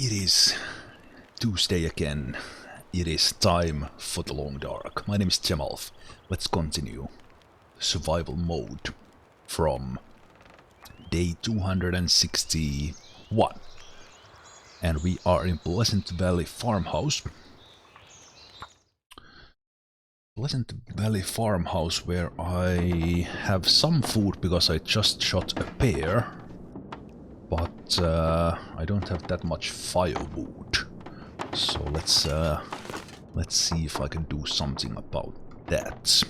It is Tuesday again. It is time for the long dark. My name is Zemalf. Let's continue survival mode from day 261. And we are in Pleasant Valley Farmhouse. Pleasant Valley Farmhouse, where I have some food because I just shot a bear. But I don't have that much firewood. So let's see if I can do something about that.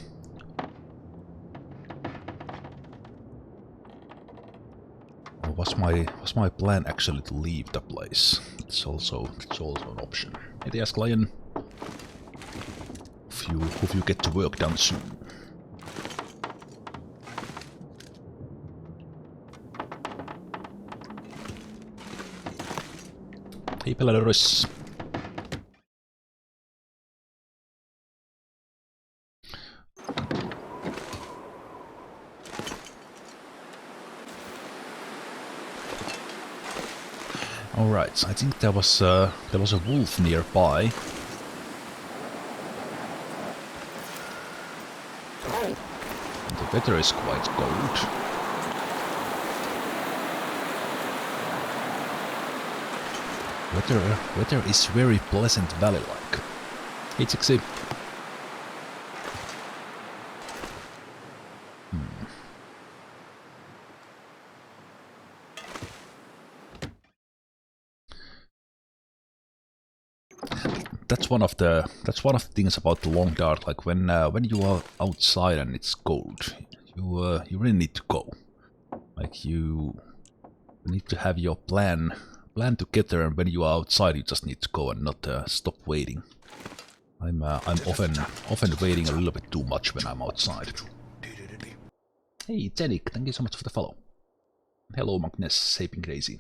Or was my plan actually to leave the place? It's also an option. Hey, yes, Lion. Hope you get to work done soon. Hey, Peladorus. All right, I think there was a wolf nearby. The weather is quite cold. Weather is very Pleasant Valley-like. Hey, Tixie. That's one of the things about the long dark. Like when you are outside and it's cold, you really need to go. Like you need to have your plan together, and when you are outside, you just need to go and not stop waiting. I'm often waiting a little bit too much when I'm outside. Hey, Zenik, thank you so much for the follow. Hello, Magnus, Saping Crazy.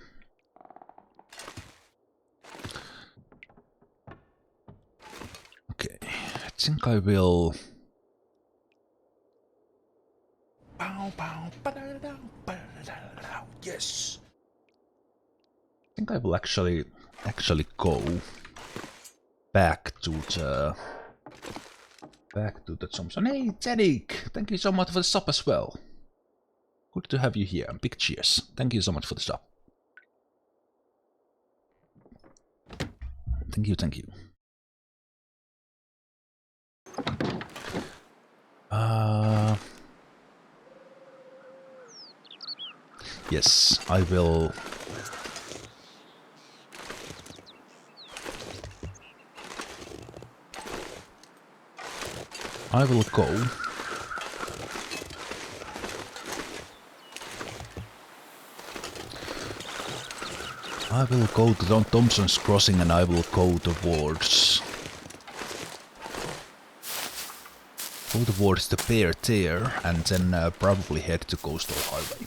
Okay, I think I will. Yes. I think I will actually go back to the Thompson. Hey, Zenik, thank you so much for the sub as well. Good to have you here. Big cheers. Thank you so much for the sub. Thank you. Yes, I will. Go. I will go to Thompson's Crossing, and I will go towards the Bear Tear, and then probably head to Coastal Highway.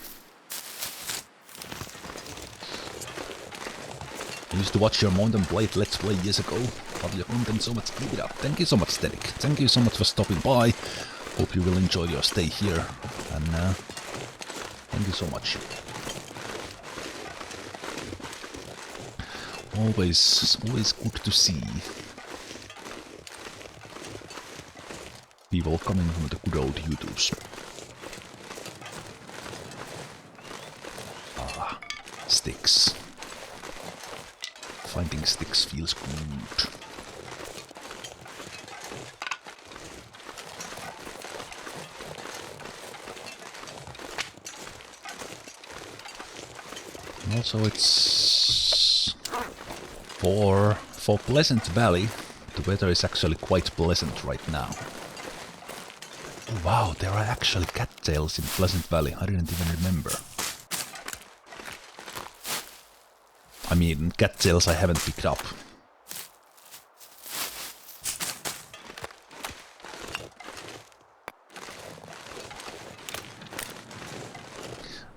I used to watch your Mountain Blade Let's Play years ago. Love your content so much, keep it up. Thank you so much, Derek. Thank you so much for stopping by. Hope you will enjoy your stay here. And thank you so much. Always good to see people coming from the good old YouTubes. Ah, sticks. Finding sticks feels good. And also, it's for Pleasant Valley. The weather is actually quite pleasant right now. Oh, wow, there are actually cattails in Pleasant Valley. I didn't even remember. I mean, cattails I haven't picked up.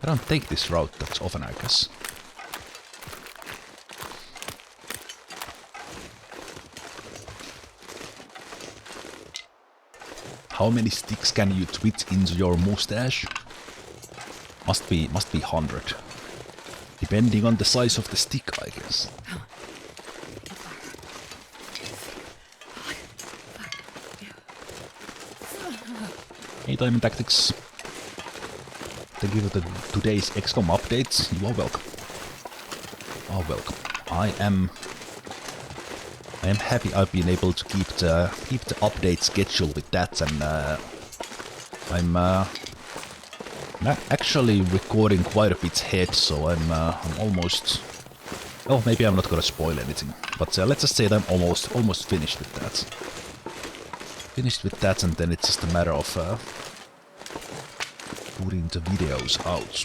I don't take this route that often, I guess. How many sticks can you twit into your mustache? Must be 100. Depending on the size of the stick, I guess. Diamond Tactics. Thank you for today's XCOM updates. You are welcome. Oh, welcome. I am happy I've been able to keep the update schedule with that, and I'm actually recording quite a bit ahead, so I'm almost. Oh, maybe I'm not gonna spoil anything, but let's just say that I'm almost finished with that. And then it's just a matter of putting the videos out.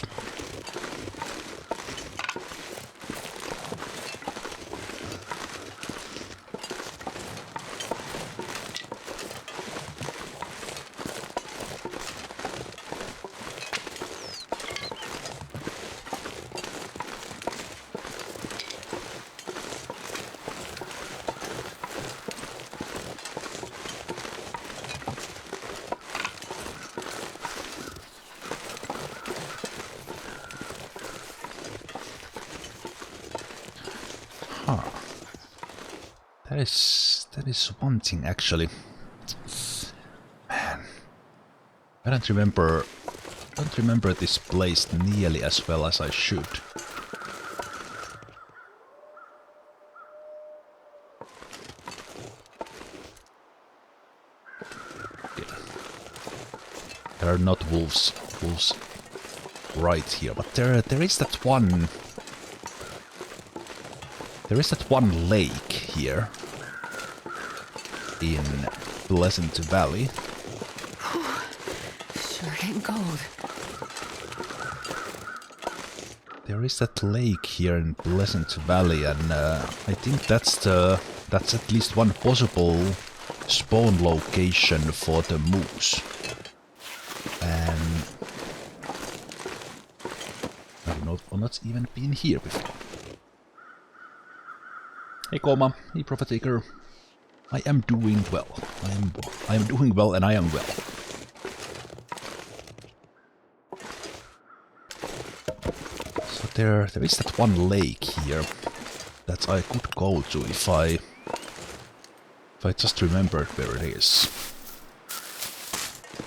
That is one thing, actually. Man, I don't remember this place nearly as well as I should. Yeah. There are not wolves right here, but there is that one. There is that one lake here in Pleasant Valley. Sure getting cold. There is that lake here in Pleasant Valley, and I think that's at least one possible spawn location for the moose. And I've not even been here before. Hey Koma, hey Prophet Taker. I am doing well. I am doing well, and I am well. So there is that one lake here that I could go to if I just remembered where it is.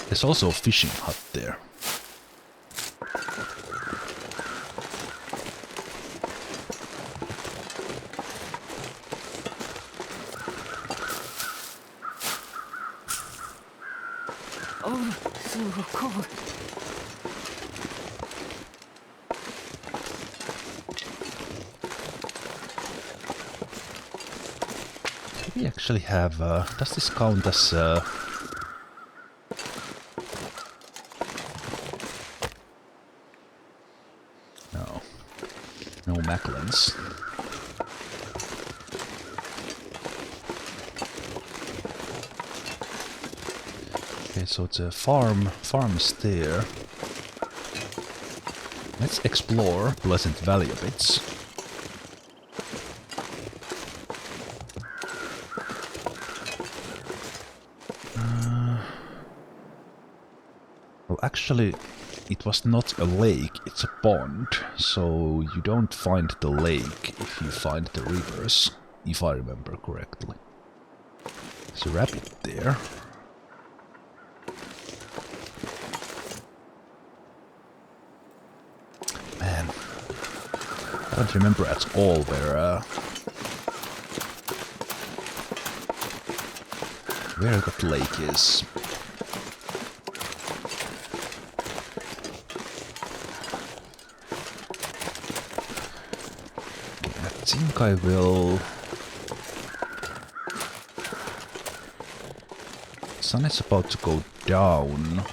There's also a fishing hut there. Cold. We actually have. Does this count as? No Macklins. Okay, so the farm is there. Let's explore Pleasant Valley a bit. Well, actually, it was not a lake, it's a pond, so you don't find the lake if you find the rivers, if I remember correctly. There's a rabbit there. Man, I don't remember at all where that lake is. I think I will. Sun is about to go down.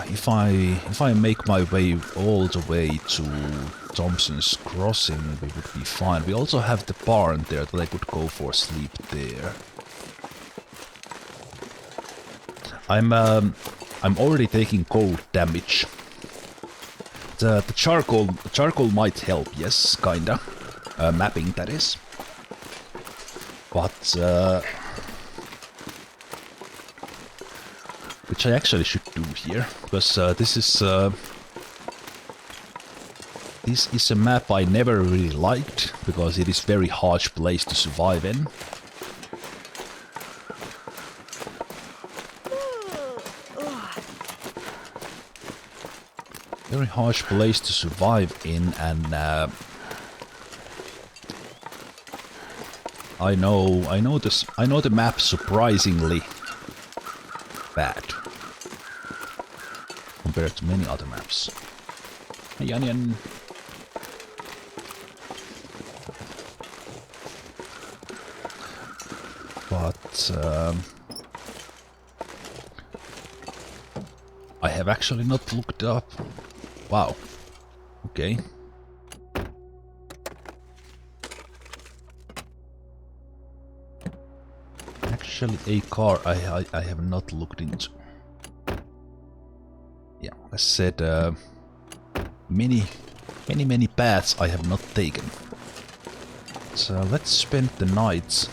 If I make my way all the way to Thompson's Crossing, we would be fine. We also have the barn there that I could go for sleep there. I'm already taking cold damage. The charcoal might help, yes, kinda. Mapping, that is. But which I actually should do here, because this is a map I never really liked, because it is a very harsh place to survive in. very harsh place to survive in, and I know the map surprisingly bad compared to many other maps. Hey, onion. But I have actually not looked up. Wow. Okay. Actually, a car I have not looked into. Yeah, as said, many paths I have not taken. So let's spend the night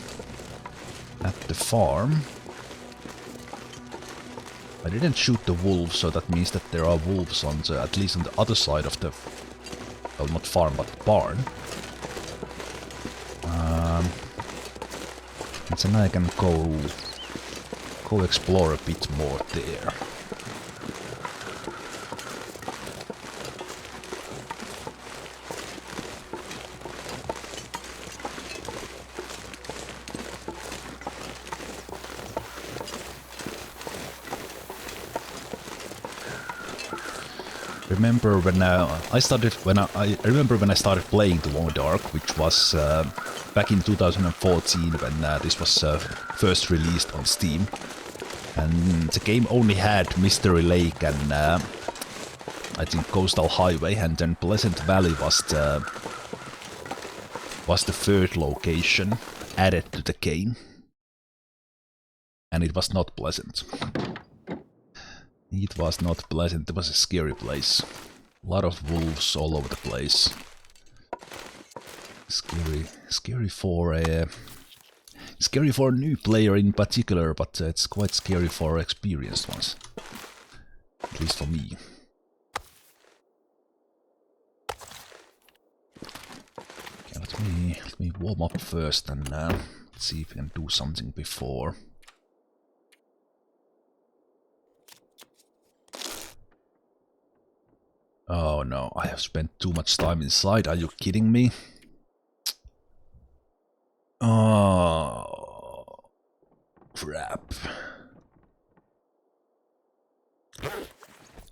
at the farm. I didn't shoot the wolves, so that means that there are wolves on the, at least on the other side of the, well, not farm, but barn. And then I can go explore a bit more there. Remember when I remember when I started playing The Long Dark, which was back in 2014 when this was first released on Steam, and the game only had Mystery Lake and I think Coastal Highway, and then Pleasant Valley was the third location added to the game, and it was not pleasant. It was not pleasant, it was a scary place. A lot of wolves all over the place. Scary for a new player in particular, but it's quite scary for experienced ones. At least for me. Okay, let me warm up first and see if we can do something before. Oh no, I have spent too much time inside, are you kidding me? Oh, crap.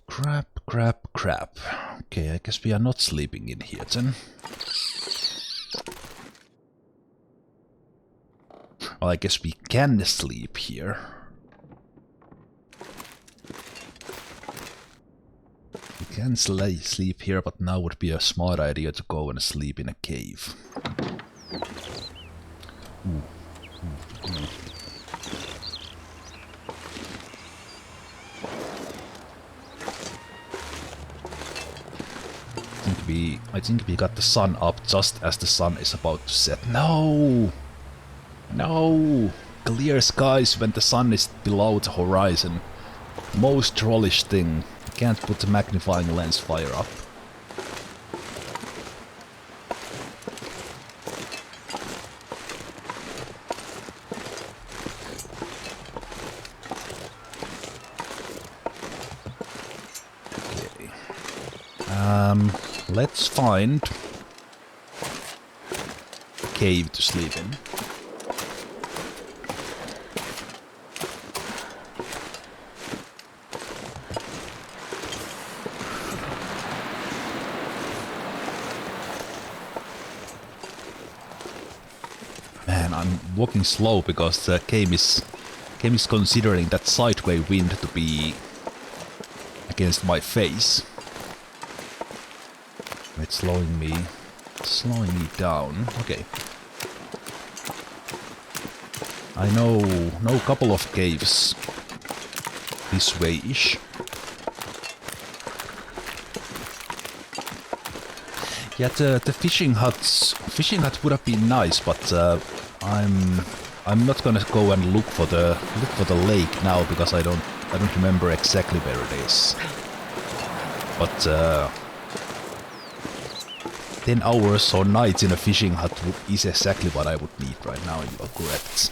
Crap. Okay, I guess we are not sleeping in here then. Well, I guess we can sleep here. We can sleep here, but now would be a smart idea to go and sleep in a cave. Ooh. I think we got the sun up just as the sun is about to set. No! No! Clear skies when the sun is below the horizon. Most trollish thing. Can't put the magnifying lens fire up. Okay. Let's find a cave to sleep in. Walking slow because the game is considering that sideway wind to be against my face. It's slowing me down. Okay. I know a couple of caves this way-ish. Yeah, the fishing hut would have been nice, but I'm not gonna go and look for the lake now because I don't remember exactly where it is. But 10 hours or nights in a fishing hut is exactly what I would need right now. You are correct.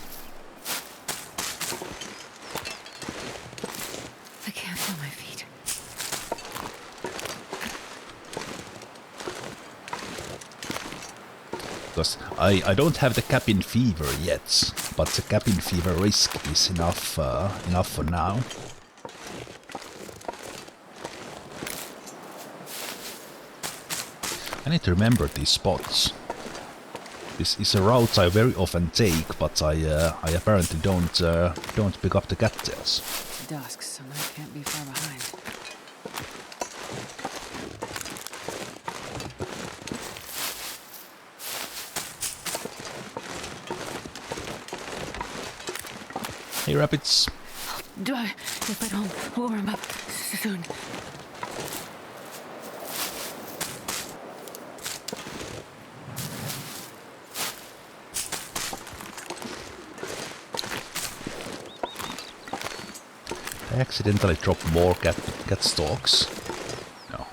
I can't feel my feet. because I don't have the cabin fever yet, but the cabin fever risk is enough enough for now. I need to remember these spots. This is a route I very often take, but I apparently don't pick up the cattails. Dusk, so night can't be far behind. Hey, rabbits. Do I get back home? We'll warm up soon. I accidentally dropped more cat stalks. No.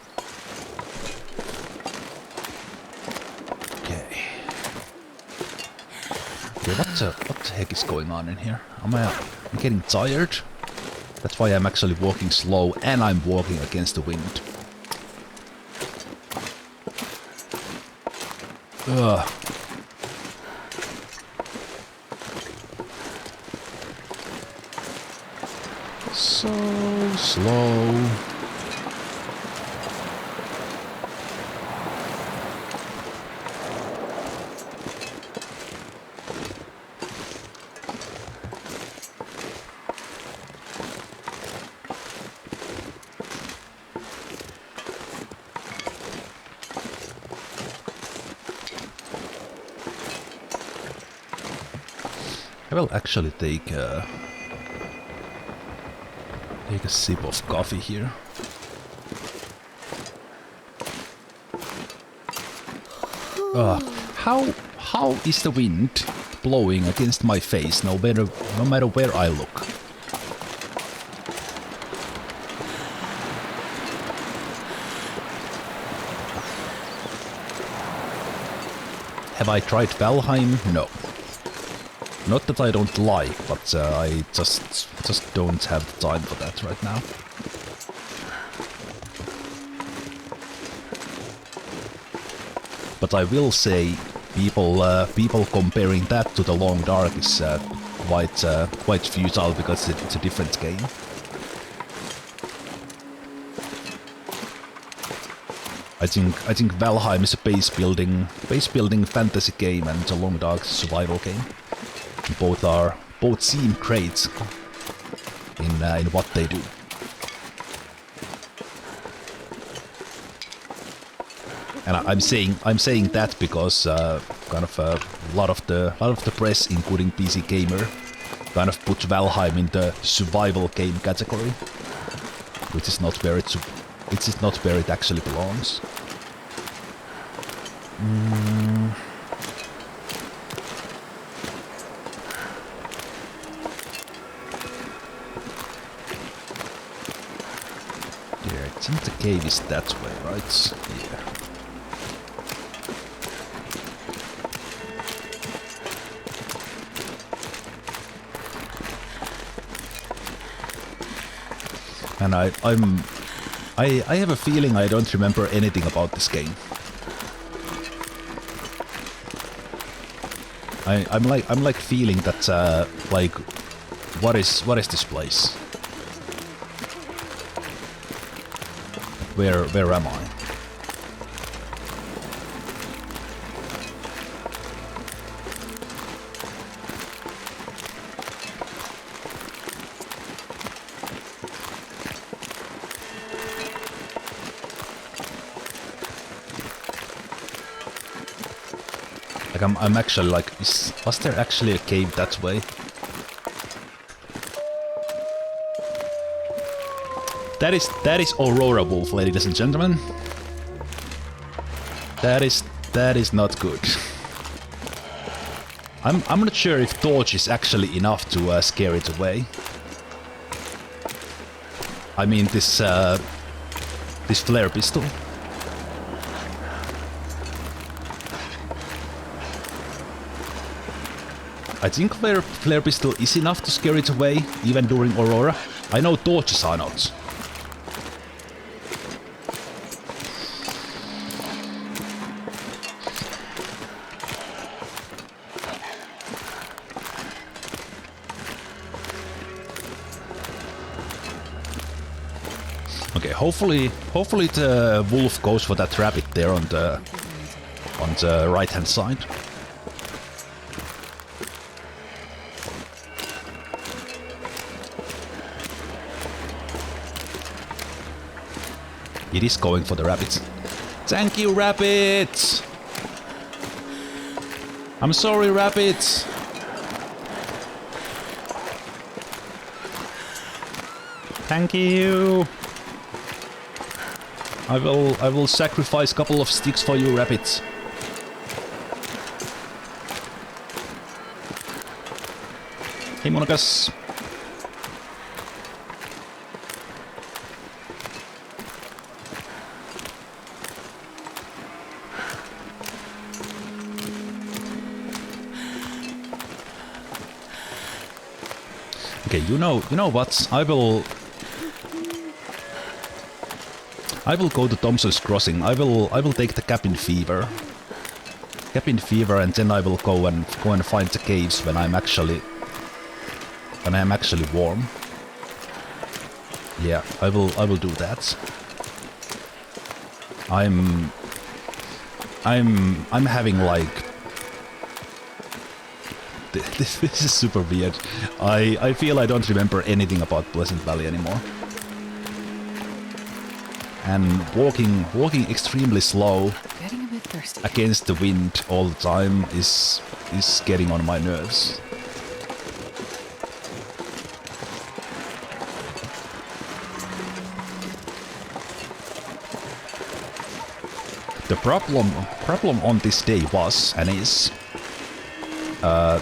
Okay. Okay, what the heck is going on in here? I'm getting tired. That's why I'm actually walking slow and I'm walking against the wind. Ugh. So slow. I will actually take a sip of coffee here. How is the wind blowing against my face no matter where I look? Have I tried Valheim? No. Not that I don't like, but I just don't have the time for that right now. But I will say, people comparing that to the Long Dark is quite futile because it's a different game. I think Valheim is a base building fantasy game, and the Long Dark is a survival game. Both seem great in what they do. And I'm saying that because kind of a lot of the press, including PC Gamer, kind of put Valheim in the survival game category, which is not where it actually belongs. I think the cave is that way, right? Yeah. And I have a feeling I don't remember anything about this game. I'm like feeling that like what is this place? Where am I? Like I'm actually like, was there actually a cave that way? That is Aurora wolf, ladies and gentlemen. That is not good. I'm not sure if torch is actually enough to scare it away. I mean this flare pistol. I think flare pistol is enough to scare it away, even during Aurora. I know torches are not. hopefully the wolf goes for that rabbit there on the right hand side. It is going for the rabbits. Thank you, rabbits! I'm sorry, rabbits! Thank you! I will sacrifice a couple of sticks for you, rabbits. Hey, Monagas! Okay, you know what? I will go to Thompson's Crossing. I will take the cabin fever, and then I will go and find the caves when I'm actually warm. Yeah, I will do that. I'm having like this is super weird. I feel I don't remember anything about Pleasant Valley anymore. And walking extremely slow Getting a bit thirsty. against the wind all the time is getting on my nerves. The problem on this day was and is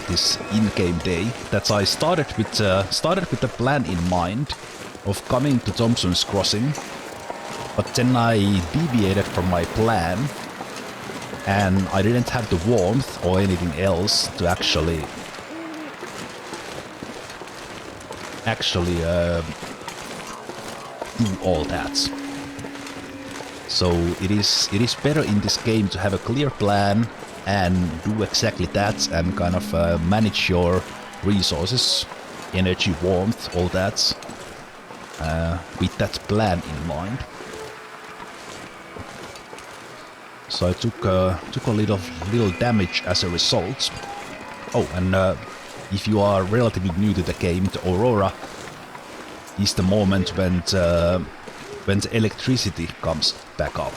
this in-game day that I started with the plan in mind of coming to Thompson's Crossing, but then I deviated from my plan and I didn't have the warmth or anything else to actually do all that. So it is better in this game to have a clear plan and do exactly that and kind of manage your resources, energy, warmth, all that with that plan in mind. So I took a little damage as a result. Oh, and if you are relatively new to the game, the Aurora is the moment when the electricity comes back up.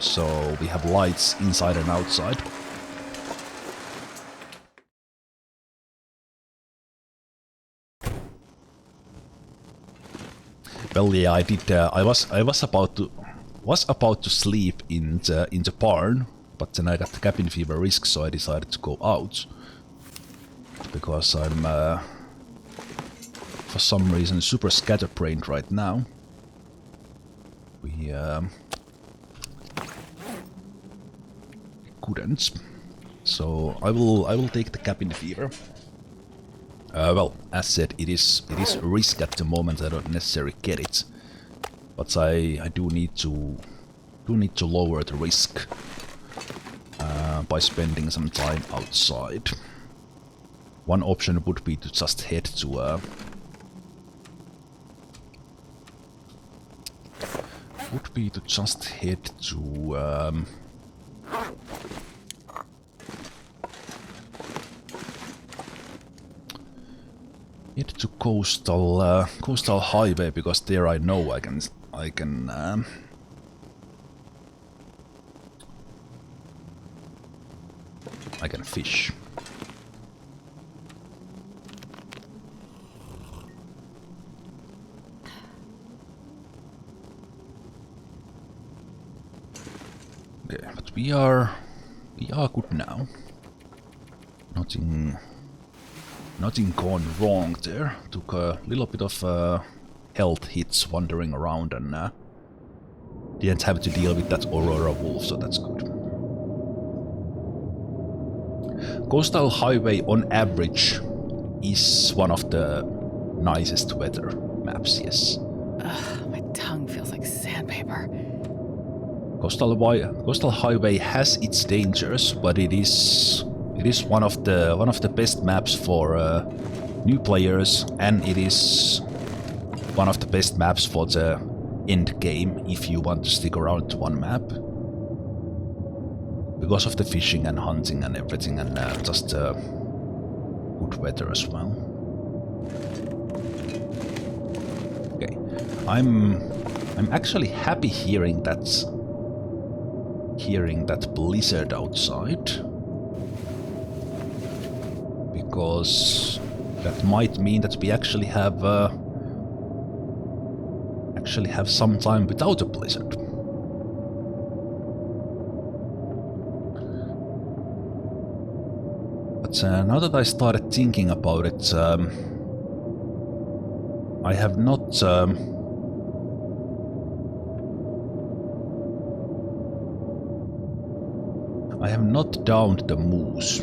So we have lights inside and outside. Well, yeah, I did. I was about to sleep in the barn, but then I got the cabin fever risk, so I decided to go out because I'm for some reason super scatterbrained right now. We couldn't, so I will take the cabin fever. Well, as said, it is a risk at the moment. I don't necessarily get it, but I do need to lower the risk by spending some time outside. One option would be to just head to head to coastal highway, because there I know I can fish. Okay, but we are good now. Nothing gone wrong there. Took a little bit of health hits wandering around and didn't have to deal with that Aurora wolf, so that's good. Coastal Highway on average is one of the nicest weather maps, yes. Ugh, my tongue feels like sandpaper. Coastal Highway has its dangers, but it is one of the best maps for new players, and it is one of the best maps for the end game if you want to stick around to one map. Because of the fishing and hunting and everything, and just good weather as well. Okay, I'm actually happy hearing that blizzard outside, because that might mean that we actually have some time without a blizzard. But now that I started thinking about it, I have not downed the moose.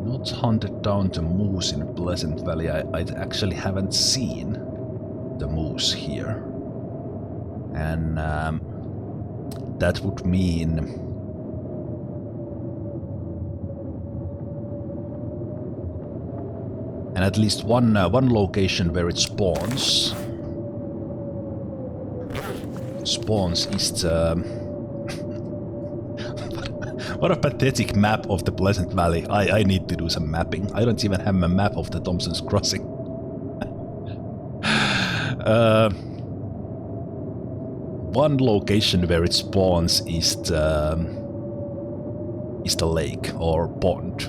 Not hunted down the moose in Pleasant Valley. I actually haven't seen the moose here. And that would mean and at least one location where it spawns is the what a pathetic map of the Pleasant Valley. I need to do some mapping. I don't even have a map of the Thompson's Crossing. One location where it spawns is the lake or pond,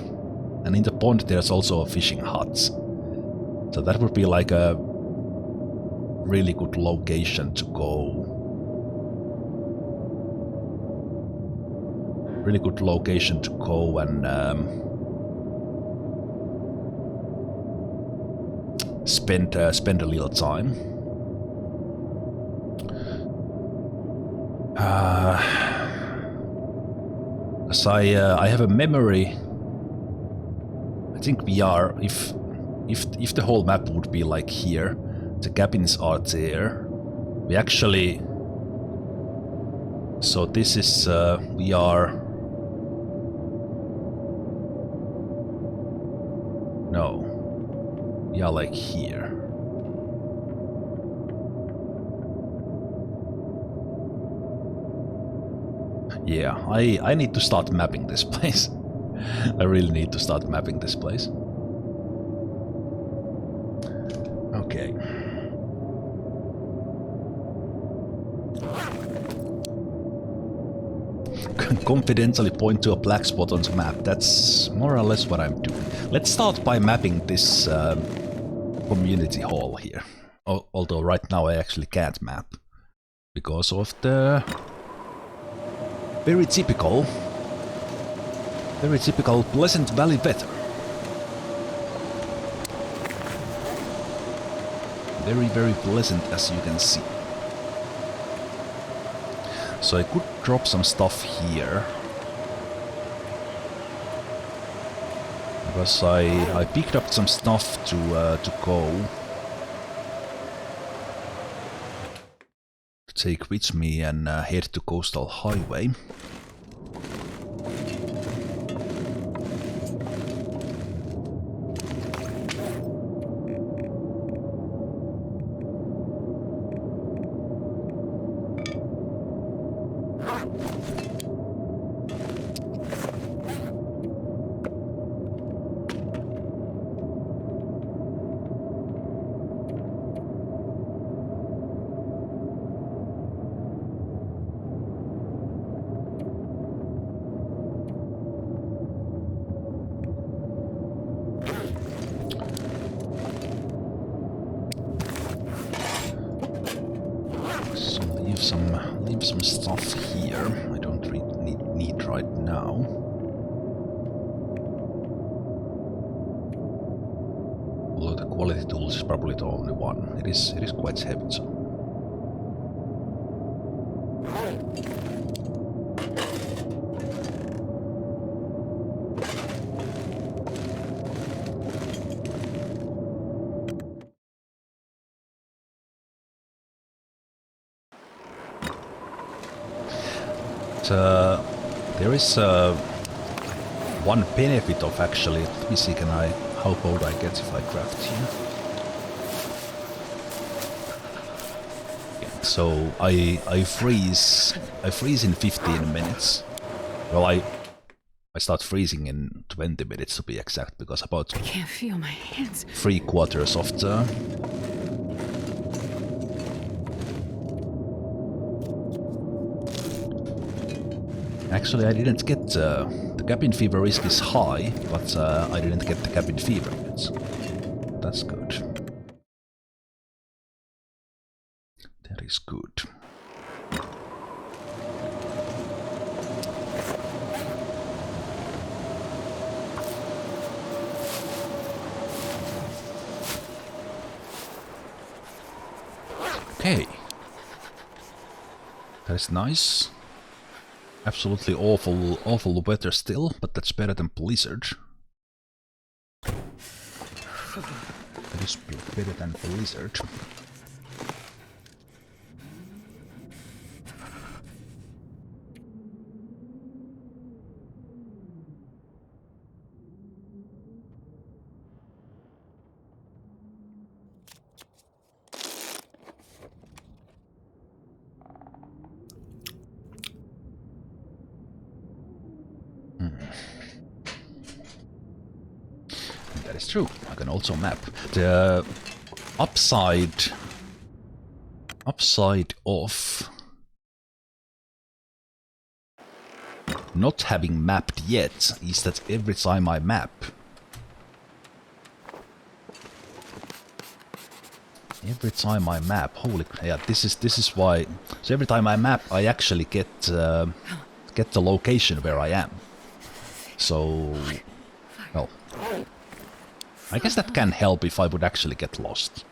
and in the pond there's also a fishing hut. So that would be like a really good location to go. Really good location to go and spend a little time. As I have a memory. I think we are, if the whole map would be like here, the cabins are there. We actually. So this is we are. No, we are like here. Yeah, I need to start mapping this place. I really need to start mapping this place. Okay. Confidentially point to a black spot on the map. That's more or less what I'm doing. Let's start by mapping this community hall here. Although right now I actually can't map because of the very typical Pleasant Valley weather. Very, very pleasant, as you can see. So I could drop some stuff here. Because I picked up some stuff to go. To take with me and head to Coastal Highway. Leave some stuff here. I don't really need right now. Although the quality tools is probably the only one. It is quite heavy. So. There is one benefit of actually. Let me see. how cold I get if I craft here. Okay, so I freeze in 15 minutes. Well, I start freezing in 20 minutes to be exact, because about I can't feel my hands. 3/4 of the Actually, I didn't get the cabin fever risk is high, but I didn't get the cabin fever yet. That's good. That is good. Okay. That is nice. Absolutely awful weather still, but that's better than blizzard. That is better than blizzard. That is true. I can also map. The upside of not having mapped yet is that every time I map, holy yeah, this is why. So every time I map, I actually get the location where I am. So, well, I guess that can help if I would actually get lost.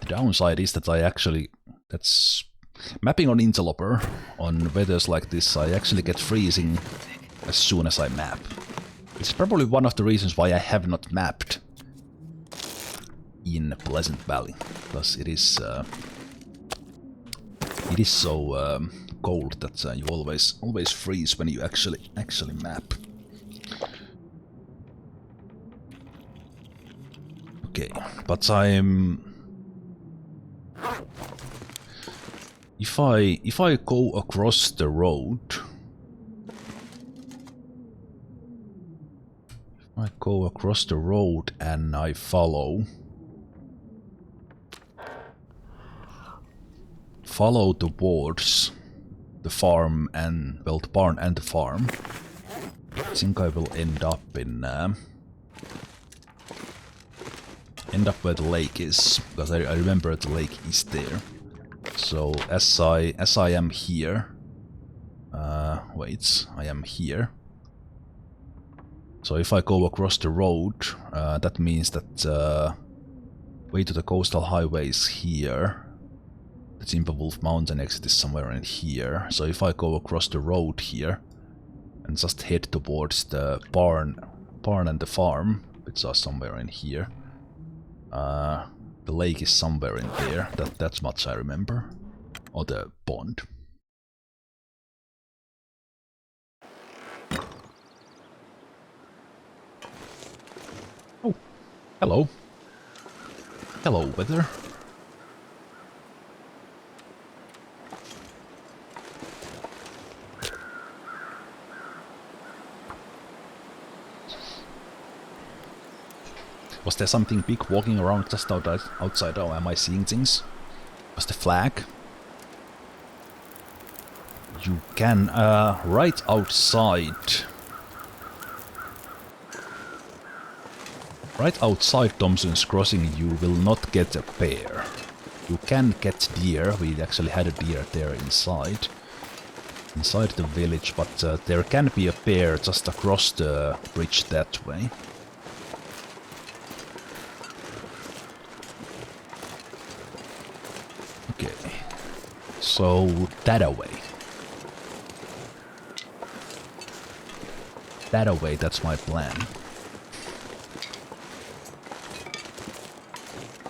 The downside is that that's mapping on Interloper, on weathers like this, I actually get freezing as soon as I map. It's probably one of the reasons why I have not mapped in Pleasant Valley, because it is so cold that you always freeze when you actually map. Okay, but if I go across the road, and I follow towards the farm and, well, the barn and the farm, I think I will end up where the lake is, because I remember the lake is there. So as I am here, wait, I am here. So if I go across the road, that means that way to the coastal highway is here. The Timberwolf Mountain exit is somewhere in here. So if I go across the road here and just head towards the barn and the farm, which are somewhere in here. The lake is somewhere in there. That's much I remember. Or the pond. Oh, hello. Hello, weather. Was there something big walking around just outside? Oh, am I seeing things? Was the flag? You can, right outside Thompson's Crossing, you will not get a bear. You can get deer. We actually had a deer there inside the village, but there can be a bear just across the bridge that way. Okay, so that away. That's my plan.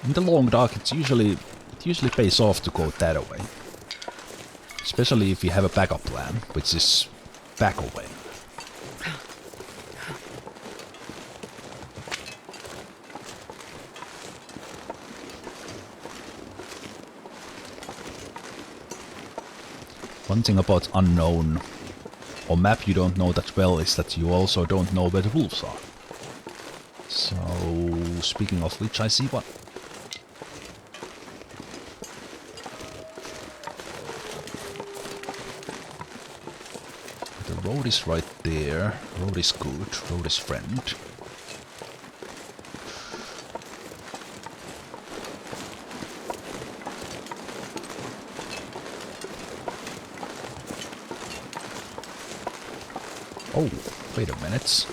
In the long dark, it usually pays off to go that away. Especially if you have a backup plan, which is back away. One thing about unknown or map you don't know that well is that you also don't know where the wolves are. So, speaking of which, I see one. The road is right there. Road is good. Road is friend. Oh, wait a minute.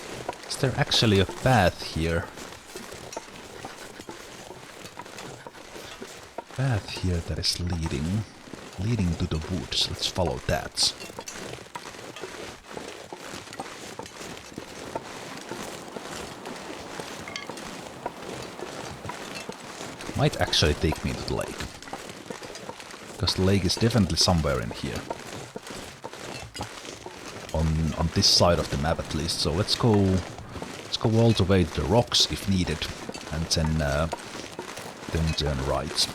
Is there actually a path here? Path here that is leading to the woods. Let's follow that. Might actually take me to the lake. Because the lake is definitely somewhere in here. On this side of the map at least. So let's go all the way to the rocks if needed, and then turn right.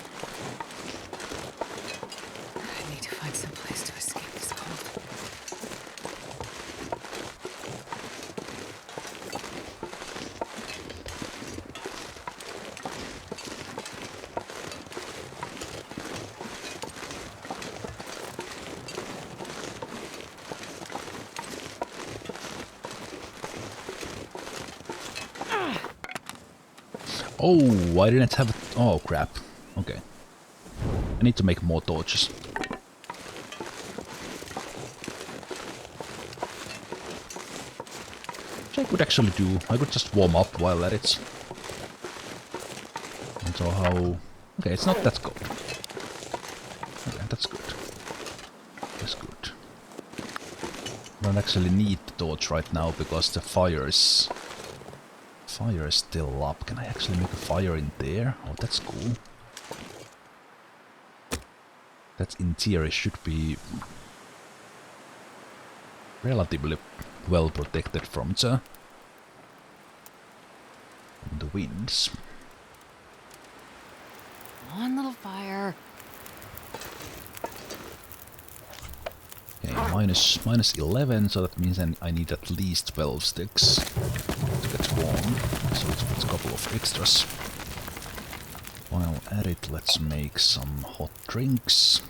I need to find some place to escape this cold. Oh, I didn't have it. Oh, crap. Okay. I need to make more torches. Which I could actually do. I could just warm up while at it. And so how... Okay, it's not that cold. Okay, that's good. That's good. I don't actually need the torch right now because the fire is still up. Can I actually make a fire in there? Oh, that's cool. That in theory should be relatively well protected from the winds. Come on, little fire. Okay, minus 11, so that means I need at least 12 sticks to get warm. So let's put a couple of extras. While at it, let's make some hot drinks.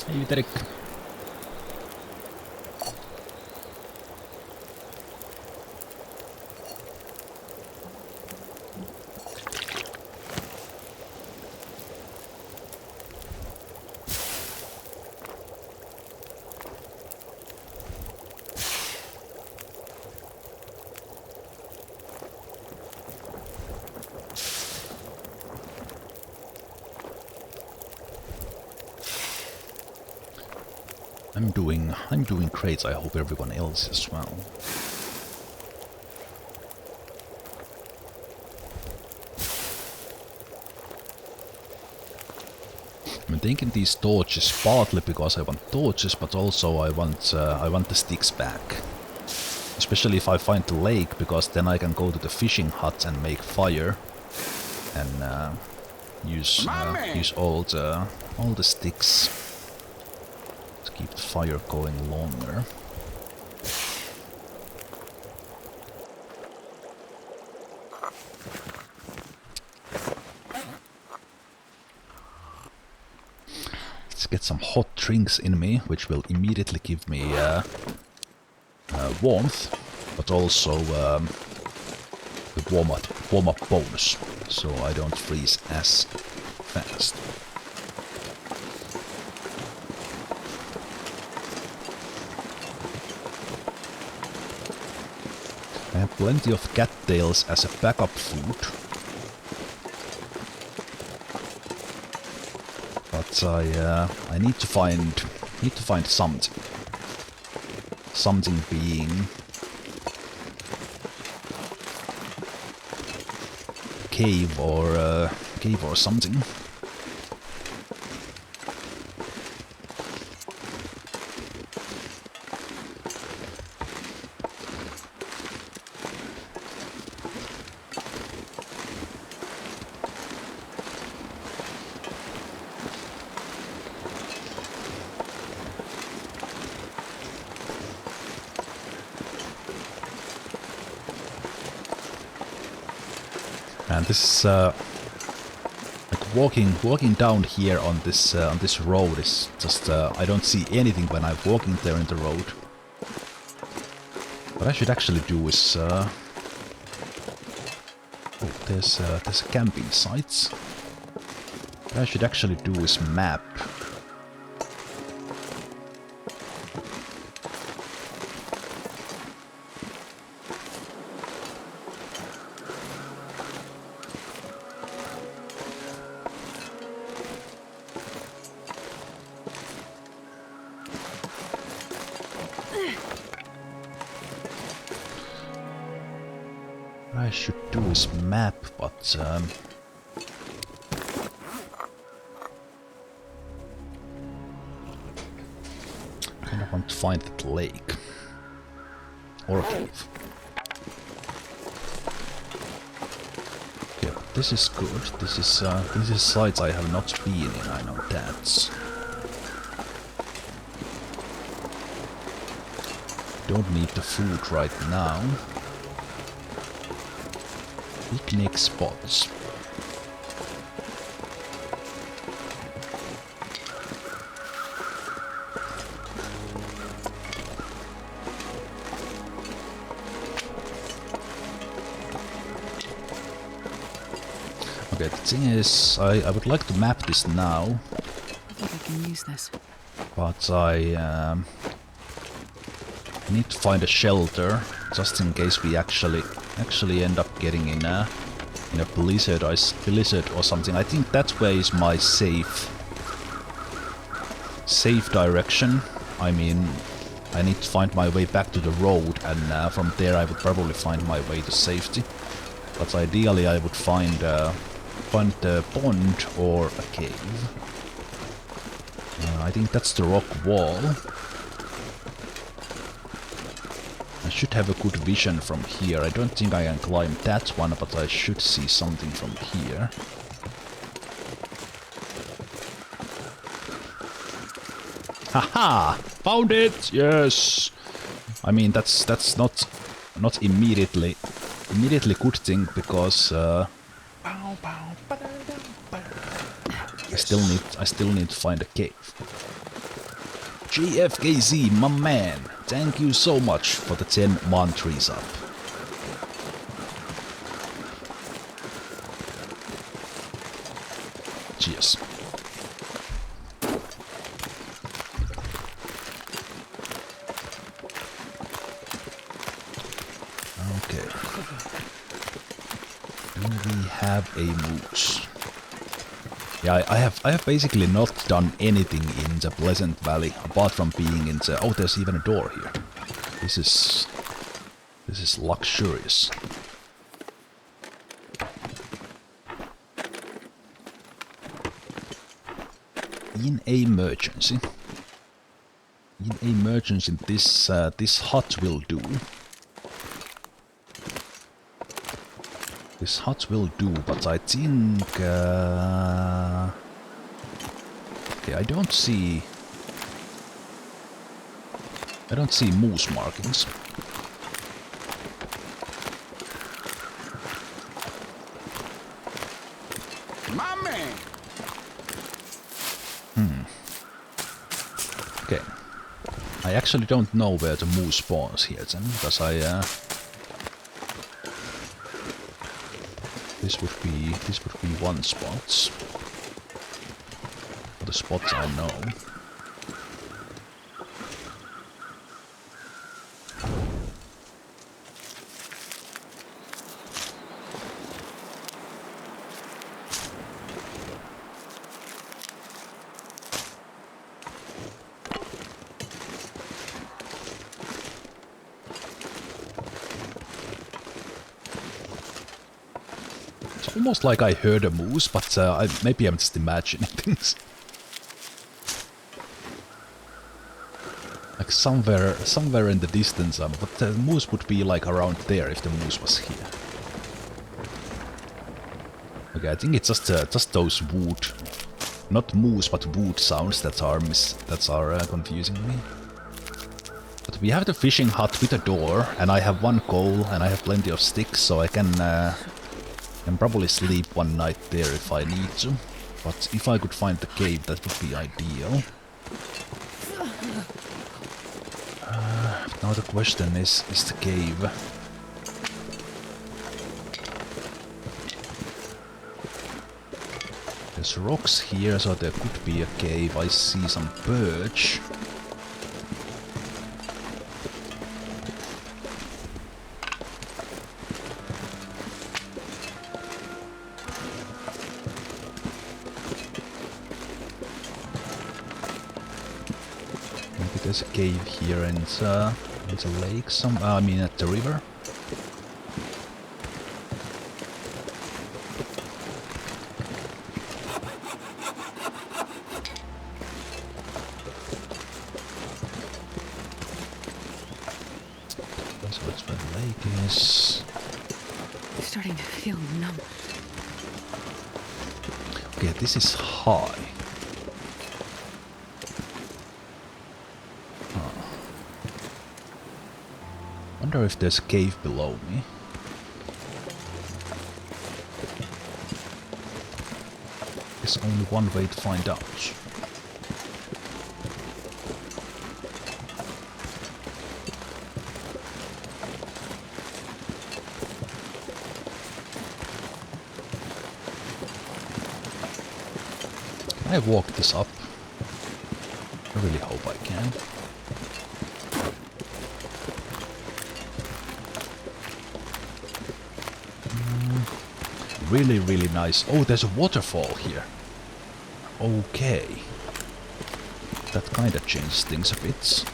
Hey, Derek. I'm doing great. I hope everyone else as well. I'm taking these torches partly because I want torches, but also I want the sticks back. Especially if I find the lake, because then I can go to the fishing hut and make fire and use all the sticks. Keep the fire going longer. get some hot drinks in me, which will immediately give me warmth, but also the warm-up bonus, so I don't freeze as fast. I have plenty of cattails as a backup food, but I need to find something being cave or something. And this is like walking down here on this road is just I don't see anything when I'm walking there in the road. What I should actually do is oh, there's a camping sites. What I should actually do is map. I should do is map, but I kind of want to find that lake or cave. Okay, this is good. This is sites I have not been in. I know that. Don't need the food right now. Picnic spots. Okay, the thing is, I would like to map this now. I think I can use this. But I need to find a shelter, just in case we actually end up getting in a blizzard or something. I think that way is my safe direction. I mean, I need to find my way back to the road, and from there I would probably find my way to safety. But ideally I would find a pond or a cave. I think that's the rock wall. I should have a good vision from here. I don't think I can climb that one, but I should see something from here. Haha! Found it! Yes! I mean, that's not immediately good thing, because I still need to find a cave. GFKZ, my man! Thank you so much for the 10 months up. Cheers. Okay. Do we have a moose? Yeah, I have basically not done anything in the Pleasant Valley apart from being in the... Oh, there's even a door here. This is luxurious. In emergency, this hut will do. This hut will do, but I think... okay, I don't see moose markings. My man. Okay. I actually don't know where the moose spawns here then, because this would be one spot. For the spots I know. Almost like I heard a moose, but maybe I'm just imagining things. Like somewhere in the distance, but the moose would be like around there if the moose was here. Okay, I think it's just those wood, not moose, but wood sounds that are confusing me. But we have the fishing hut with a door, and I have one coal, and I have plenty of sticks, so I can probably sleep one night there if I need to. But if I could find the cave, that would be ideal. Now the question is the cave? There's rocks here, so there could be a cave. I see some birch. There's a cave here and it's a lake I mean at the river. So that's where the lake is. I'm starting to feel numb. Okay, this is high. I wonder if there's a cave below me. There's only one way to find out. Can I walk this up? I really hope I can. Really, really nice. Oh, there's a waterfall here. Okay. That kind of changes things a bit.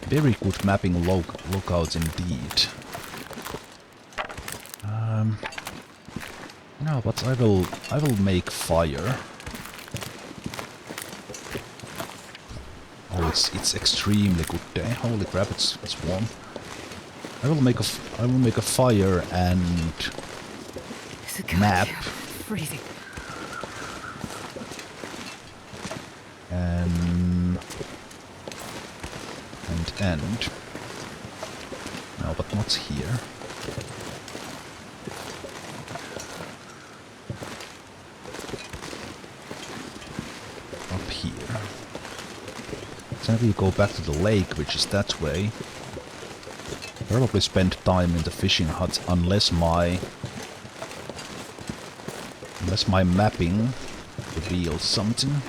Very good mapping lookouts indeed. No, but I will make fire. Oh, it's extremely good day. Holy crap, it's warm. I will make a fire and map. Freezing. And end. No, but not here. Up here. Then we go back to the lake, which is that way. Probably spend time in the fishing hut unless my mapping reveals something.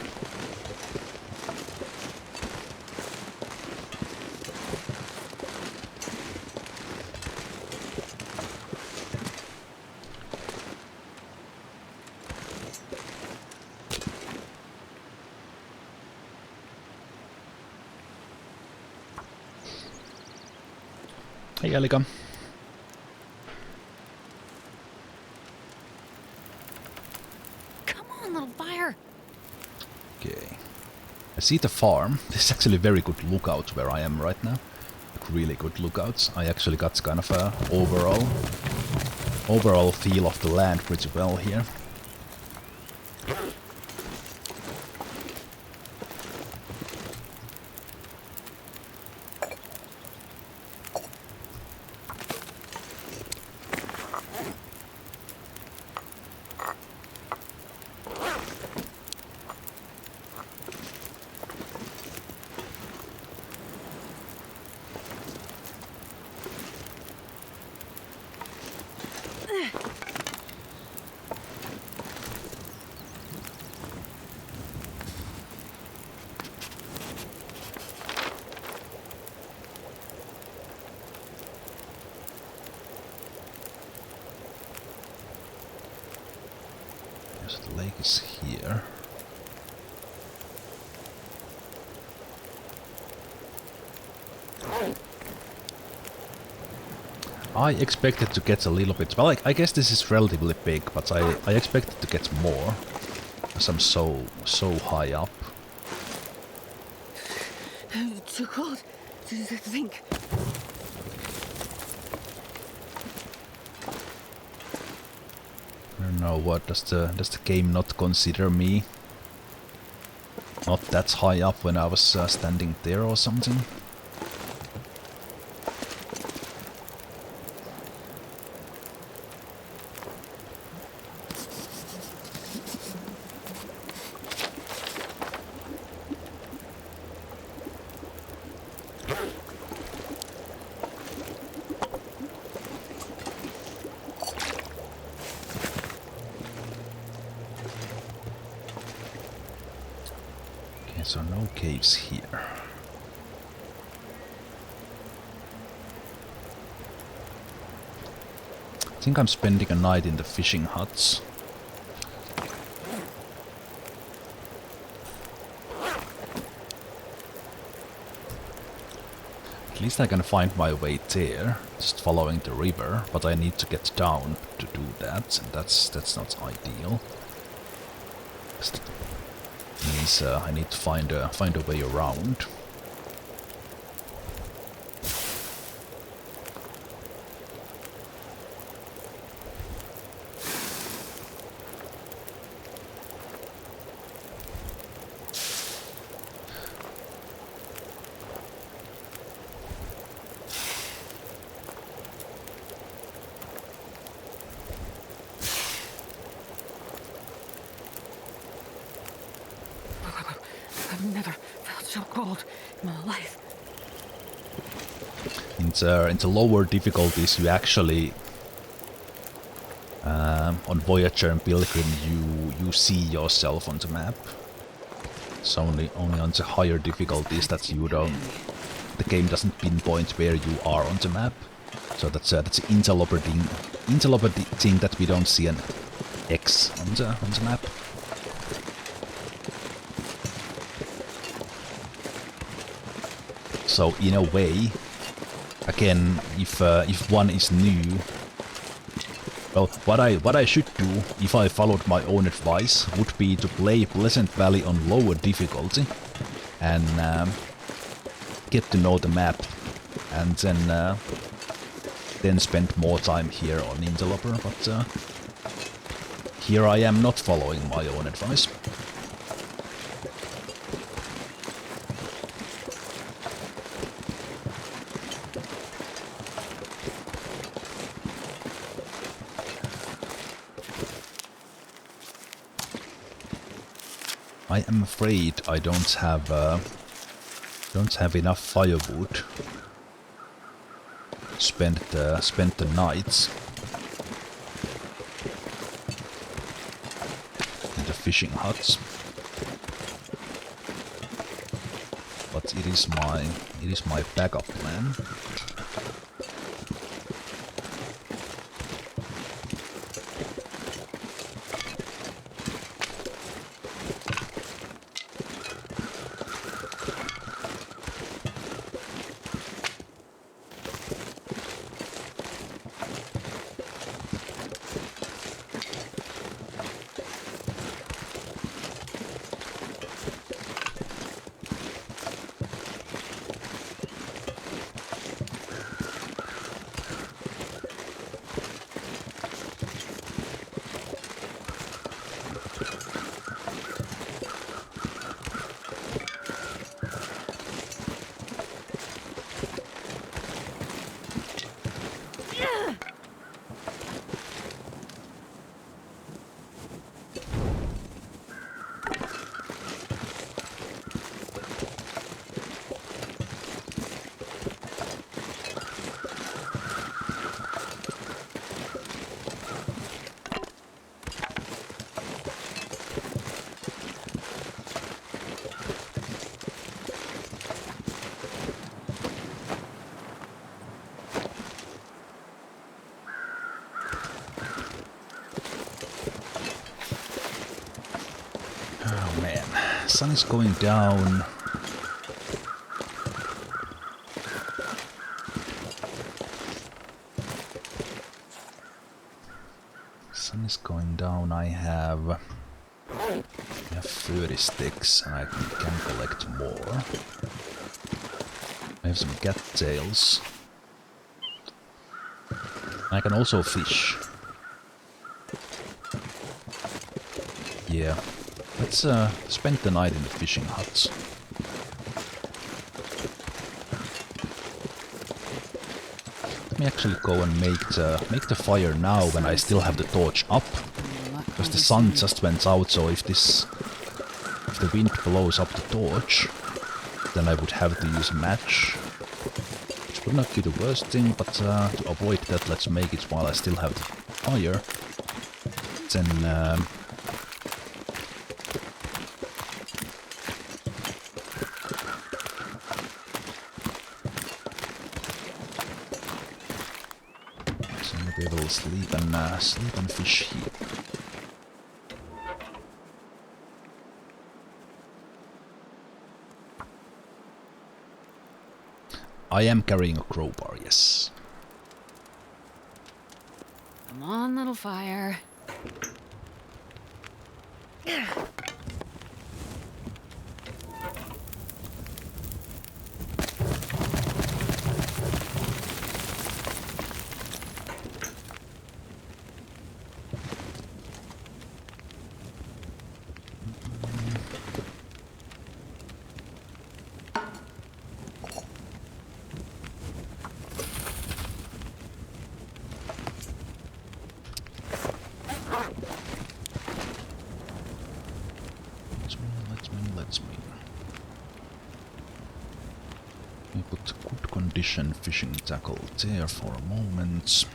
Hey, Elika. Come on, little fire. Okay. I see the farm. This is actually a very good lookout where I am right now. Like really good lookouts. I actually got kind of a overall feel of the land pretty well here. The lake is here. I expected to get a little bit... Well, I guess this is relatively big, but I expected to get more. As I'm so high up. Too cold to think. I don't know, what does the game not consider me not that high up when I was standing there or something? So no caves here. I think I'm spending a night in the fishing huts. At least I can find my way there, just following the river, but I need to get down to do that, and that's not ideal. Means I need to find a way around. I've never felt so cold in my life. In the lower difficulties, you actually on Voyager and Pilgrim you see yourself on the map. It's only on the higher difficulties that you don't. The game doesn't pinpoint where you are on the map. So that's the Interloper thing that we don't see an X on the map. So in a way, again, if one is new, well, what I should do if I followed my own advice would be to play Pleasant Valley on lower difficulty and get to know the map, and then spend more time here on Interloper. But here I am not following my own advice. I am afraid I don't have enough firewood. Spend the nights in the fishing huts. But it is my backup plan. Oh man, sun is going down. Sun is going down. I have 30 sticks and I can collect more. I have some cattails. I can also fish. Yeah, let's spend the night in the fishing huts. Let me actually go and make the fire now when I still have the torch up, because the sun just went out. So if the wind blows up the torch, then I would have to use a match, which would not be the worst thing. But to avoid that, let's make it while I still have the fire. Then. Maybe we'll sleep and fish here. I am carrying a crowbar, yes. Come on, little fire. We put good condition fishing tackle there for a moment.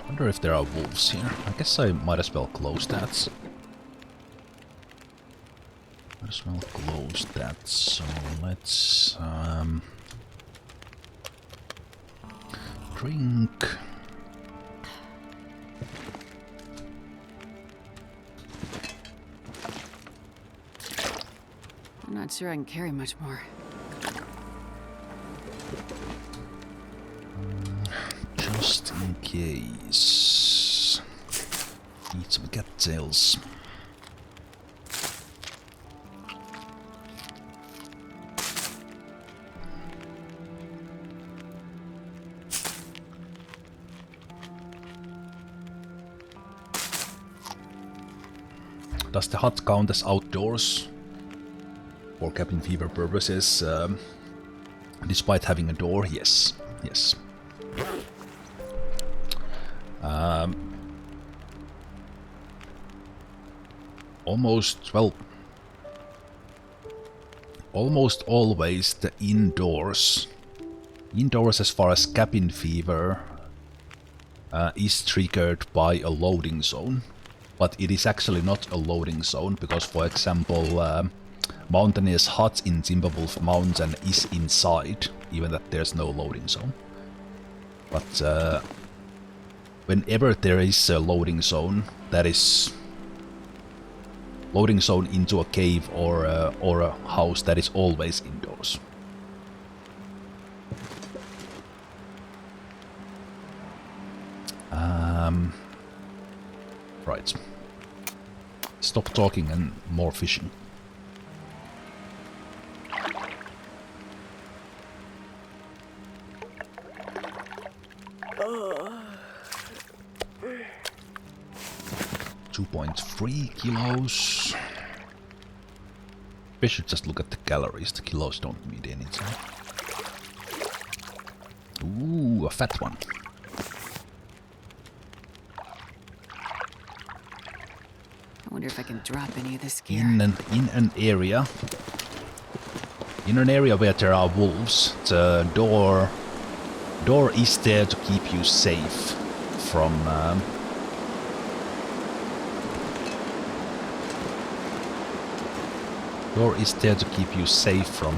I wonder if there are wolves here. I guess I might as well close that. Might as well close that. So let's drink. I'm not sure I can carry much more. Just in case. Need some cattails. Does the hut count as outdoors for cabin fever purposes? Despite having a door, yes. Yes. Almost always the indoors as far as cabin fever is triggered by a loading zone, but it is actually not a loading zone because, for example, Mountaineer's hut in Zemalf Mountain is inside, even that there's no loading zone. But whenever there is a loading zone, that is loading zone into a cave or a house, that is always indoors. Right. Stop talking and more fishing. Oh. 2.3 kilos. I should just look at the calories. The kilos don't mean anything. Ooh, a fat one. I wonder if I can drop any of this gear. In an area where there are wolves, the door is there to keep you safe from door is there to keep you safe from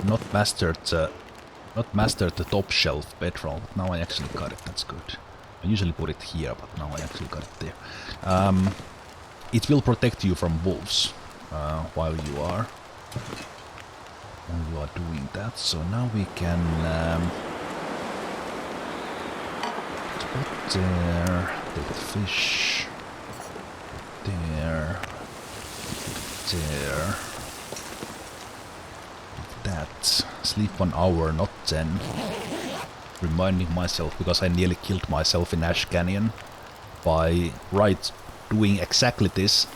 not mastered the top shelf bedroll. Now I actually got it. That's good. I usually put it here, but now I actually got it there. It will protect you from wolves while you are doing that. So now we can put there, take the fish, there, like that. Sleep 1 hour, not 10. Reminding myself, because I nearly killed myself in Ash Canyon by doing exactly this,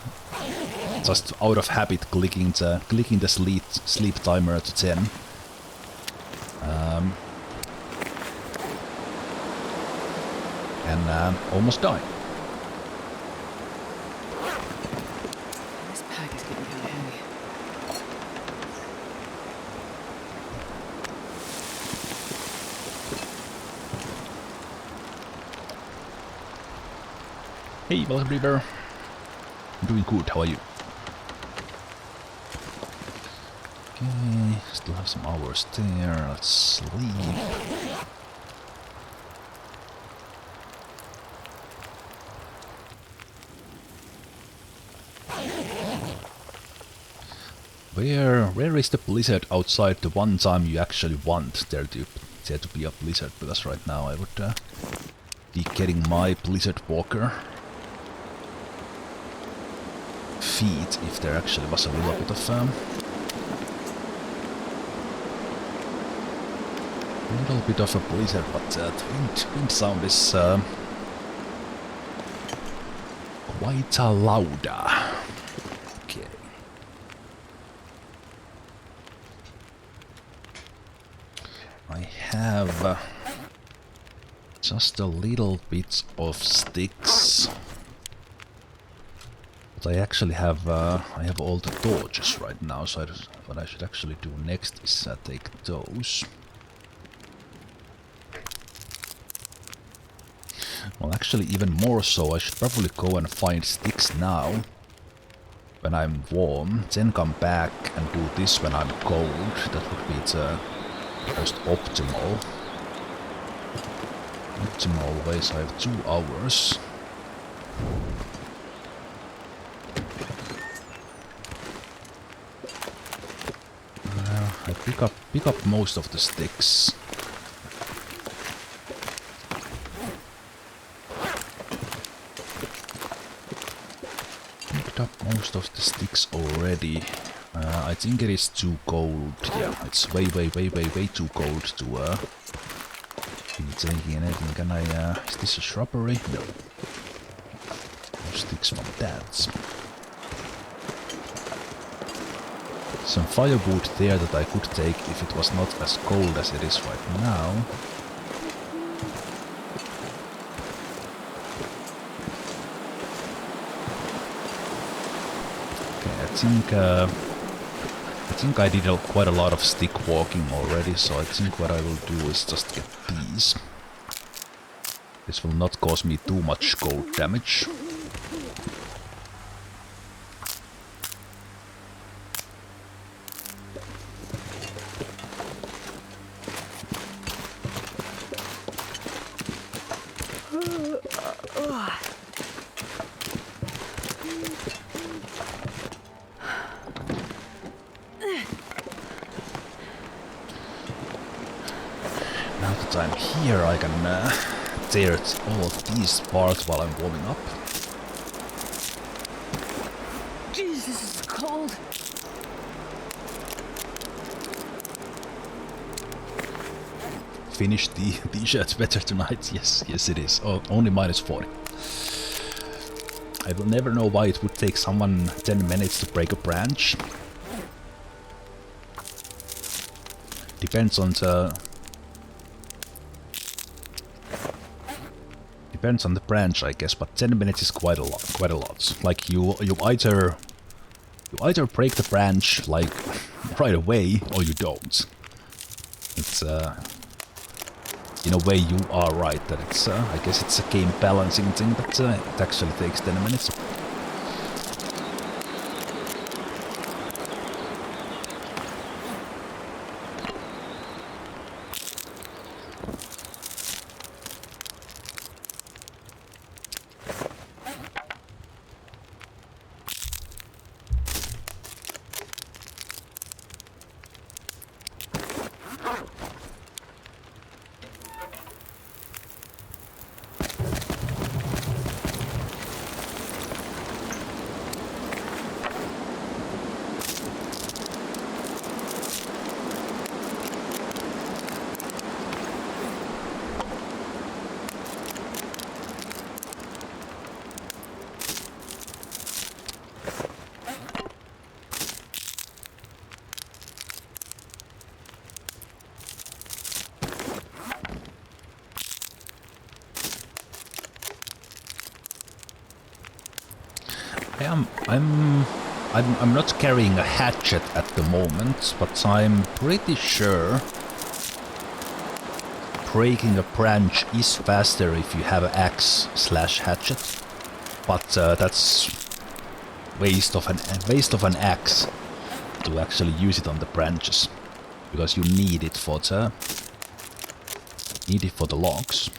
just out of habit, clicking the sleep timer to 10. And almost died. This pack is getting kind of heavy. Hey, welcome, River. I'm doing good. How are you? Okay, still have some hours there. Let's sleep. Where is the blizzard outside the one time you actually want there to be a blizzard? Because right now I would be getting my blizzard walker feet if there actually was a little bit of a blizzard, but the wind sound is quite louder. Okay. I have just a little bit of sticks. But I actually have I have all the torches right now, so what I should actually do next is take those. Well, actually even more so, I should probably go and find sticks now when I'm warm, then come back and do this when I'm cold. That would be the most optimal way, so I have 2 hours. I pick up most of the sticks. Picked up most of the sticks already. I think it is too cold. Yeah, it's way too cold to be taking anything. Can I? Is this a shrubbery? No. No sticks from that. Some firewood there that I could take if it was not as cold as it is right now. Okay, I think I did quite a lot of stick walking already, so I think what I will do is just get these. This will not cause me too much cold damage. Now that I'm here, I can tear all of these apart while I'm warming up. Jeez, this is cold. Finish the t-shirts better tonight. Yes, it is. Oh, only -40. I will never know why it would take someone 10 minutes to break a branch. Depends on the branch, I guess, but 10 minutes is quite a lot. Like you either break the branch like right away or you don't. It's in a way you are right that it's I guess it's a game balancing thing, but it actually takes 10 minutes. I'm not carrying a hatchet at the moment, but I'm pretty sure breaking a branch is faster if you have an axe/hatchet. But that's waste of an axe to actually use it on the branches, because you need it for the logs.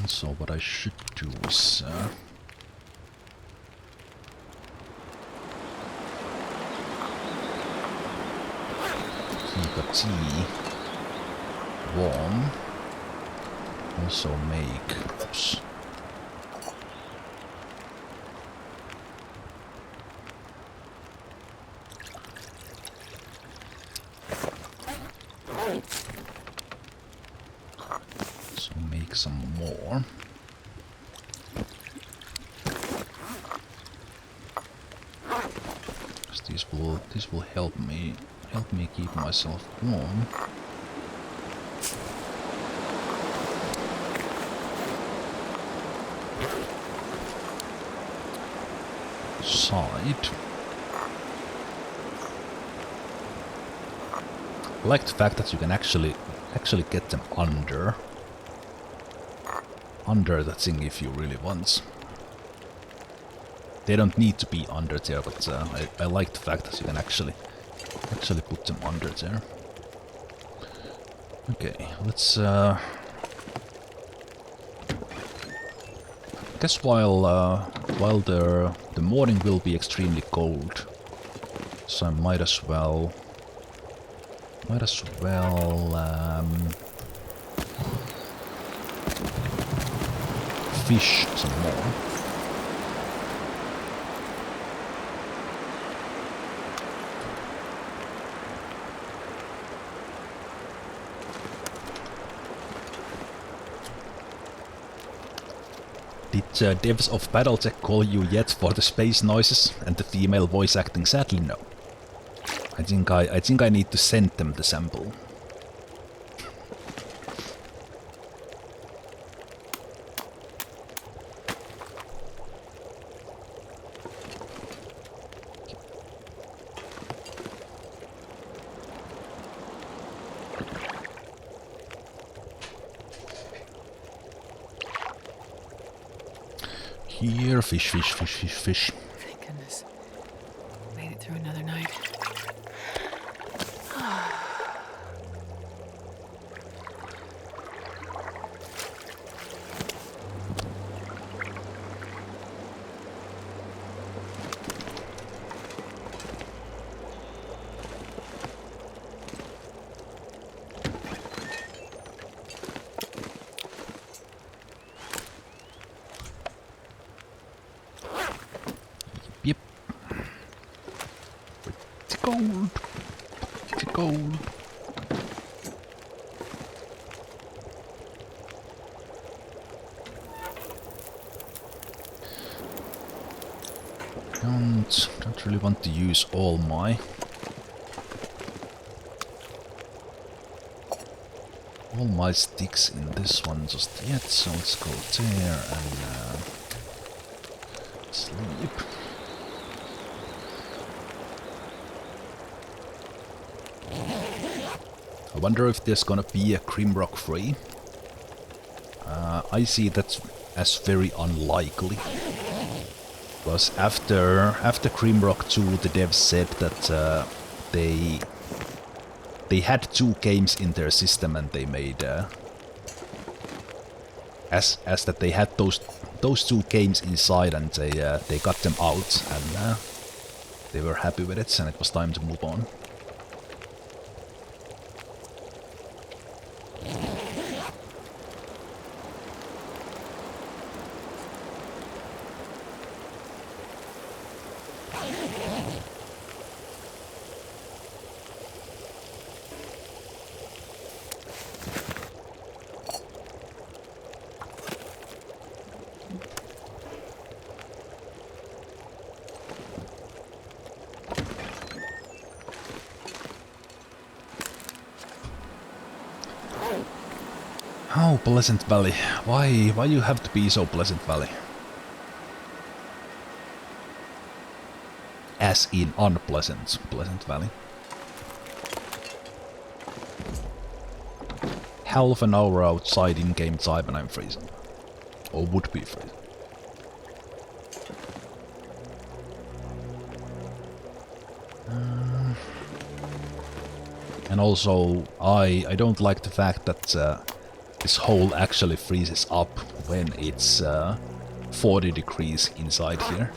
So what I should do is keep a tea warm. Also make oops. Some more. This will help me keep myself warm. Side. I like the fact that you can actually get them under the thing if you really want. They don't need to be under there, but I like the fact that you can actually put them under there. Okay, let's guess while the morning will be extremely cold, so I might as well fish some more. Did devs of Battletech call you yet for the space noises and the female voice acting? Sadly, no. I think I need to send them the sample. Here, fish. Thank goodness. Made it through another night. gold. The gold. Don't really want to use all my sticks in this one just yet, so let's go there and sleep. I wonder if there's gonna be a Grimrock 3. I see that as very unlikely. Because after Grimrock 2, the devs said that they had 2 games in their system, and they made as that they had those 2 games inside, and they got them out, and they were happy with it, and it was time to move on. Oh, Pleasant Valley. Why you have to be so Pleasant Valley? As in unpleasant Pleasant Valley. Half an hour outside in-game time and I'm freezing. Or would be freezing. And also, I don't like the fact that this hole actually freezes up when it's 40 degrees inside here.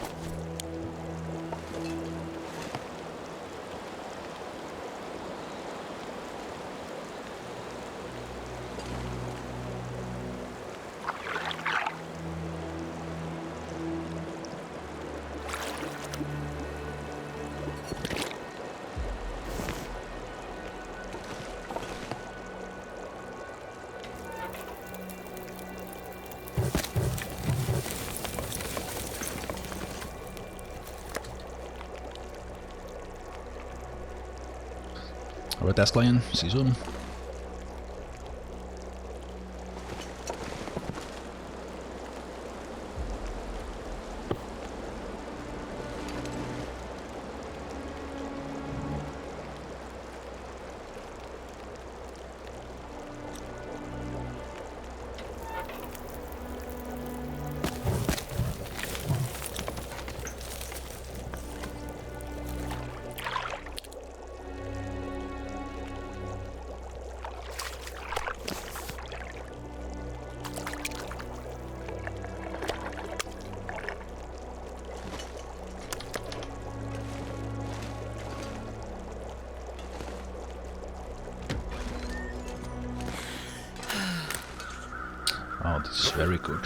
Alright, that's Lion. See you soon. Oh, this is very good.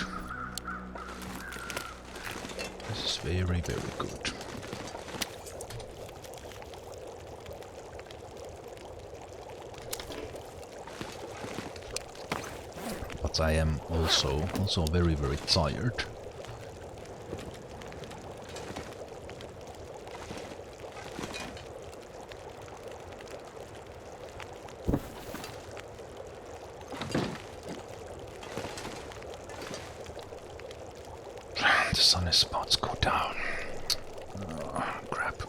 This is very, very good. But I am also very, very tired. The sun is about to go down. Oh, crap.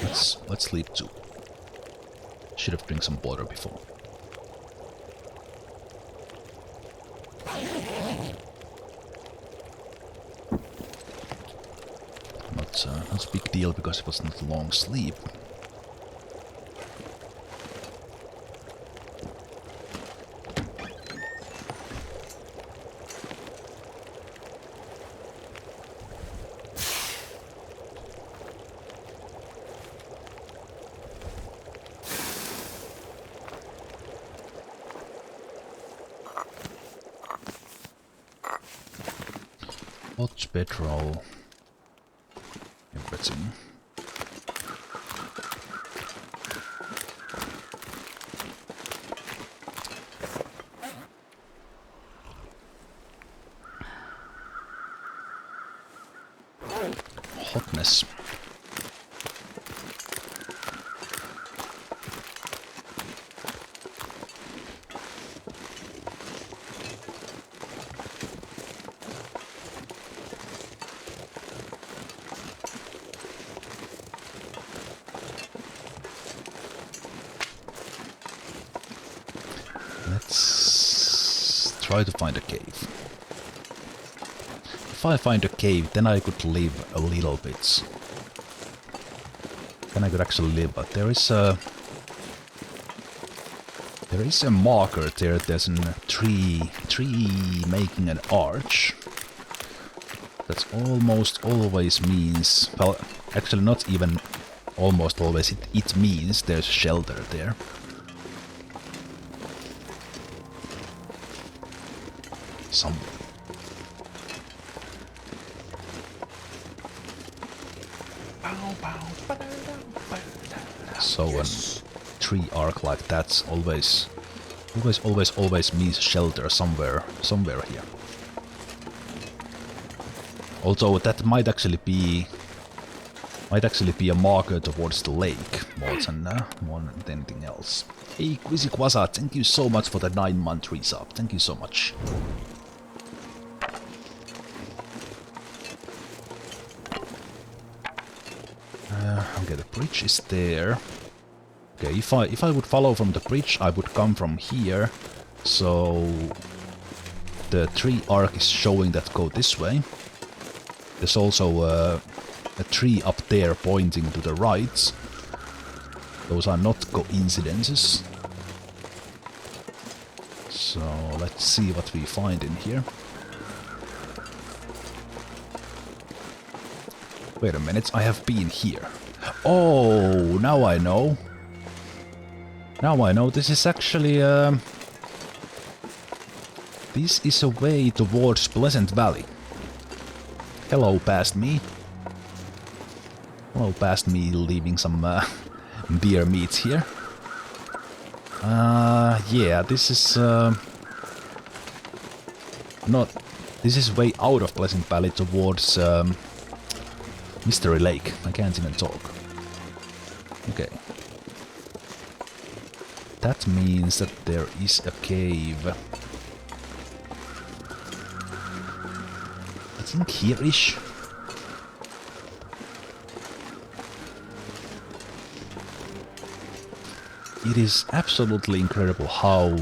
Let's sleep too. Should have drank some water before. Not a big deal because it was not a long sleep. Hot bedroll. Everything. Hotness. Let's try to find a cave. If I find a cave, then I could live a little bit. Then I could actually live, but there is a marker there. There's a tree making an arch. That almost always means, well, actually not even almost always. It means there's shelter there. Somewhere. So a tree arc like that's always means shelter somewhere here. Although that might actually be a marker towards the lake more than anything else. Hey Quizzy Quasa, thank you so much for the 9-month resub. Thank you so much. Okay, the bridge is there. Okay, if I would follow from the bridge, I would come from here. So the tree arc is showing that go this way. There's also a tree up there pointing to the right. Those are not coincidences. So let's see what we find in here. Wait a minute, I have been here. Oh, now I know. Now I know, this is actually this is a way towards Pleasant Valley. Hello, past me. Hello, past me, leaving some deer meats here. Yeah, this is not. This is way out of Pleasant Valley towards Mystery Lake. I can't even talk. Okay. That means that there is a cave. I think here-ish. It is absolutely incredible how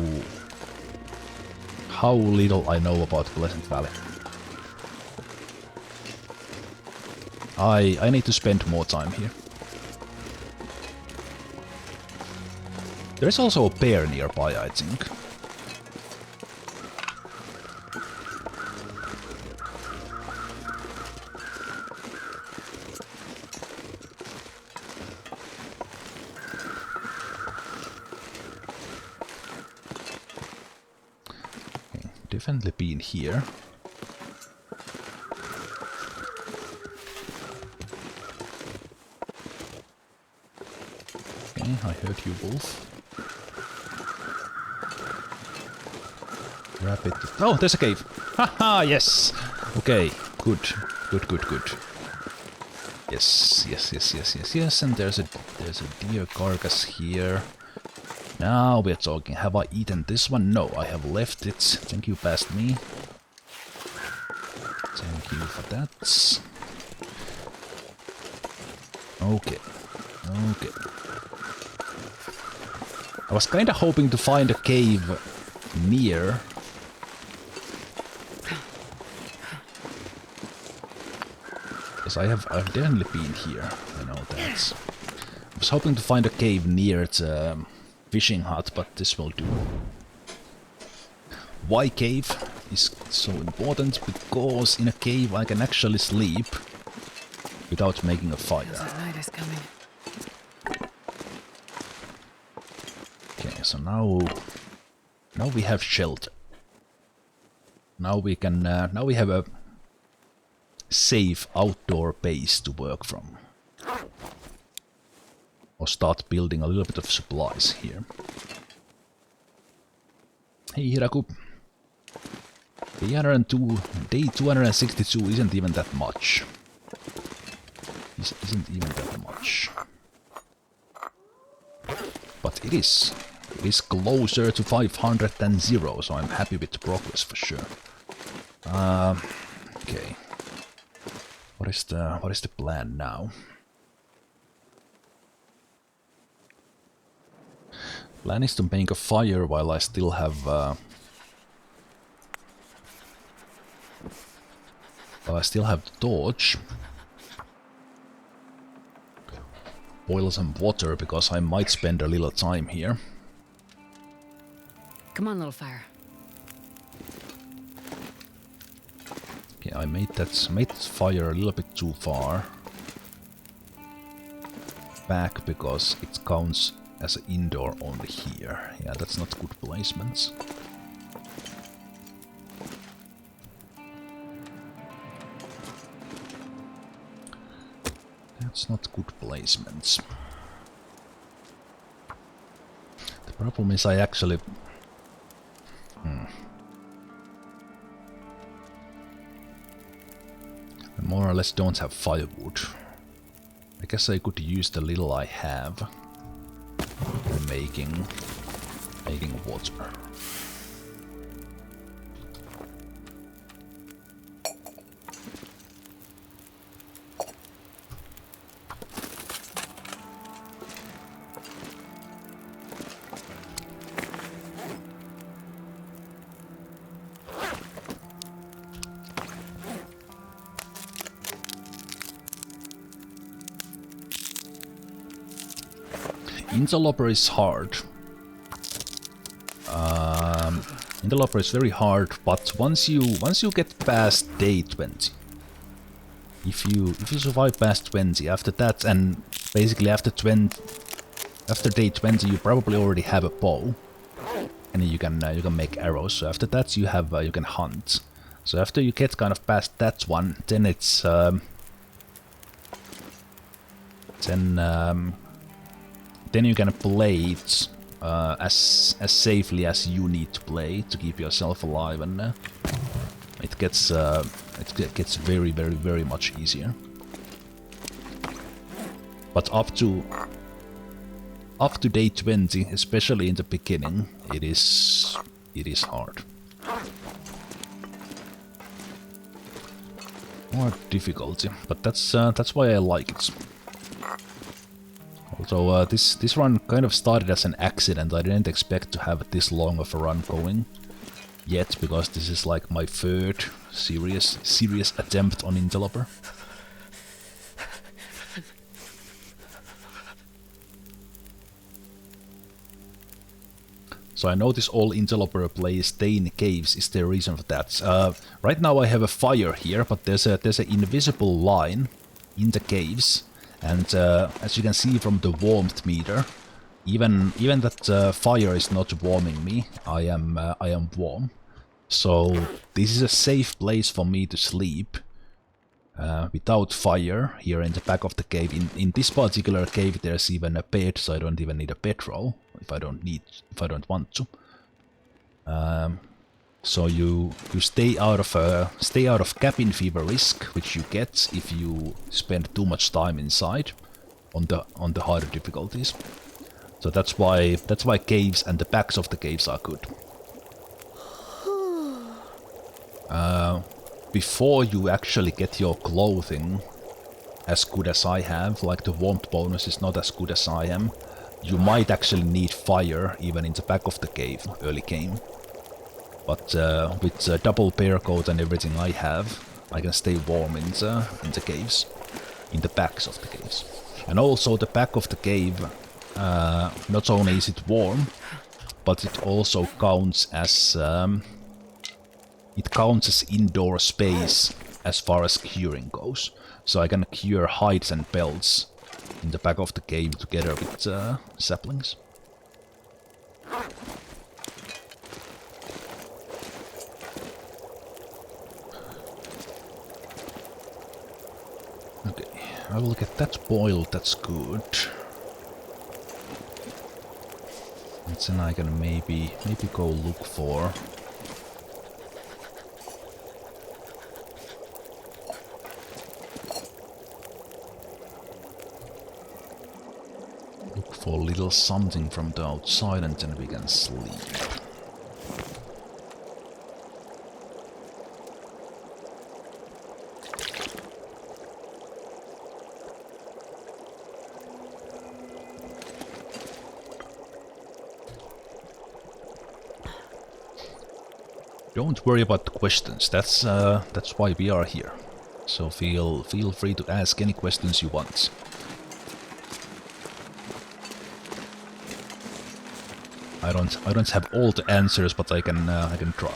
little I know about Pleasant Valley. I need to spend more time here. There is also a bear nearby, I think. Okay, definitely been here. Okay, I heard you, wolf. Grab it. Oh, there's a cave. Haha, yes. Okay, good. Yes. And there's a deer carcass here. Now we're talking. Have I eaten this one? No, I have left it. Thank you, past me. Thank you for that. Okay. I was kinda hoping to find a cave near. Because I've definitely been here. I know that. I was hoping to find a cave near the fishing hut, but this will do. Why cave is so important? Because in a cave I can actually sleep without making a fire. That night is coming. Okay, so now we have shelter. Now we can now we have a safe outdoor base to work from. Or start building a little bit of supplies here. Hey Hiraku. Day 262 isn't even that much. Isn't even that much. But it is. It is closer to 500 than 0, so I'm happy with the progress for sure. Okay. What is the plan now? Plan is to make a fire while I still have the torch. Boil some water because I might spend a little time here. Come on, little fire. Okay, I made that fire a little bit too far back because it counts as an indoor only here. Yeah, that's not good placements. That's not good placements. The problem is I actually... I more or less don't have firewood. I guess I could use the little I have in making water. Interloper is hard. Interloper is very hard, but once you get past day 20, if you survive past 20, after that, and basically after day 20, you probably already have a bow, and you can make arrows. So after that, you can hunt. So after you get kind of past that one, then it's then you can play it as safely as you need to play to keep yourself alive, and it gets very, very, very much easier. But up to day 20, especially in the beginning, it is hard. More difficulty, but that's why I like it. Also, this run kind of started as an accident. I didn't expect to have this long of a run going yet, because this is like my third serious attempt on Interloper. So I notice all Interloper players stay in caves. Is there a reason for that? Right now I have a fire here, but there's an invisible line in the caves. And as you can see from the warmth meter, even that fire is not warming me, I am warm. So this is a safe place for me to sleep without fire here in the back of the cave. In this particular cave, there's even a bed, so I don't even need a bedroll if I don't want to. So you stay out of cabin fever risk, which you get if you spend too much time inside on the harder difficulties. So that's why caves and the backs of the caves are good. Before you actually get your clothing as good as I have, like the warmth bonus is not as good as I am, you might actually need fire even in the back of the cave early game. But with double bear coat and everything I have, I can stay warm in the caves, in the backs of the caves. And also the back of the cave, not only is it warm, but it also counts as indoor space as far as curing goes. So I can cure hides and pelts in the back of the cave together with saplings. Okay, I will get that boiled, that's good. And then I can maybe go look for... Look for a little something from the outside and then we can sleep. Don't worry about the questions, that's why we are here. So feel free to ask any questions you want. I don't have all the answers, but I can try.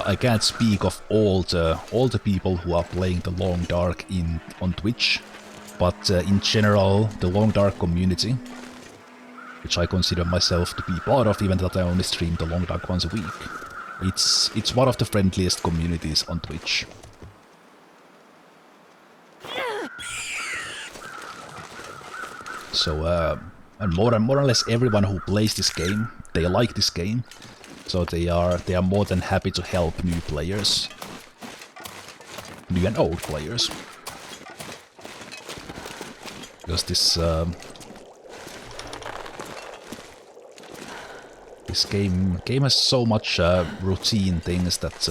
I can't speak of all the people who are playing the Long Dark on Twitch, but in general, the Long Dark community, which I consider myself to be part of, even that I only stream the Long Dark once a week, it's one of the friendliest communities on Twitch. So, and more or less everyone who plays this game, they like this game. So they are more than happy to help new players, new and old players, because this game has so much routine things that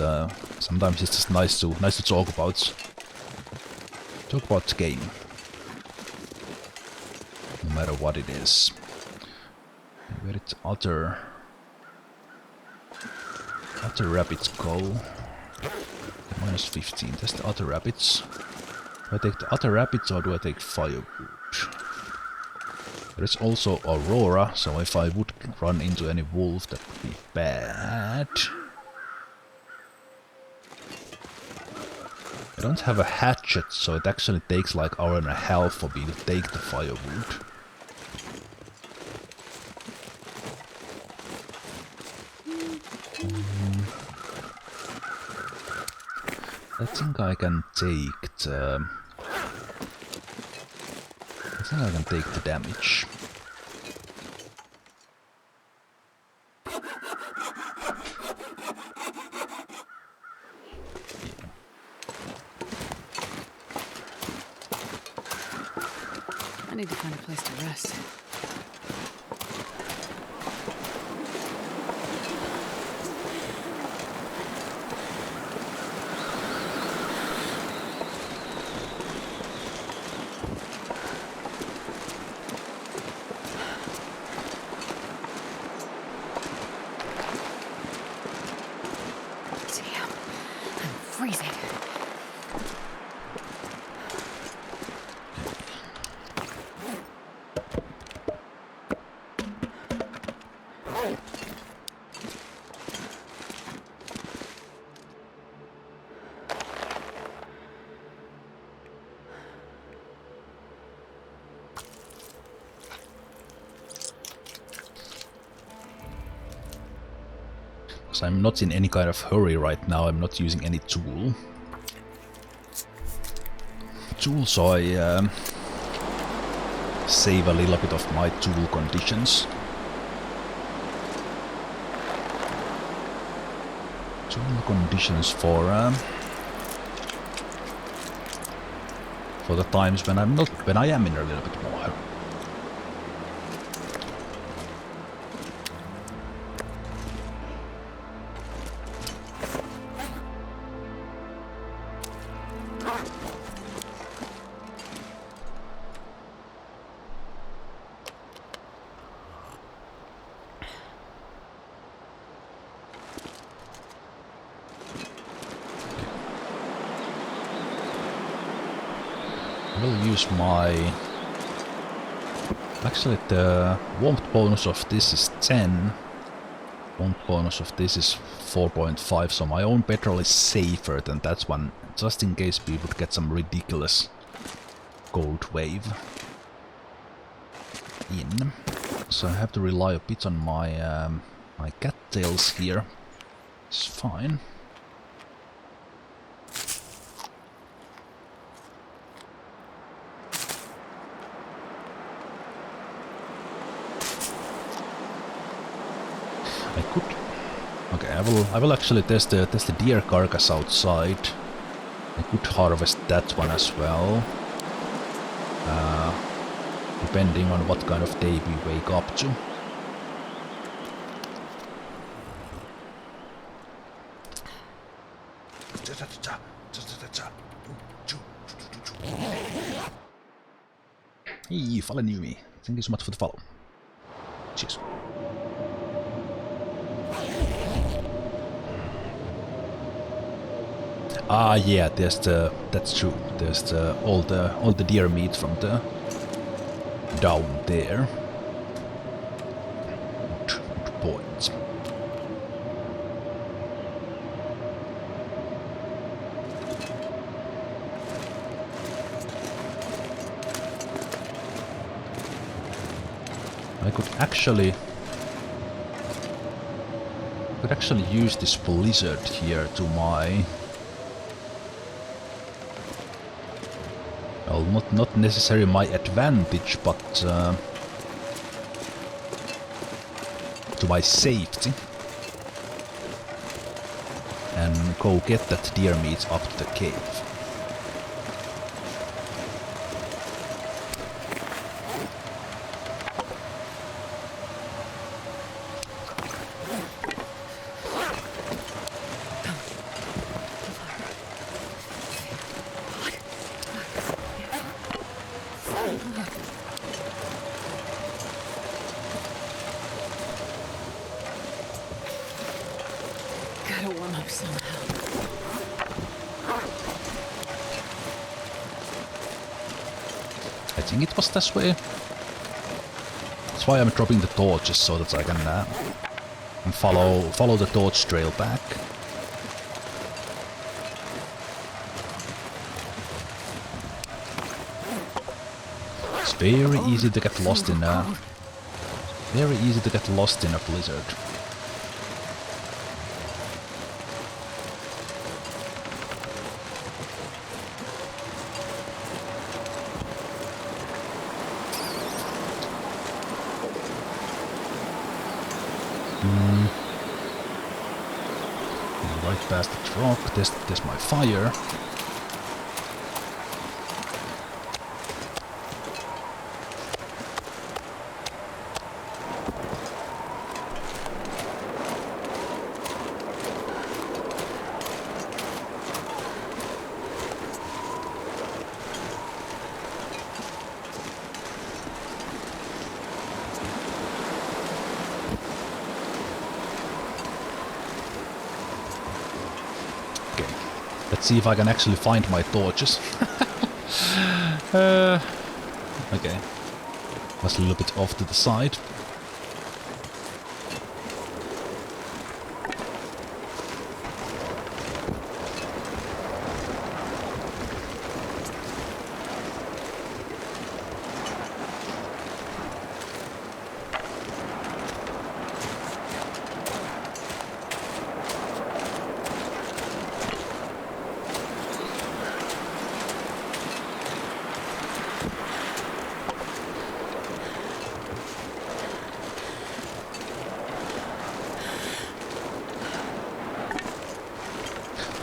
sometimes it's just nice to talk about the game, no matter what it is. Where did other rabbits go? Minus 15. That's the other rabbits. Do I take the other rabbits or do I take firewood? There's also Aurora, so if I would run into any wolf, that would be bad. I don't have a hatchet, so it actually takes like an hour and a half for me to take the firewood. I think I can take the... damage. I need to find a place to rest. I'm not in any kind of hurry right now, I'm not using any tool. So I save a little bit of my tool conditions. Tool conditions for the times when I am in a little bit more hurry. Actually, the warmth bonus of this is 10. Warmth bonus of this is 4.5, so my own petrol is safer than that one, just in case we would get some ridiculous cold wave. in. So I have to rely a bit on my my cattails here. It's fine. I could. Okay, I will actually test the deer carcass outside. I could harvest that one as well. Depending on what kind of day we wake up to. Hey, Fallen Yumi. Thank you so much for the follow. Cheers. Ah, yeah, there's the. That's true. There's the all the deer meat from the down there. Good point. I could actually use this blizzard here to my. Well, not necessarily my advantage, but to my safety, and go get that deer meat up to the cave. I think it was this way. That's why I'm dropping the torches, so that I can follow the torch trail back. It's very easy to get lost in a blizzard. Right past the rock, there's my fire. Let's see if I can actually find my torches. Okay. Was a little bit off to the side.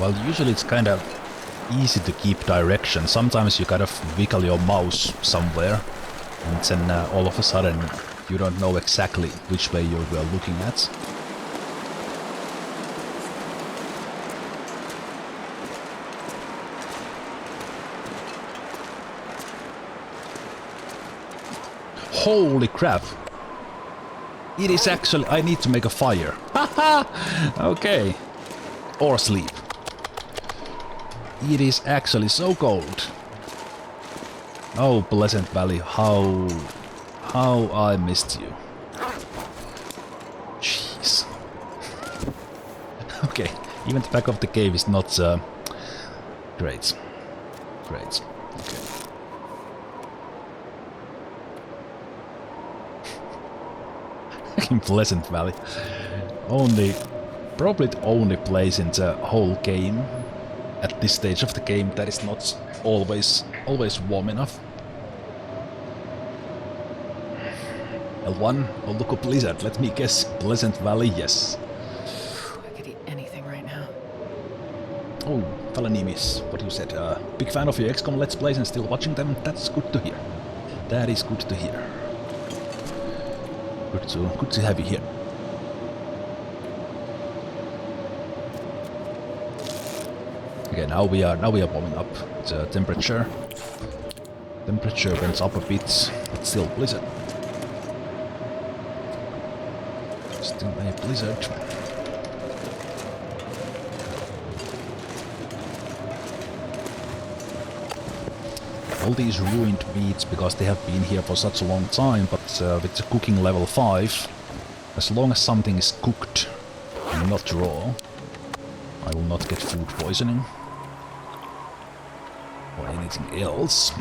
Well, usually it's kind of easy to keep direction. Sometimes you kind of wiggle your mouse somewhere, and then all of a sudden you don't know exactly which way you were looking at. Holy crap! It is actually... I need to make a fire. Haha! Okay. Or sleep. It is actually so cold. Oh, Pleasant Valley, how I missed you. Jeez. Okay, even the back of the cave is not great. Great. Okay. In Pleasant Valley. Probably the only place in the whole game, at this stage of the game, that is not always warm enough. L1, oh look, a blizzard, let me guess, Pleasant Valley, yes. I could eat anything right now. Oh, Falanimis, what you said, big fan of your XCOM Let's Plays and still watching them, that's good to hear. That is good to hear. Good to have you here. Okay, now we are warming up. The temperature went up a bit, but still blizzard. Still a blizzard. All these ruined meats, because they have been here for such a long time, but with the cooking level 5, as long as something is cooked and not raw, I will not get food poisoning or anything else.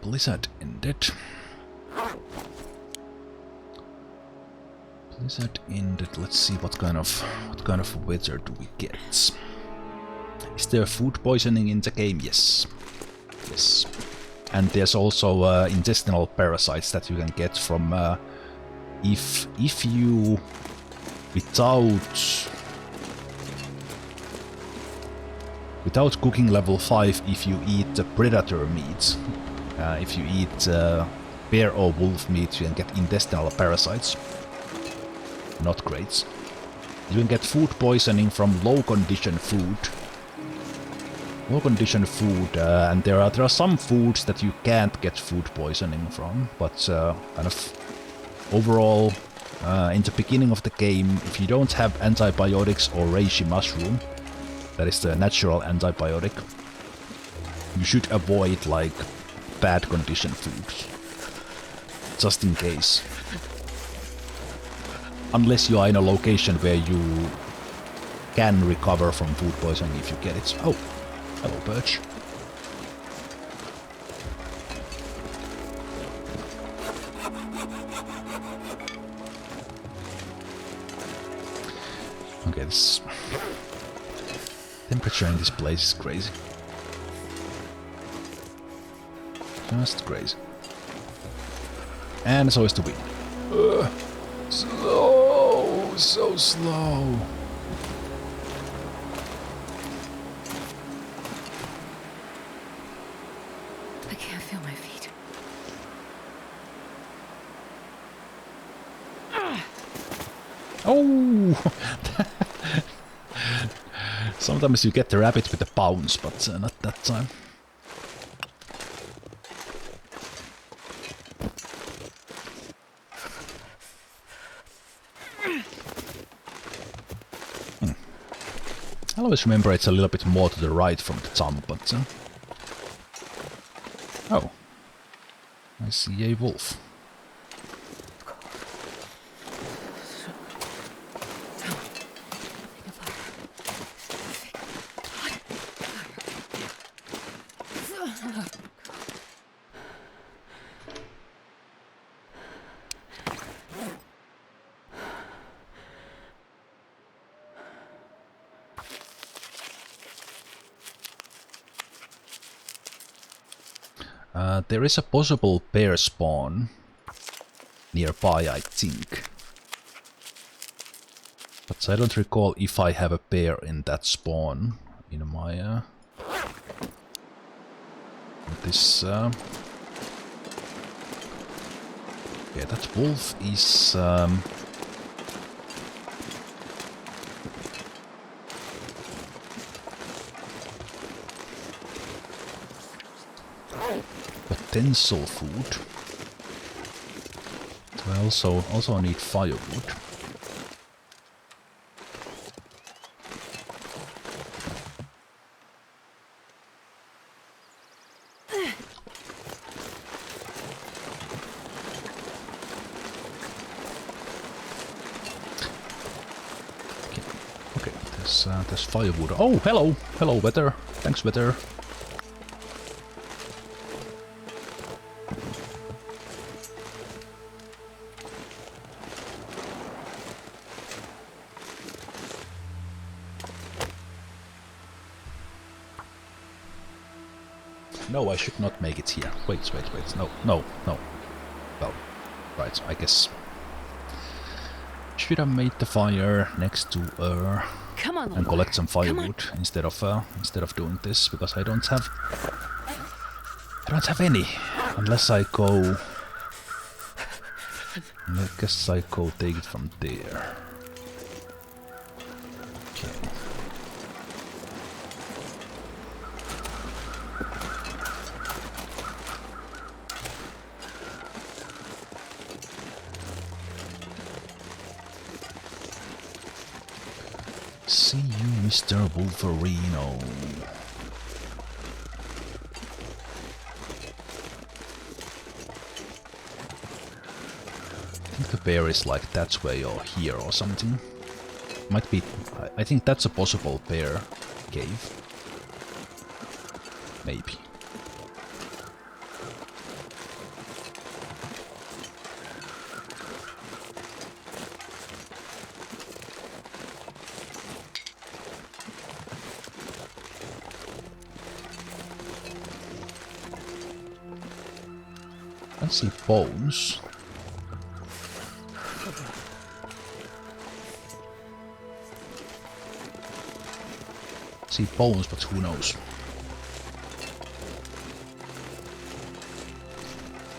Blizzard ended. Blizzard ended. Let's see what kind of weather do we get. Is there food poisoning in the game? Yes. Yes. And there's also intestinal parasites that you can get from if you without cooking level 5, if you eat the predator meat. If you eat bear or wolf meat, you can get intestinal parasites. Not great. You can get food poisoning from low-condition food. Low-condition food, and there are some foods that you can't get food poisoning from, but kind of overall, in the beginning of the game, if you don't have antibiotics or reishi mushroom, that is the natural antibiotic, you should avoid like bad condition foods, just in case. Unless you are in a location where you can recover from food poisoning if you get it. Oh, hello birch. Okay, this temperature in this place is crazy. Just crazy. And so is the wind. Slow! So slow! I can't feel my feet. Oh! Sometimes you get the rabbit with a bounce, but not that time. I always remember it's a little bit more to the right from the thumb, but... Oh. I see a wolf. There is a possible bear spawn nearby, I think. But I don't recall if I have a bear in that spawn in my... this... Yeah, that wolf is... potential food. I also need firewood. there's firewood. Oh, hello! Hello, weather. Thanks, weather. No, I should not make it here. Wait. No. Well, right, I guess. Should have made the fire next to Come on, and collect some firewood instead of doing this, because I don't have any unless I go. I guess I go take it from there. Okay. See you, Mr. Wolverino. I think the bear is like that way or here or something. Might be. I think that's a possible bear cave. Maybe. I see bones. See bones, but who knows?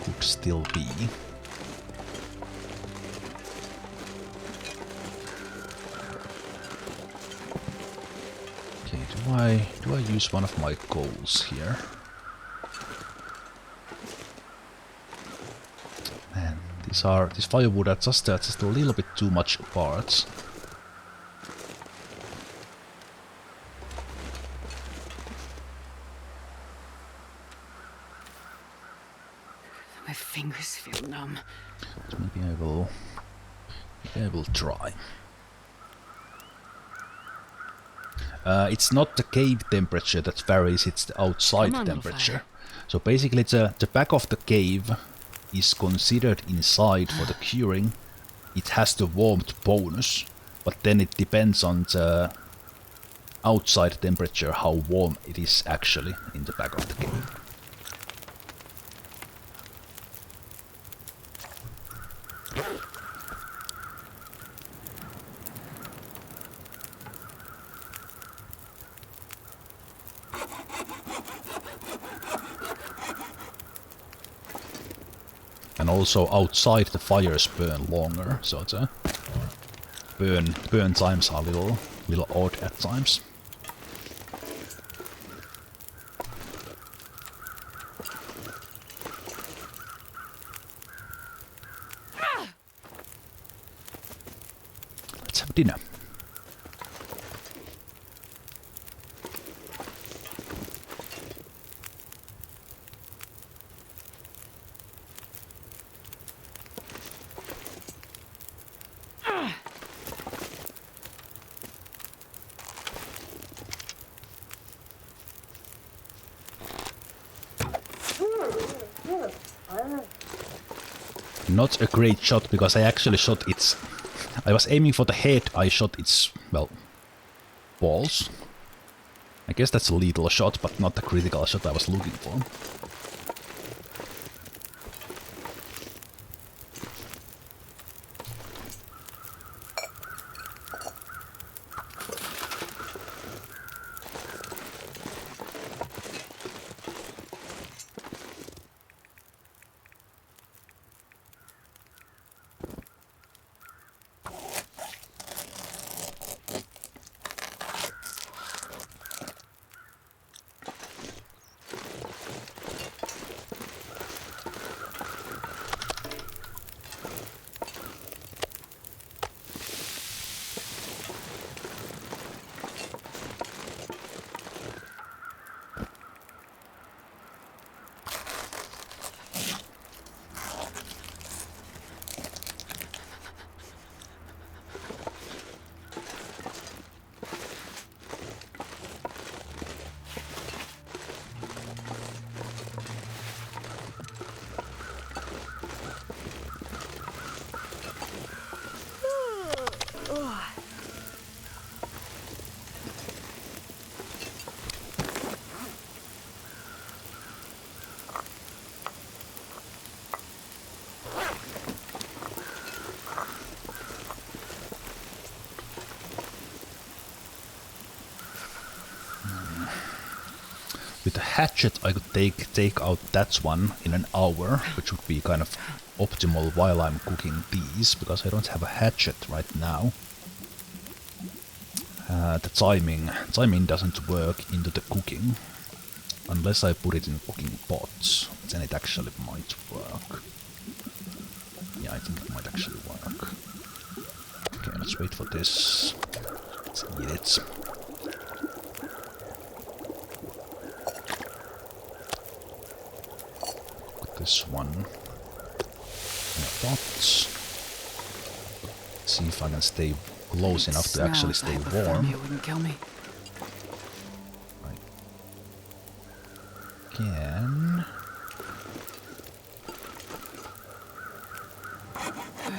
Could still be. Okay, do I use one of my goals here? Man, this firewood are just a little bit too much parts. My fingers feel numb. So maybe I will try. It's not the cave temperature that varies, it's the outside temperature. So basically the back of the cave is considered inside for the curing. It has the warmth bonus, but then it depends on the outside temperature how warm it is actually in the back of the cave. And also outside the fires burn longer, so the burn times are a little odd at times. Let's have dinner. Not a great shot, because I actually shot its... I was aiming for the head, I shot its, well, balls. I guess that's a lethal shot, but not the critical shot I was looking for. with a hatchet I could take out that one in an hour, which would be kind of optimal while I'm cooking these, because I don't have a hatchet right now. The timing doesn't work into the cooking, unless I put it in cooking pots, then it actually might work. Yeah, I think it might actually work. Okay, let's wait for this. Let's eat it. Got this one. Pots. See if I can stay close enough to actually stay warm. It wouldn't kill me. Right. Again.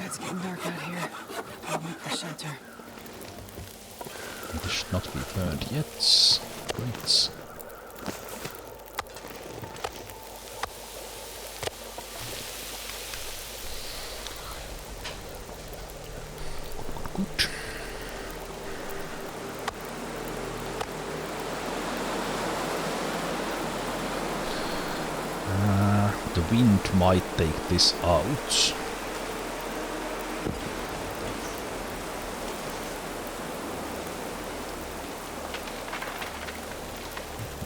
It's getting dark out here. I'll look for shelter. It should not be burned yet. Great. Good. The wind might take this out.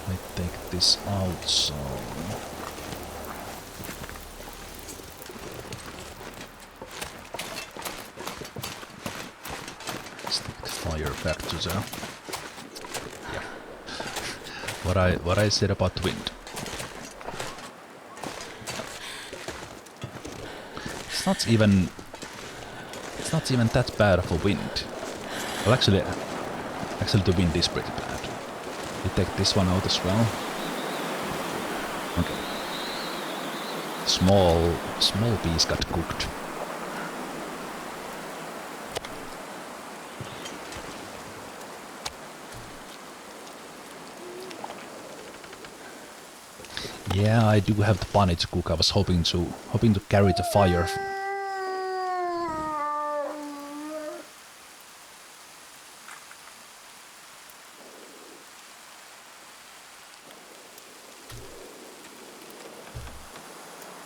Might take this out, so... Stick the fire back to the... Yeah. What I said about wind. It's not even that bad of a wind. Well, actually the wind is pretty bad. We take this one out as well. Okay. Small piece got cooked. Yeah, I do have the bunny to cook. I was hoping to carry the fire.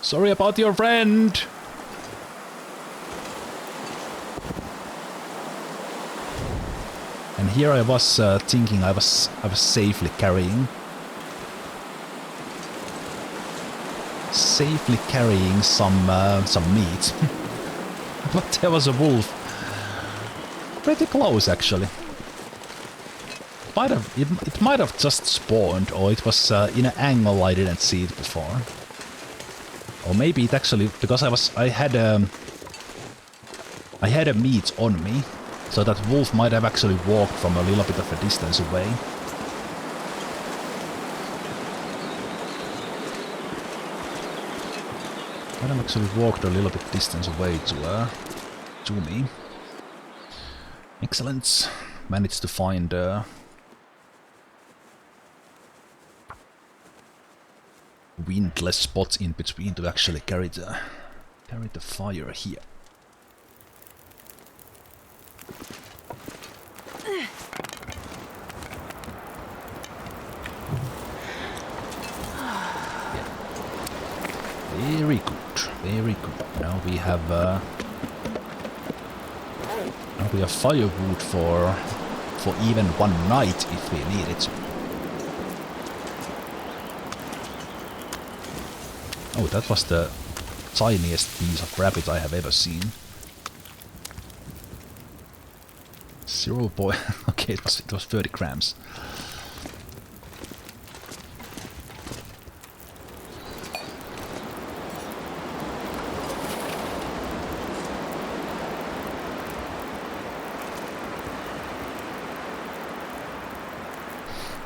Sorry about your friend. And here I was thinking I was safely carrying some meat. But there was a wolf. Pretty close, actually. It might have just spawned, or it was in an angle I didn't see it before. Or maybe it actually, because I had a meat on me, so that wolf might have actually walked from a little bit of a distance away. Might have actually walked a little bit distance away to me. Excellent. Managed to find windless spots in between to actually carry the fire here. Yeah. Very good, very good. Now we have firewood for even one night if we need it. Oh, that was the tiniest piece of rabbit I have ever seen. 0. Okay, it was 30 grams.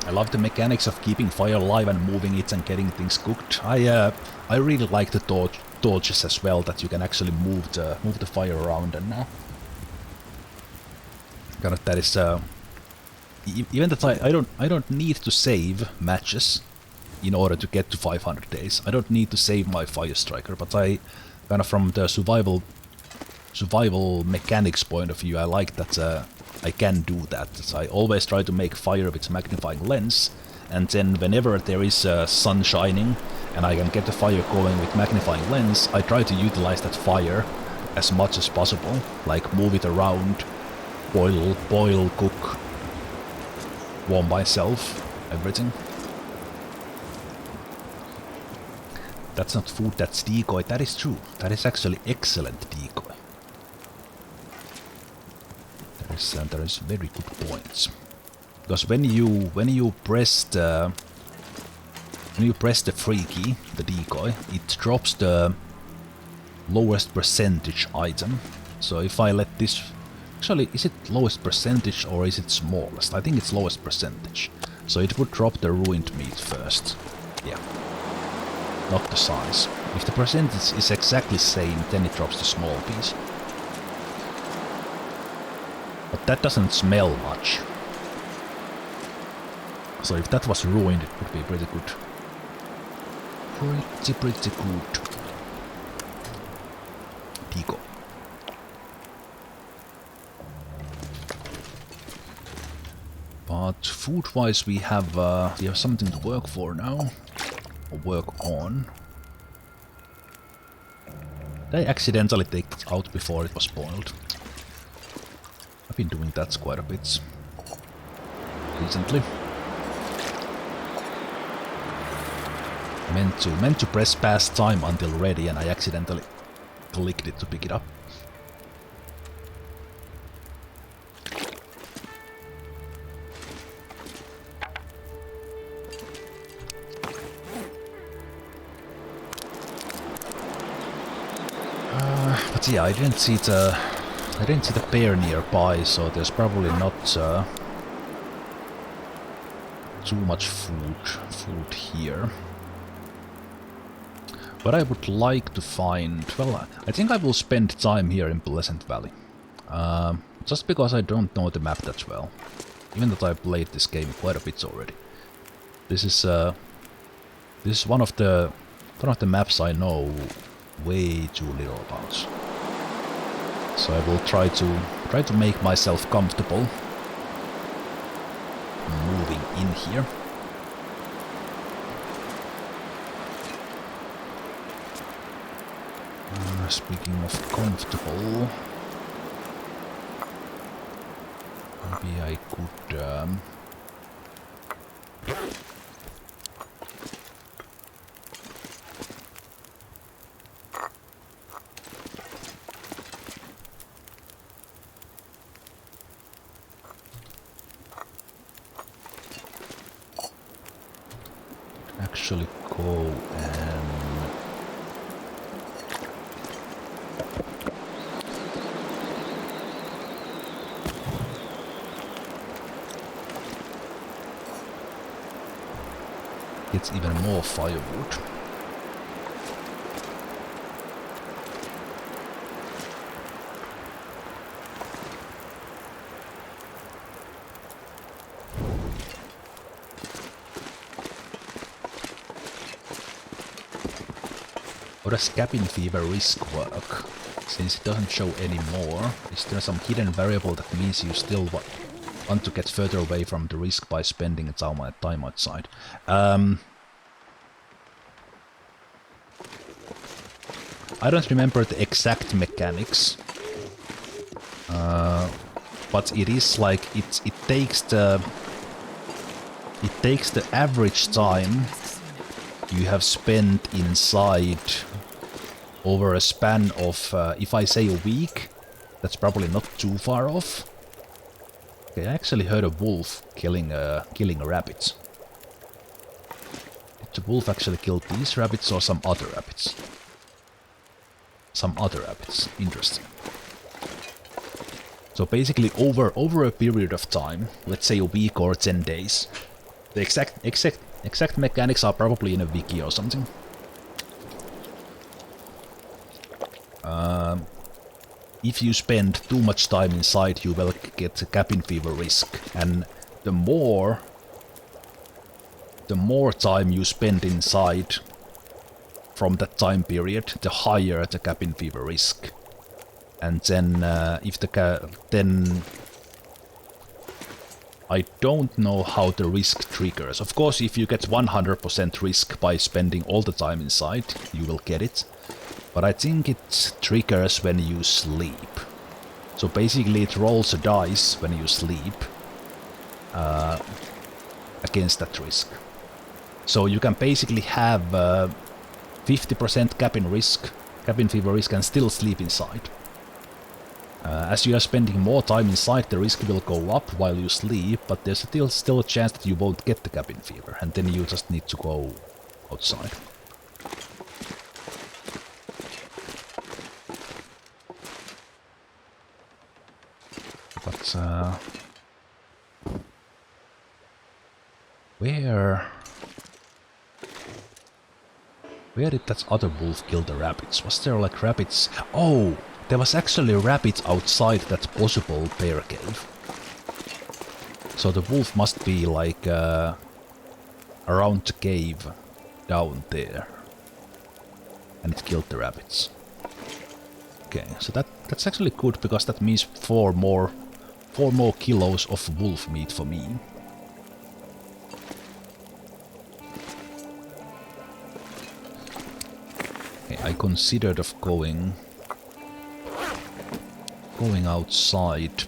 I love the mechanics of keeping fire alive and moving it and getting things cooked. I really like the torches as well, that you can actually move the fire around, and kind of that is even that I don't need to save matches in order to get to 500 days. I don't need to save my fire striker, but I kind of from the survival mechanics point of view, I like that I can do that. So I always try to make fire with a magnifying lens, and then whenever there is sun shining and I can get the fire going with magnifying lens, I try to utilize that fire as much as possible, like move it around, boil, cook, warm myself, everything. That's not food, that's decoy. That is true. That is actually excellent decoy. There is very good points. Because when you press the free key, the decoy, it drops the lowest percentage item. So if I let this, actually, is it lowest percentage or is it smallest? I think it's lowest percentage. So it would drop the ruined meat first. Yeah. Not the size. If the percentage is exactly same, then it drops the small piece. But that doesn't smell much. So if that was ruined, it would be pretty good. Pretty good. Tico. But food-wise, we have something to work for now. Or work on. Did I accidentally take it out before it was spoiled? I've been doing that quite a bit recently. Meant to press past time until ready, and I accidentally clicked it to pick it up. But yeah, I didn't see the bear nearby, so there's probably not too much food here. But I would like to find, well, I think I will spend time here in Pleasant Valley. Just because I don't know the map that well. Even that I played this game quite a bit already. This is one of the maps I know way too little about. So I will try to make myself comfortable moving in here. Speaking of comfortable, maybe I could actually go and get even more firewood. How does cabin fever risk work? Since it doesn't show anymore, is there some hidden variable that means you still want to get further away from the risk by spending time outside? I don't remember the exact mechanics, but it is like it takes the average time you have spent inside over a span of, if I say a week, that's probably not too far off. Okay, I actually heard a wolf killing a rabbit. Did the wolf actually kill these rabbits or some other rabbits? Some other rabbits. Interesting. So basically over a period of time, let's say a week or 10 days, the exact mechanics are probably in a wiki or something. If you spend too much time inside, you will get a cabin fever risk, and the more time you spend inside from that time period, the higher the cabin fever risk. And then I don't know how the risk triggers. Of course, if you get 100% risk by spending all the time inside, you will get it. But I think it triggers when you sleep. So basically it rolls a dice when you sleep against that risk. So you can basically have 50% cabin fever risk and still sleep inside. As you are spending more time inside, the risk will go up while you sleep, but there's still a chance that you won't get the cabin fever, and then you just need to go outside. But, where did that other wolf kill the rabbits? Was there like rabbits? Oh! There was actually rabbits outside that possible bear cave. So the wolf must be like around the cave down there. And it killed the rabbits. Okay, so that's actually good because that means 4 more kilos of wolf meat for me. Okay, I considered of going outside.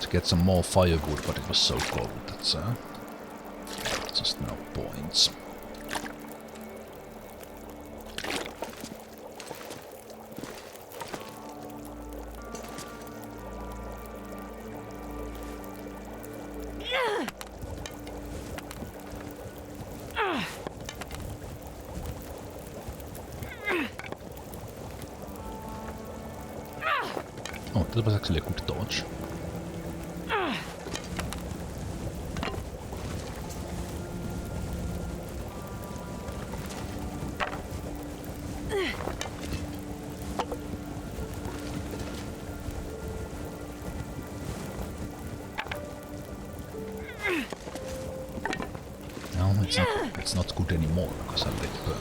To get some more firewood, but it was so cold that's just no points. Oh, that was actually a good dodge. No, it's not good anymore because I let it burn.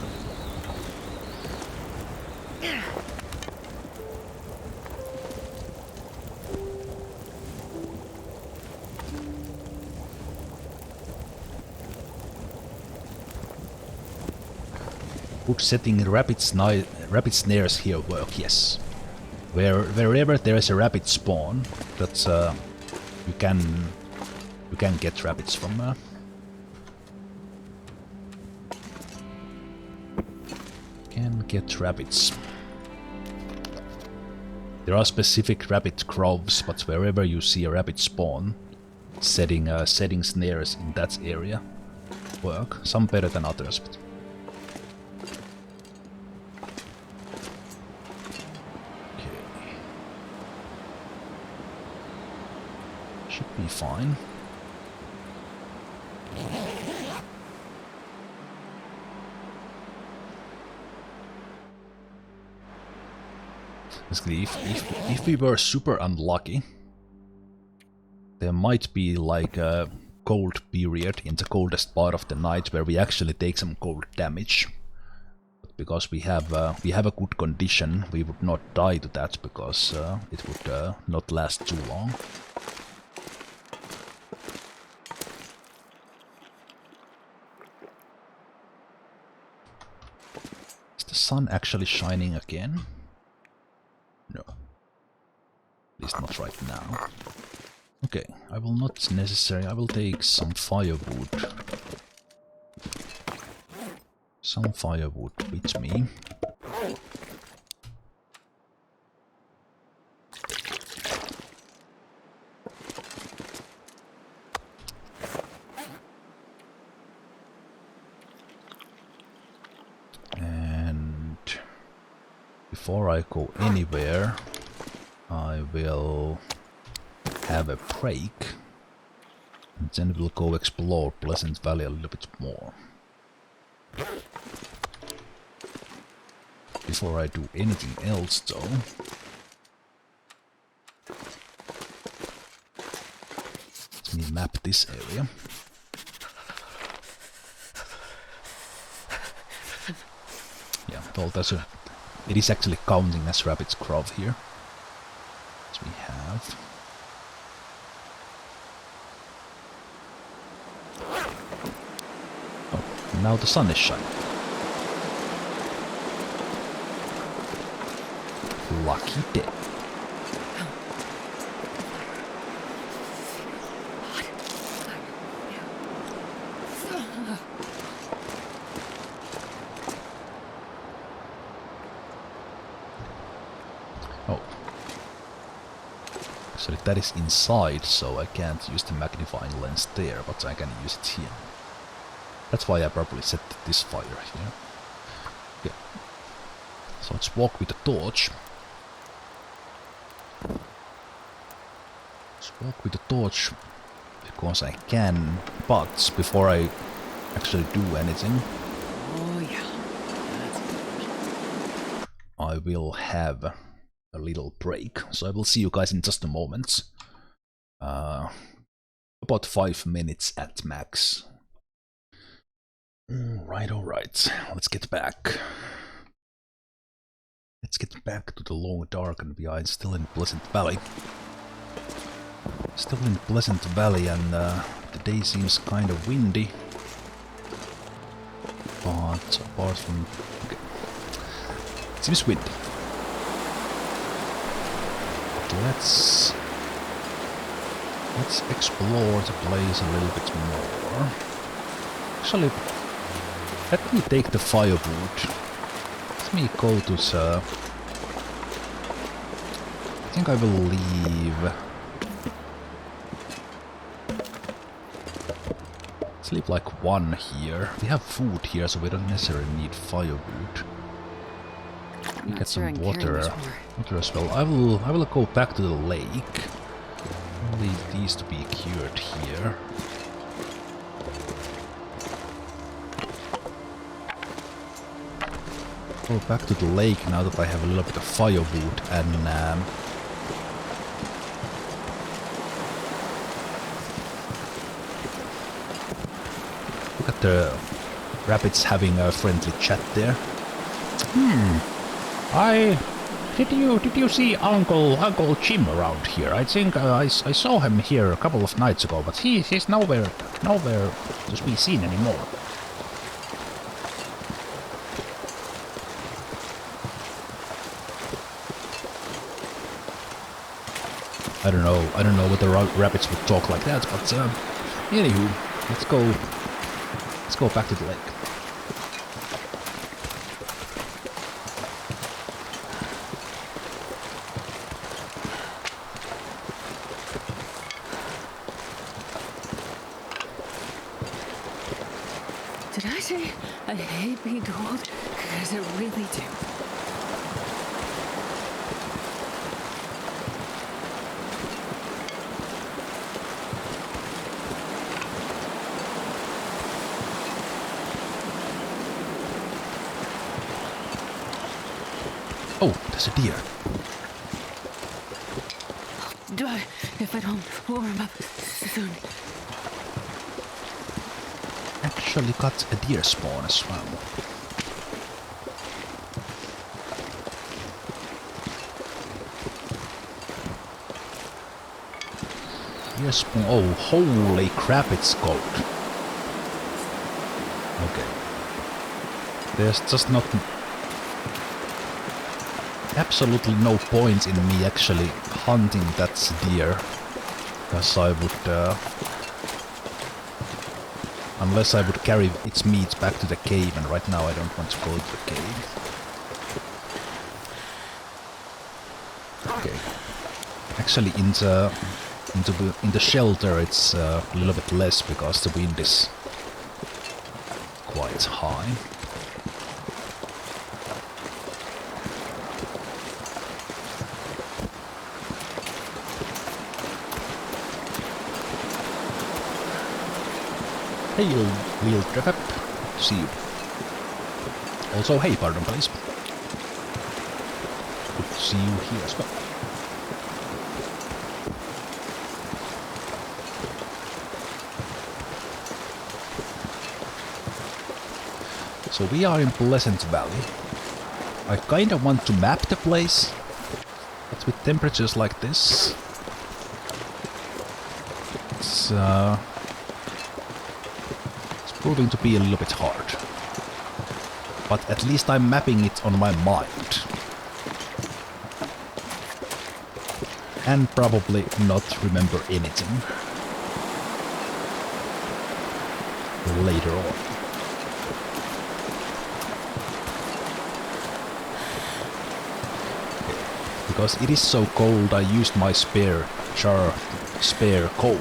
Good setting rabbit snares here work, yes. Wherever there is a rabbit spawn, that's you can get rabbits from. Can get rabbits. There are specific rabbit groves, but wherever you see a rabbit spawn, setting snares in that area work. Some better than others, but. Should be fine. Basically, if we were super unlucky, there might be like a cold period in the coldest part of the night where we actually take some cold damage. But because we have a good condition, we would not die to that because it would not last too long. Is the sun actually shining again? No. At least not right now. Okay, I will not necessarily... I will take some firewood. Some firewood with me. And before I go anywhere, I will have a break, and then we'll go explore Pleasant Valley a little bit more. Before I do anything else though, let me map this area. Well, it is actually counting as rabbit's growth here. As we have. Oh, now the sun is shining. Lucky day. Oh. Actually, that is inside, so I can't use the magnifying lens there, but I can use it here. That's why I probably set this fire here. Okay. So let's walk with the torch. Let's walk with the torch because I can, but before I actually do anything, Oh yeah, that's good. I will have a little break. So I will see you guys in just a moment. About 5 minutes at max. Alright. Let's get back. Let's get back to the long dark and behind, still in Pleasant Valley. Still in Pleasant Valley, and the day seems kind of windy. But apart from... okay. It seems windy. Let's explore the place a little bit more. Actually, let me take the firewood. Let me go to the... I think I will leave... Let's leave like one here. We have food here, so we don't necessarily need firewood. We get some water as well. I will go back to the lake. I'll leave these to be cured here. Go back to the lake now that I have a little bit of firewood, and look at the rabbits having a friendly chat there. Did you see Uncle Jim around here? I think I saw him here a couple of nights ago, but he's nowhere to be seen anymore. I don't know whether rabbits would talk like that, but anywho, let's go back to the lake. Did I say I hate being told? Because I really do. Oh, there's a deer. Die if I don't warm up soon. Actually got a deer spawn as well. Deer spawn. Oh, holy crap, it's cold. Okay. There's just not... absolutely no point in me actually hunting that deer, because I would, unless I would carry its meat back to the cave, and right now I don't want to go to the cave. Okay. Actually, in the shelter it's a little bit less because the wind is quite high. Hey, Wheel Trap, see you. Also, hey, pardon, please. Good to see you here as well. So we are in Pleasant Valley. I kinda want to map the place, but with temperatures like this, it's proving to be a little bit hard. But at least I'm mapping it on my mind. And probably not remember anything later on. Because it is so cold, I used my spare coal.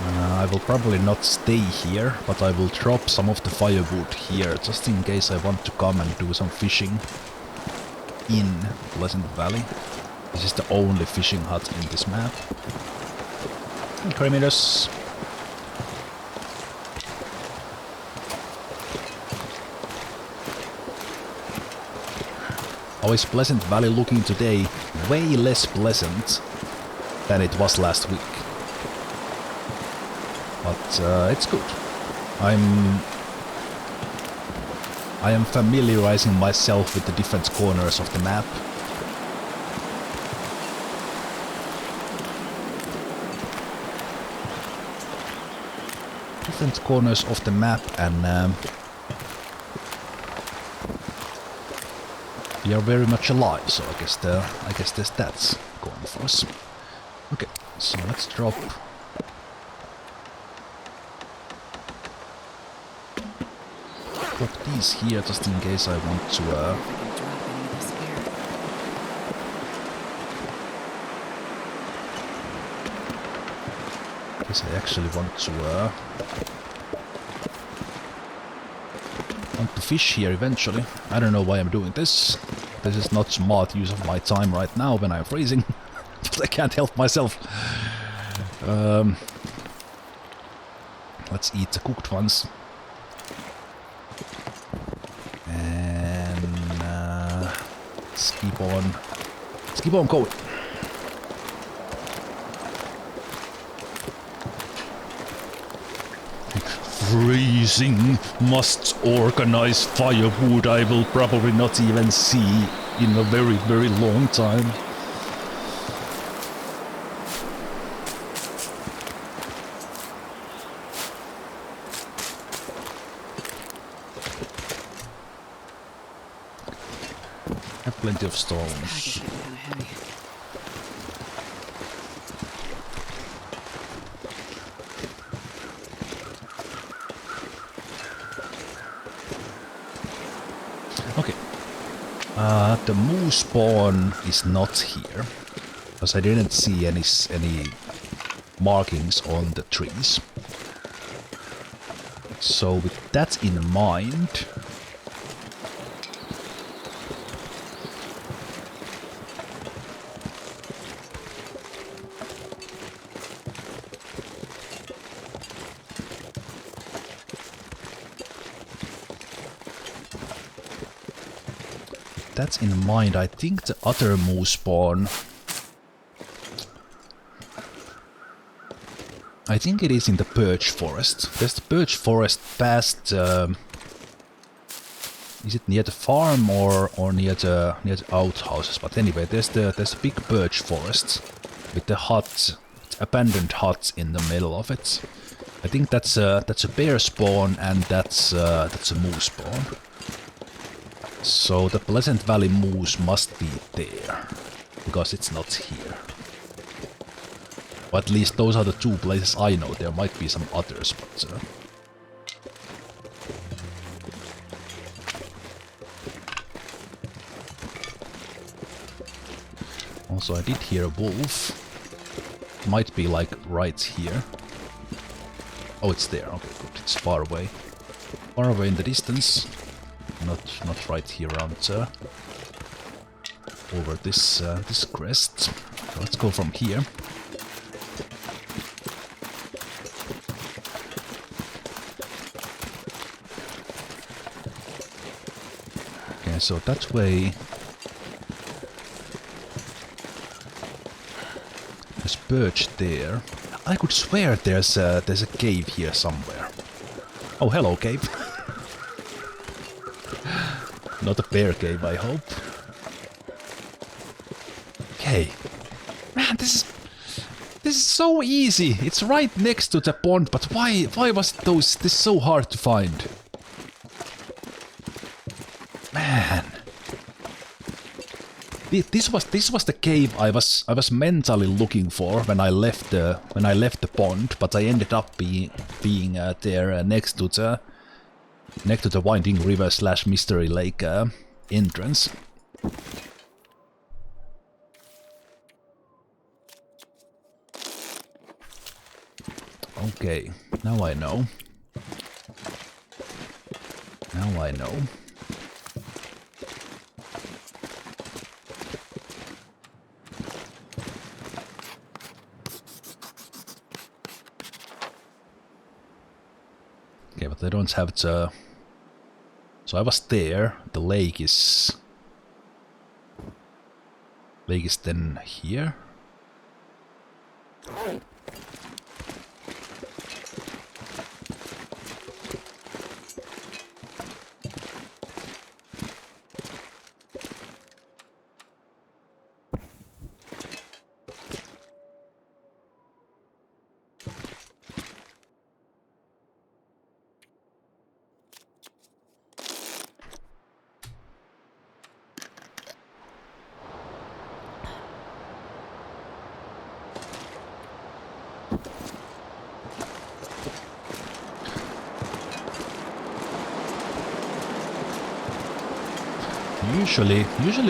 I will probably not stay here, but I will drop some of the firewood here, just in case I want to come and do some fishing in Pleasant Valley. This is the only fishing hut in this map. Criminus. How is Pleasant Valley looking today? Way less pleasant than it was last week. But it's good. I am familiarizing myself with the different corners of the map. Different corners of the map, and we are very much alive. So I guess there's that going for us. Okay, so let's drop. Drop these here just in case I want to. Guess I actually want to fish here eventually. I don't know why I'm doing this. This is not smart use of my time right now when I'm freezing, but I can't help myself. Let's eat the cooked ones. And let's keep on going. Freezing, must organize firewood I will probably not even see in a very, very long time. Have plenty of stones. The moose spawn is not here, because I didn't see any markings on the trees. So with that in mind, I think the other moose spawn, I think it is in the birch forest. There's the birch forest past, is it near the farm or near the outhouses? But anyway, there's a big birch forest with the huts, abandoned huts in the middle of it. I think that's a bear spawn, and that's a moose spawn. So the Pleasant Valley moose must be there, because it's not here. Or at least those are the two places I know. There might be some others, but also I did hear a wolf. It might be like right here. Oh, it's there. Okay, good. It's far away. Far away in the distance. Not right here around over this crest. So let's go from here. Okay, so that way there's birch there. I could swear there's a cave here somewhere. Oh, hello, cave. Not a bear cave, I hope. Okay. Man, this is so easy. It's right next to the pond, but why was this so hard to find? Man. This was the cave I was mentally looking for when I left the pond, but I ended up being there next to the winding river / mystery lake entrance. Okay, now I know. Now I know. Okay, but I don't have the... So I was there, the lake is... Lake is then here? Usually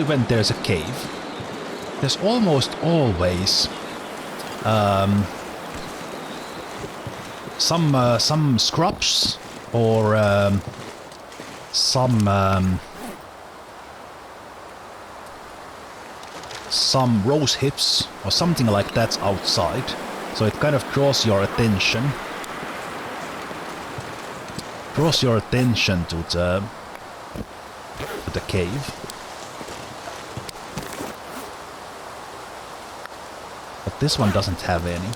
when there's a cave, there's almost always some scrubs or some rose hips or something like that outside, so it kind of draws your attention. To the cave. But this one doesn't have any.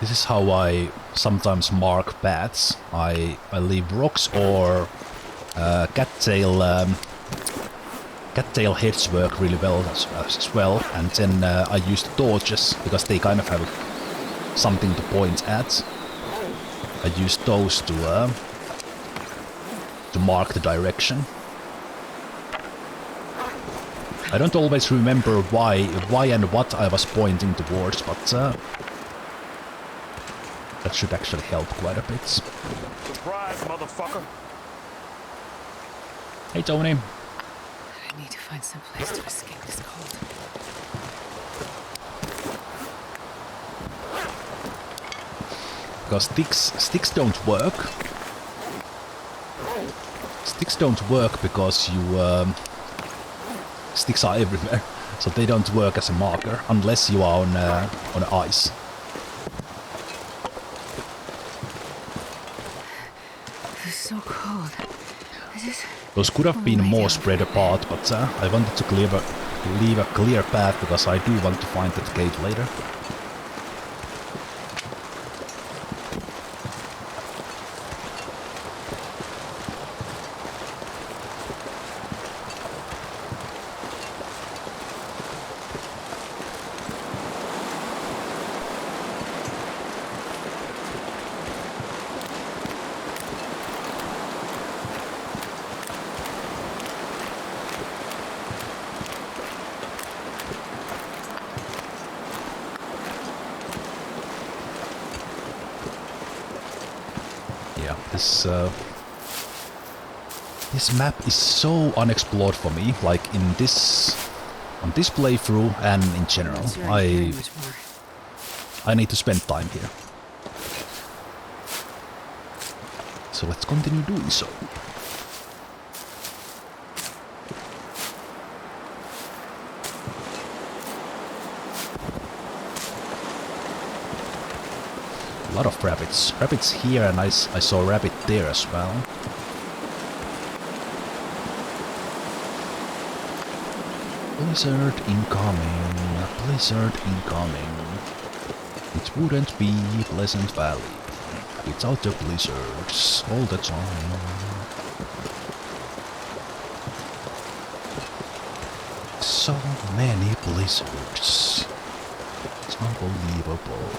This is how I sometimes mark paths. I leave rocks or cattail heads work really well as well, and then I use torches because they kind of have something to point at. I use those to mark the direction. I don't always remember why and what I was pointing towards, but that should actually help quite a bit. Surprise, motherfucker! Hey, Tony. I need to find some place to escape this cold. Because sticks don't work. Sticks don't work because you sticks are everywhere, so they don't work as a marker unless you are on ice. So cold. Those could have been more spread apart, but I wanted to leave a clear path because I do want to find that cave later. This map is so unexplored for me, like on this playthrough and in general. I need to spend time here. So let's continue doing so. A lot of rabbits. Rabbits here, and I saw a rabbit there as well. Blizzard incoming. Blizzard incoming. It wouldn't be Pleasant Valley without the blizzards all the time. So many blizzards. It's unbelievable.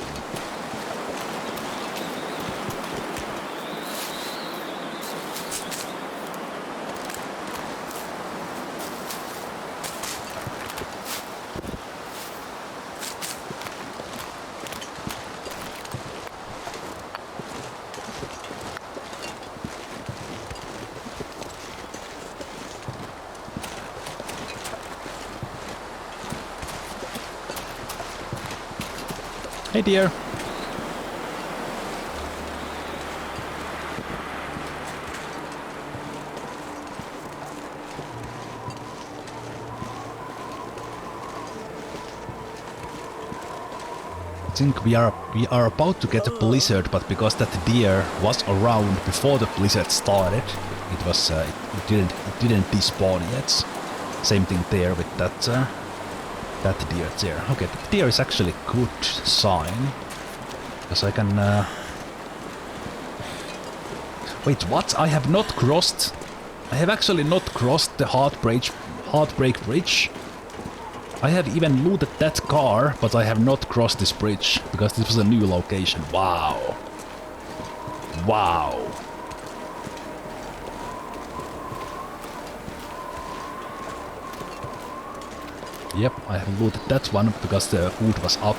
Hey dear. I think we are about to get a blizzard, but because that deer was around before the blizzard started, it was it didn't despawn yet. Same thing there with that deer there. Okay, the deer is actually a good sign, because I can. Wait, what? I have not crossed. I have actually not crossed the Heartbreak Bridge. I have even looted that car, but I have not crossed this bridge, because this was a new location. Wow. Wow. Yep, I have looted that one, because the hood was up.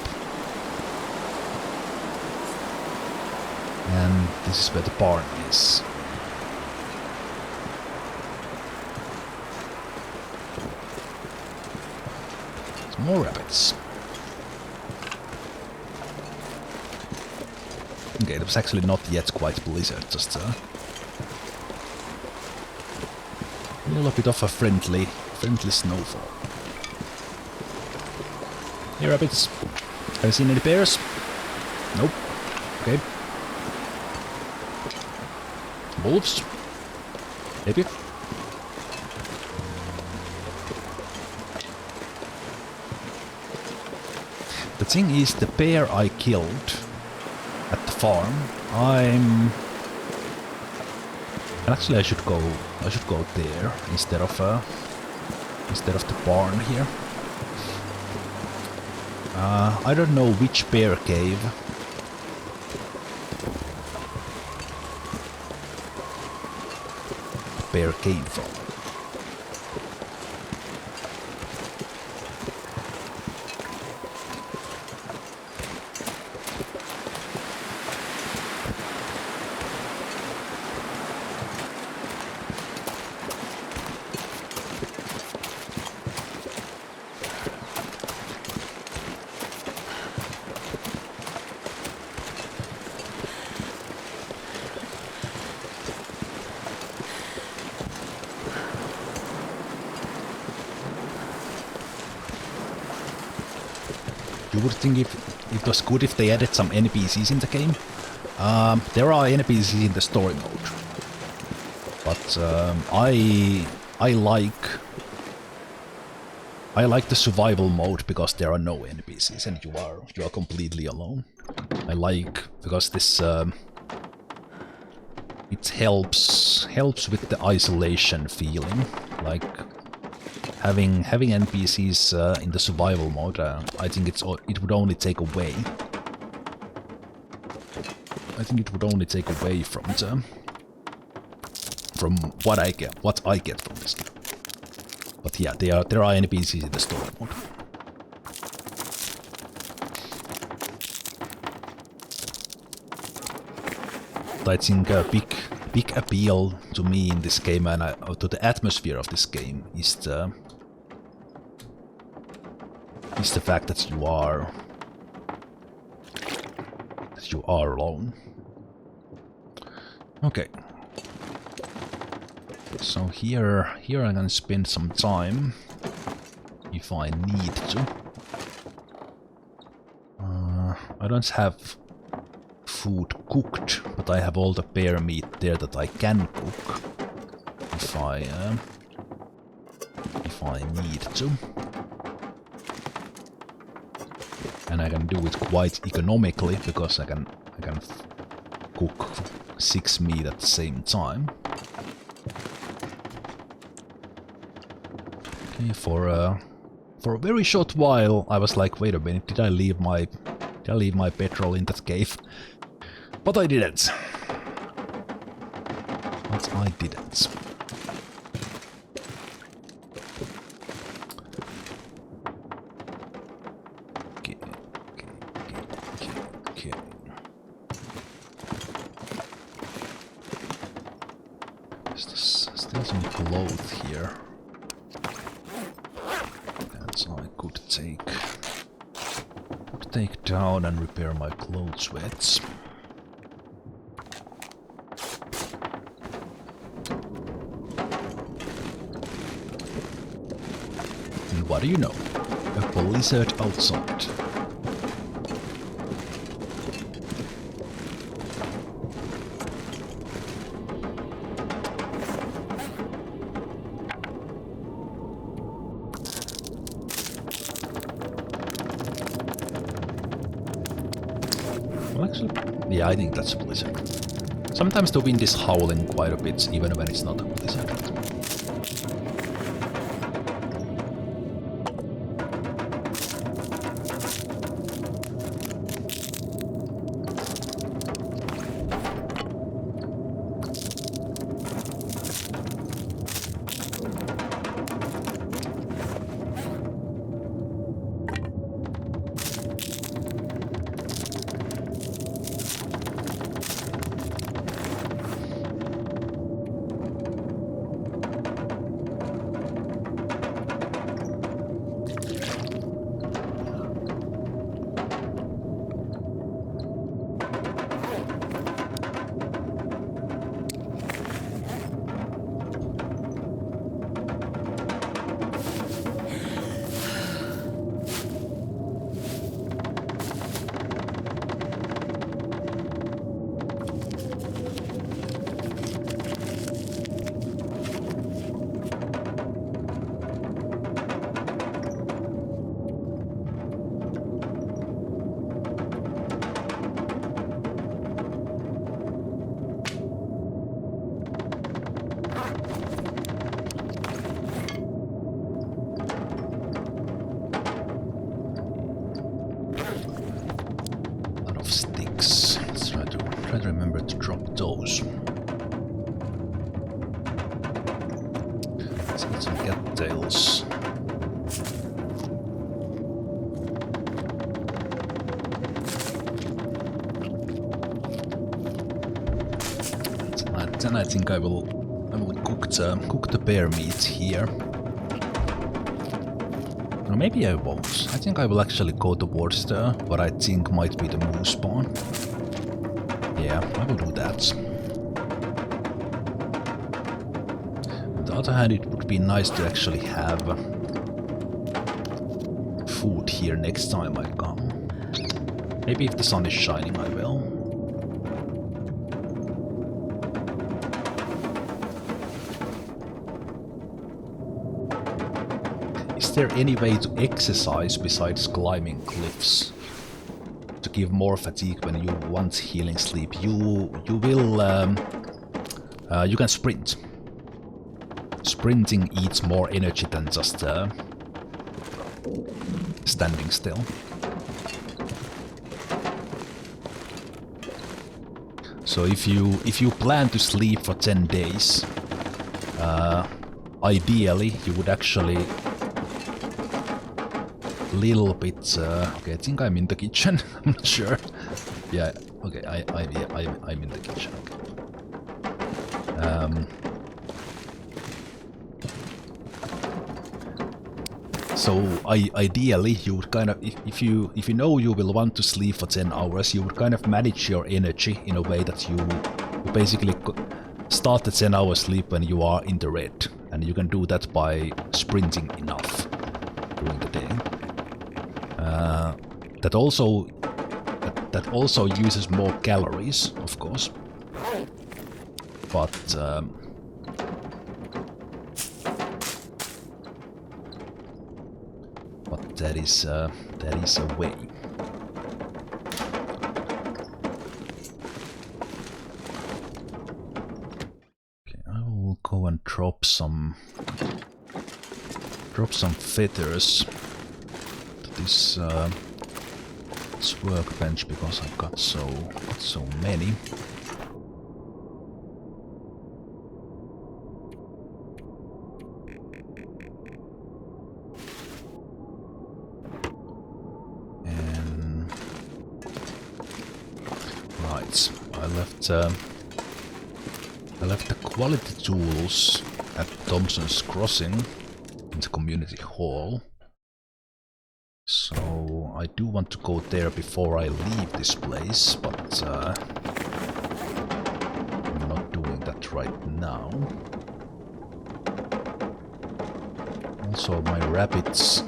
And this is where the barn is. More rabbits. Okay, it was actually not yet quite blizzard, just a little bit of a friendly snowfall. Hey rabbits, have you seen any bears? Nope. Okay. Wolves? Maybe. The thing is, the bear I killed at the farm, and actually I should go there instead of the barn here. I don't know which bear cave. The bear came from. You would think if it was good if they added some NPCs in the game. There are NPCs in the story mode, but I like the survival mode because there are no NPCs and you are completely alone. I like because this it helps with the isolation feeling, like having NPCs in the survival mode. I think it would only take away. I think it would only take away from what I get from this game. But yeah, there are NPCs in the story mode. But I think a big appeal to me in this game and to the atmosphere of this game is the fact that you are alone. Okay. So here I'm gonna spend some time if I need to. I don't have food cooked, but I have all the bear meat there that I can cook if I need to. And I can do it quite economically because I can cook 6 meat at the same time. Okay, for a very short while I was like, wait a minute, did I leave my petrol in that cave? But I didn't. Okay. There's still some clothes here. That I could take down and repair my clothes sweats. And what do you know? A blizzard outside. Well, actually, yeah, I think that's a blizzard. Sometimes the wind is howling quite a bit, even when it's not a blizzard. Remember to drop those. Let's get some cattails. Then I think I will cook the bear meat here. Or maybe I won't. I think I will actually go towards what I think might be the moose spawn. Yeah, I will do that. On the other hand, it would be nice to actually have food here next time I come. Maybe if the sun is shining, I will. Is there any way to exercise besides climbing cliffs? To give more fatigue when you want healing sleep, you can sprint. Sprinting eats more energy than just standing still. So if you plan to sleep for 10 days, ideally you would actually little bit. Okay, I think I'm in the kitchen. I'm not sure. Yeah. Okay. I'm in the kitchen. Okay. So ideally, you would kind of, if you know you will want to sleep for 10 hours, you would kind of manage your energy in a way that you basically start the 10-hour sleep when you are in the red, and you can do that by sprinting enough during the day. that also uses more calories, of course. But that is a way. Okay, I will go and drop some feathers to this workbench because I've got so many. And right, I left the quality tools at Thompson's Crossing in the community hall. So I do want to go there before I leave this place, but I'm not doing that right now. Also, my rabbit's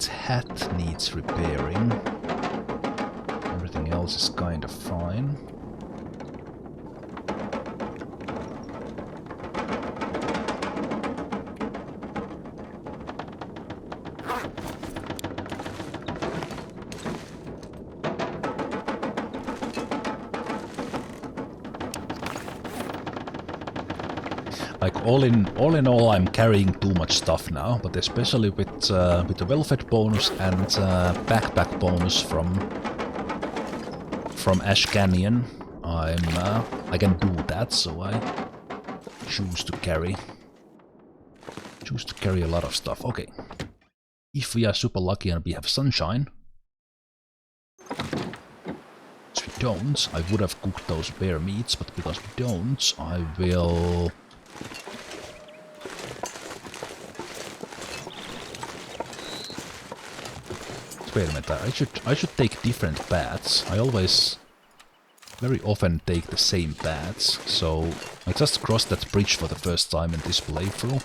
hat needs repairing. Everything else is kind of fine. Like all in all, I'm carrying too much stuff now, but especially with the well-fed bonus and backpack bonus from Ash Canyon, I can do that. So I choose to carry a lot of stuff. Okay, if we are super lucky and we have sunshine, which we don't, I would have cooked those bear meats, but because we don't, I will. Wait a minute, I should take different paths. I always, very often take the same paths, so I just crossed that bridge for the first time in this playthrough.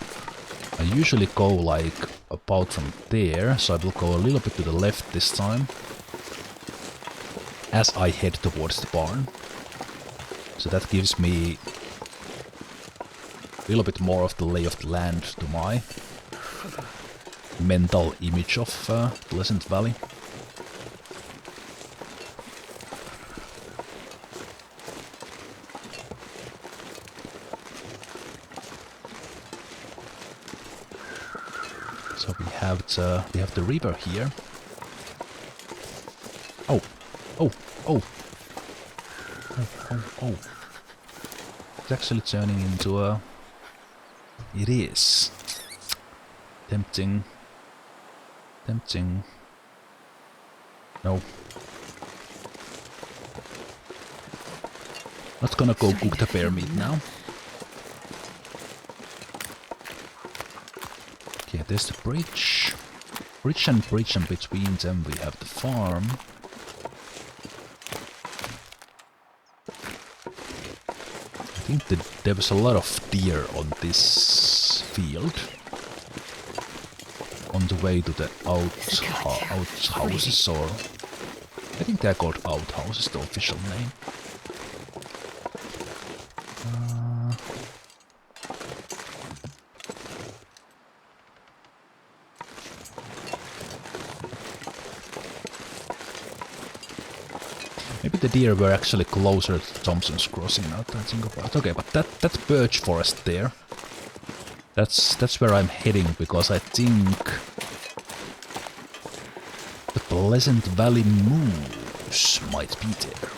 I usually go like about from there, so I will go a little bit to the left this time as I head towards the barn. So that gives me a little bit more of the lay of the land to my mental image of Pleasant Valley. So we have the river here. Oh. It's actually turning into a. It is tempting. No. Not gonna go cook the bear meat now. Okay, there's the bridge. Bridge, and between them we have the farm. I think that there was a lot of deer on this field. On the way to the outhouses, or I think they're called outhouses, the official name. Maybe the deer were actually closer to Thompson's Crossing now that I think about it. Okay, but that birch forest there. That's where I'm heading, because I think the Pleasant Valley moose might be there.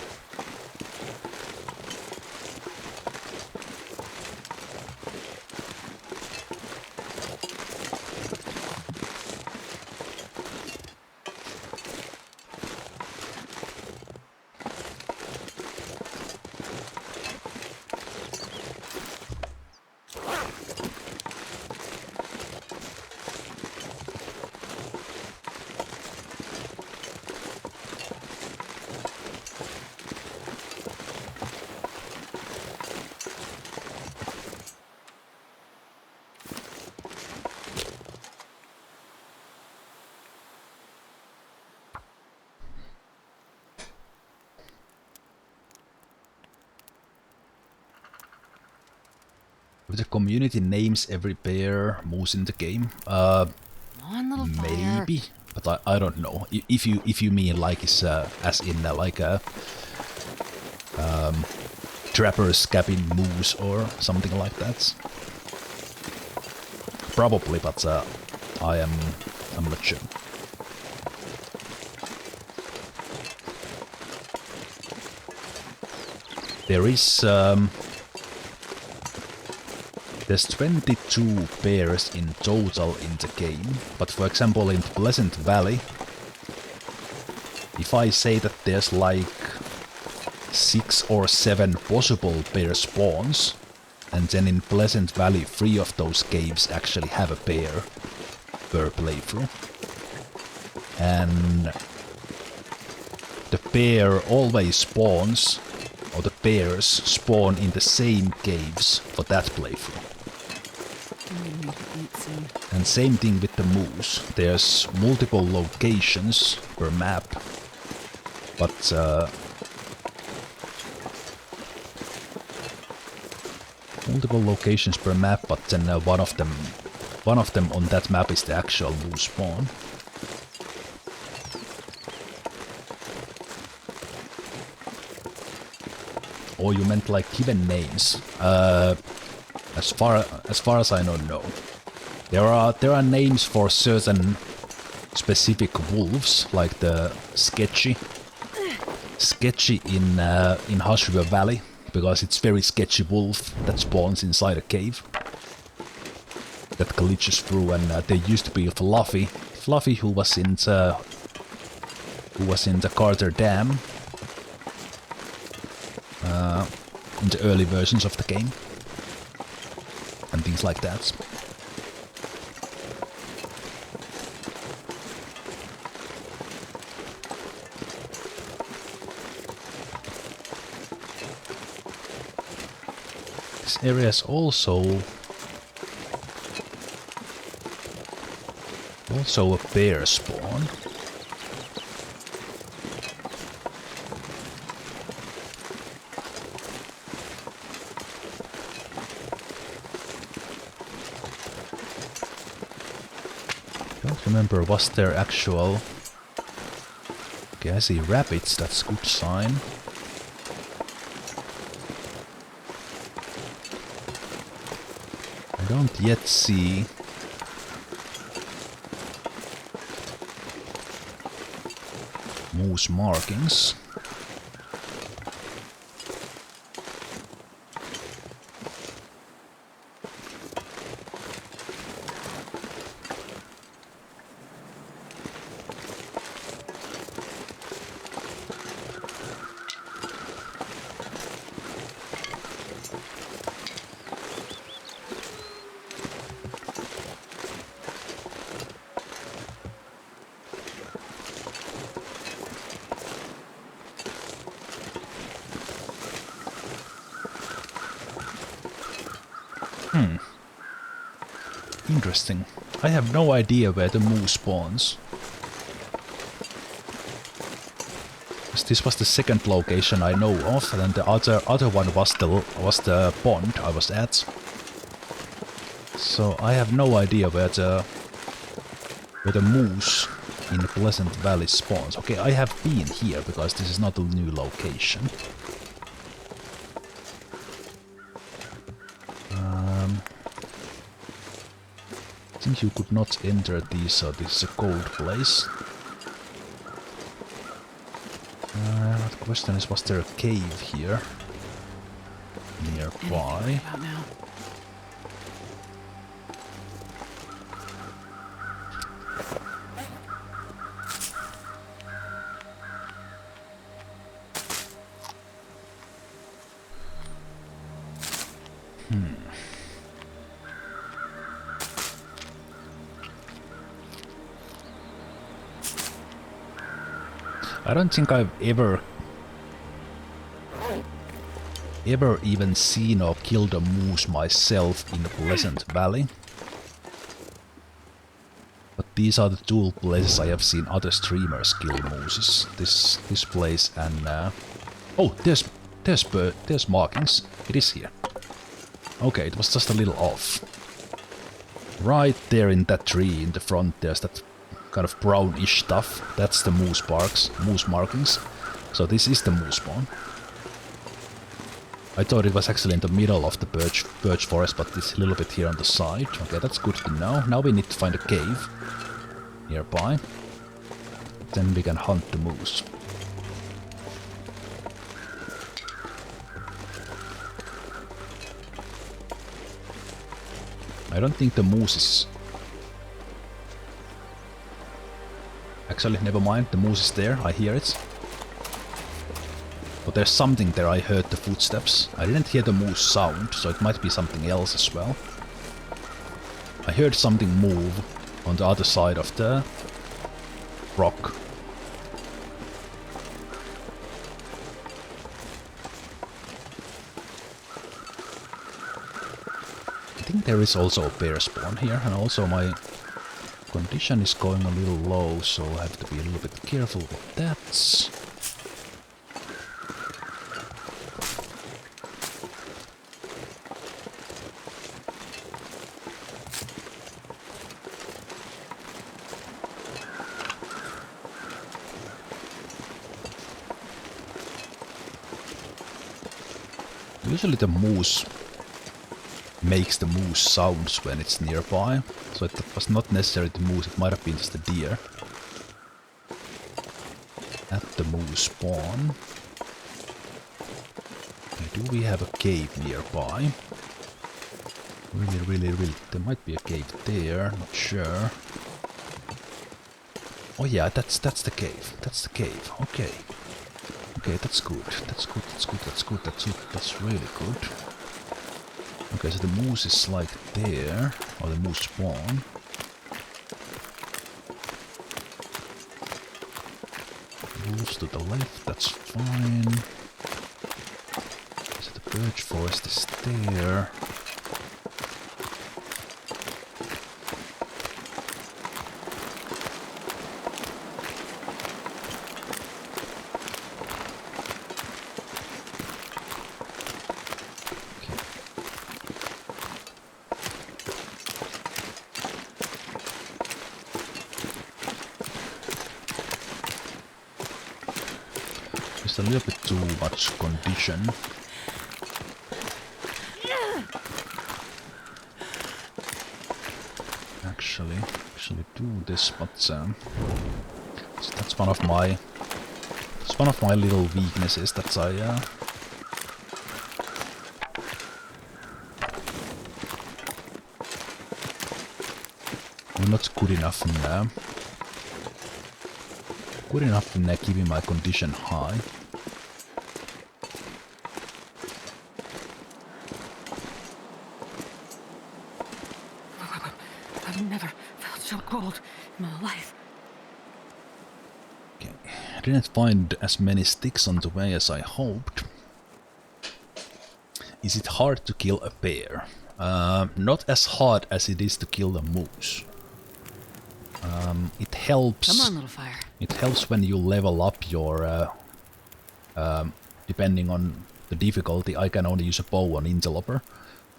The community names every bear moose in the game. Come on, little fire. Maybe, but I don't know. If you mean like it's as in like a trapper's cabin moose or something like that. Probably, but I'm not sure. There is there's 22 bears in total in the game, but for example in Pleasant Valley, if I say that there's like 6 or 7 possible bear spawns, and then in Pleasant Valley 3 of those caves actually have a bear per playthrough, and the bear always spawns, or the bears spawn in the same caves for that playthrough. And same thing with the moose. There's multiple locations per map, but multiple locations per map, but then one of them on that map is the actual moose spawn. Or you meant like given names? As far as I know, no. There are names for certain specific wolves, like the sketchy in Hush River Valley, because it's very sketchy wolf that spawns inside a cave that glitches through, and there used to be Fluffy who was in the Carter Dam in the early versions of the game, and things like that. This area is also a bear spawn. Don't remember, was there actual... Okay, I see rabbits, that's a good sign. I don't yet see moose markings. Interesting. I have no idea where the moose spawns. This was the second location I know of, and the other one was the pond I was at. So I have no idea where the moose in Pleasant Valley spawns. Okay, I have been here because this is not a new location. I think you could not enter these, so this is a cold place. The question is, was there a cave here nearby? I don't think I've ever even seen or killed a moose myself in Pleasant Valley. But these are the two places I have seen other streamers kill mooses. This place and oh, there's markings. It is here. Okay, it was just a little off. Right there in that tree in the front, there's that kind of brownish stuff. That's the moose markings. So this is the moose spawn. I thought it was actually in the middle of the birch forest, but it's a little bit here on the side. Okay, that's good to know. Now we need to find a cave nearby. Then we can hunt the moose. I don't think the moose is... Actually, never mind. The moose is there. I hear it. But there's something there. I heard the footsteps. I didn't hear the moose sound, so it might be something else as well. I heard something move on the other side of the rock. I think there is also a bear spawn here, and also my condition is going a little low, so I have to be a little bit careful with that. Usually the moose makes the moose sounds when it's nearby, so it was not necessarily the moose, it might have been just a deer. At the moose spawn. Okay, do we have a cave nearby? Really, there might be a cave there, not sure. Oh yeah, that's the cave, okay. Okay, that's good, that's really good. Okay, so the moose is like there, or the moose spawn. Moves to the left, that's fine. So the birch forest is there. Just a little bit too much condition. Actually do this, but so that's one of my little weaknesses that I'm not good enough in keeping my condition high. I've never felt so cold in my life. Okay. I didn't find as many sticks on the way as I hoped. Is it hard to kill a bear? Not as hard as it is to kill a moose. It helps. Come on, little fire. It helps when you level up your, depending on the difficulty. I can only use a bow on Interloper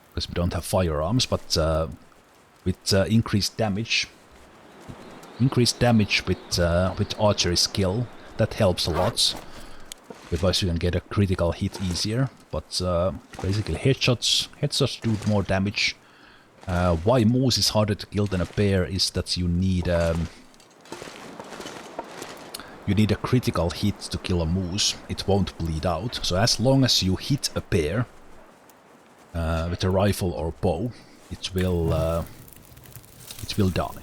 because we don't have firearms, but with increased damage with archery skill, that helps a lot. Otherwise you can get a critical hit easier, but basically headshots do more damage. Why moose is harder to kill than a bear is that you need a critical hit to kill a moose. It won't bleed out. So as long as you hit a bear with a rifle or bow, it will die.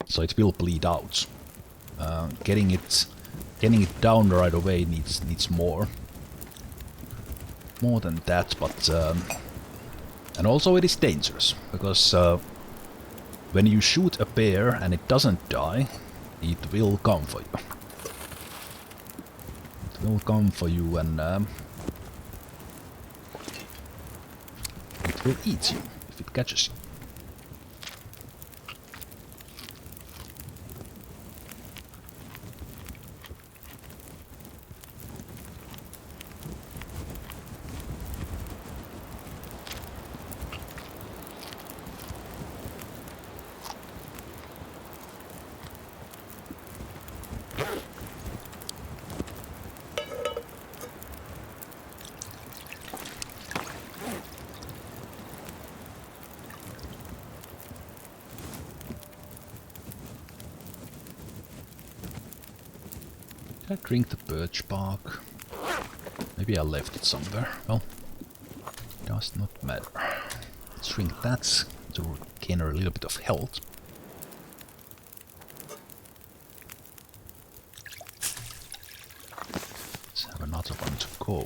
So it will bleed out. Getting it down right away needs more than that, but and also it is dangerous because when you shoot a bear and it doesn't die, it will come for you. It will come for you and it will eat you if it catches you. Did I drink the birch bark? Maybe I left it somewhere. Well, does not matter. Let's drink that to gain a little bit of health. Let's have another one to go.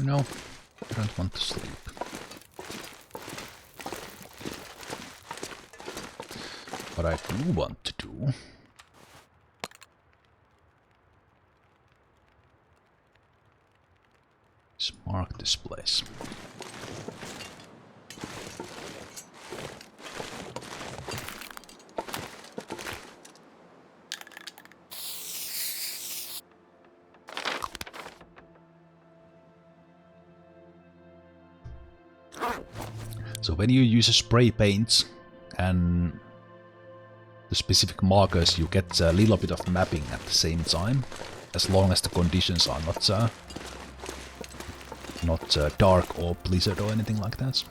No, I don't want to sleep. What I do want to do is mark this place. So when you use a spray paint and the specific markers, you get a little bit of mapping at the same time, as long as the conditions are not dark or blizzard or anything like that.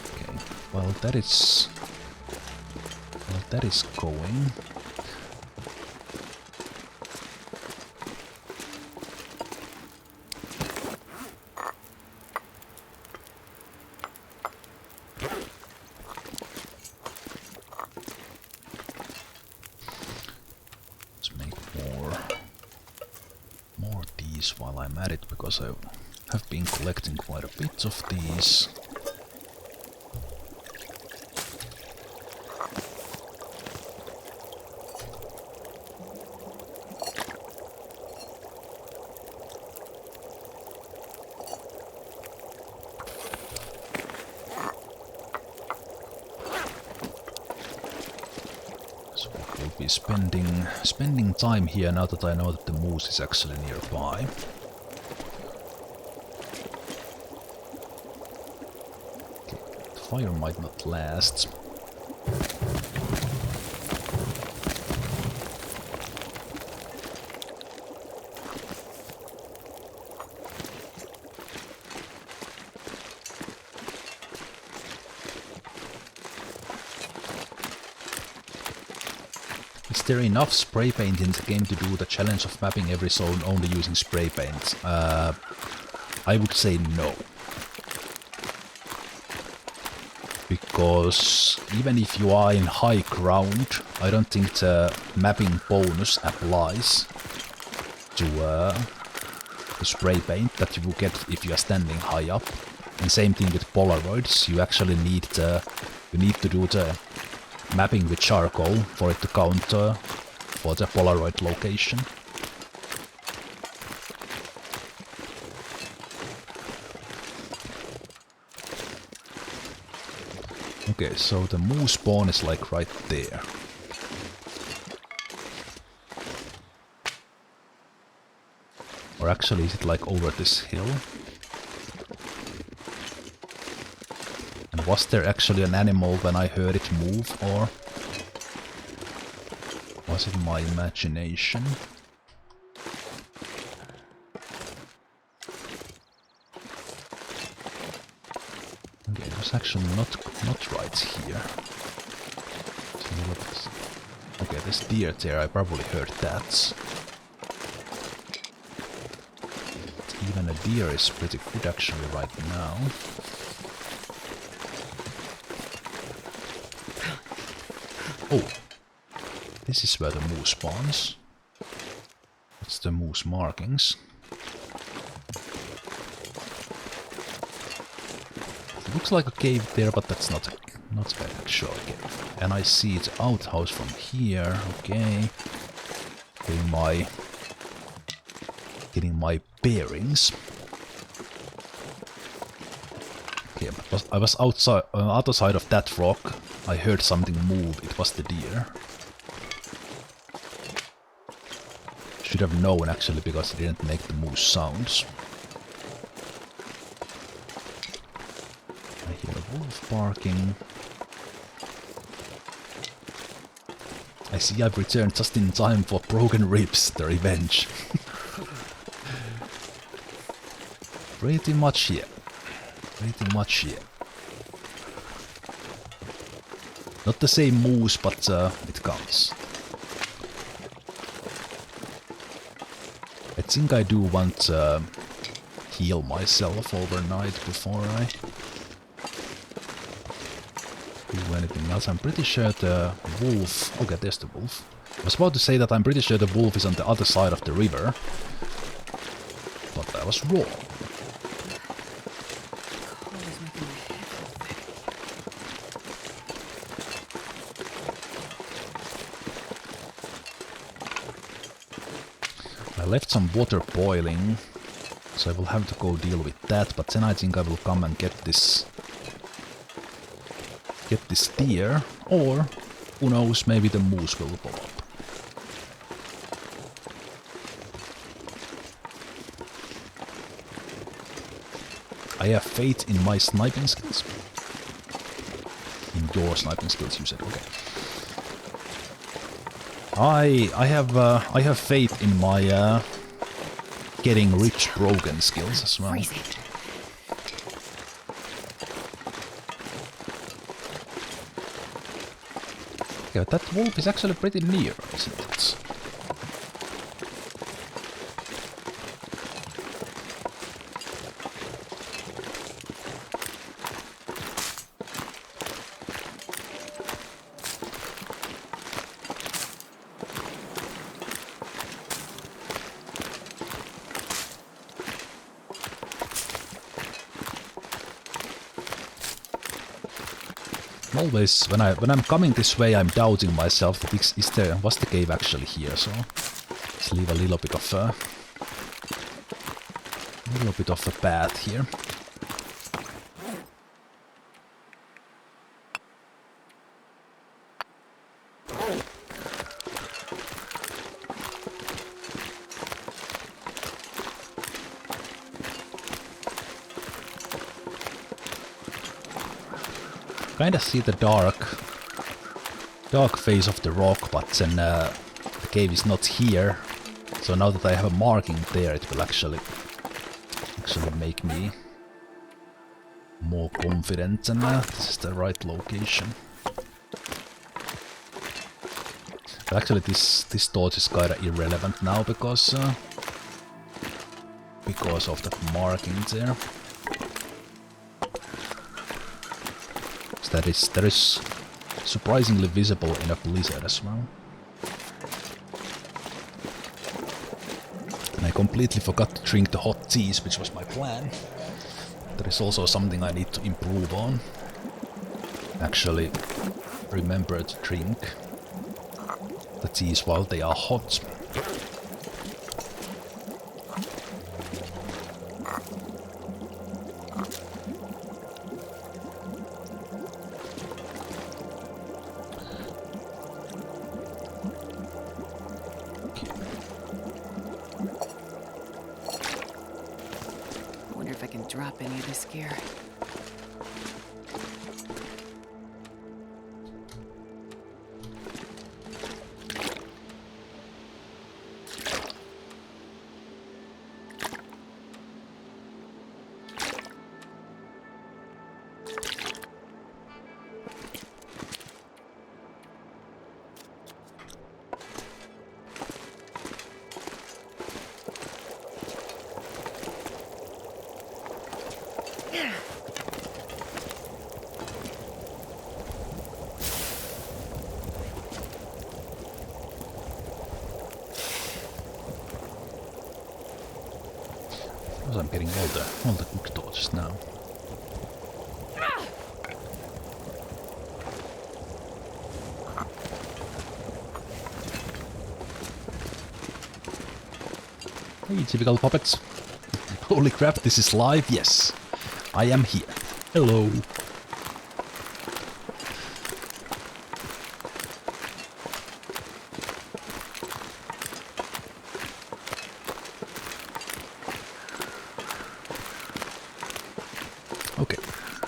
Okay, well that is going. While I'm at it, because I have been collecting quite a bit of these. So I will be spending time here now that I know that the moose is actually nearby. Fire might not last. Is there enough spray paint in the game to do the challenge of mapping every zone only using spray paint? I would say no. Because even if you are in high ground, I don't think the mapping bonus applies to the spray paint that you will get if you are standing high up. And same thing with Polaroids, you actually need to do the mapping with charcoal for it to count for the Polaroid location. Okay, so the moose spawn is like right there. Or actually, is it like over this hill? And was there actually an animal when I heard it move, or was it my imagination? Okay, it was actually not right here. Okay, there's deer there, I probably heard that. But even a deer is pretty good actually right now. Oh! This is where the moose spawns. That's the moose markings. It looks like a cave there, but that's not actually a cave. And I see its outhouse from here. Okay, getting my bearings. Okay, but I was outside on the other side of that rock. I heard something move. It was the deer. Should have known actually because it didn't make the moose sounds. I hear a wolf barking. I see I've returned just in time for Broken Ribs, the revenge. Pretty much here. Pretty much here. Not the same moose, but it counts. I think I do want to heal myself overnight before I do anything else. I'm pretty sure the wolf... Okay, there's the wolf. I was about to say that I'm pretty sure the wolf is on the other side of the river. But I was wrong. I left some water boiling, so I will have to go deal with that, but then I think I will come and get this deer, or who knows, maybe the moose will pop up. I have faith in my sniping skills. In your sniping skills, you said, okay. I have faith in my getting rich broken skills as well. Yeah, that wolf is actually pretty near, isn't it? Always, when I'm coming this way, I'm doubting myself. Was the cave actually here? So let's leave a little bit of a path here. Kinda see the dark face of the rock, but then the cave is not here. So now that I have a marking there, it will actually make me more confident and this is the right location. But actually this torch is kinda irrelevant now because of that marking there. That is surprisingly visible in a blizzard as well. And I completely forgot to drink the hot teas, which was my plan. That is also something I need to improve on. Actually, remember to drink the teas while they are hot. Drop any of this gear. I'm getting all the good torches now. Hey, typical puppets. Holy crap, this is live? Yes, I am here. Hello.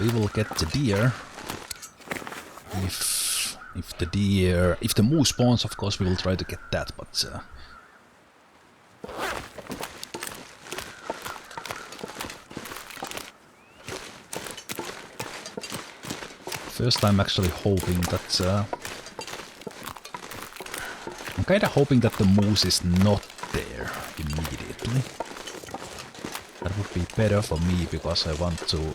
we will get the deer. If the moose spawns, of course we will try to get that, but first I'm actually hoping that I'm kinda hoping that the moose is not there immediately. That would be better for me because I want to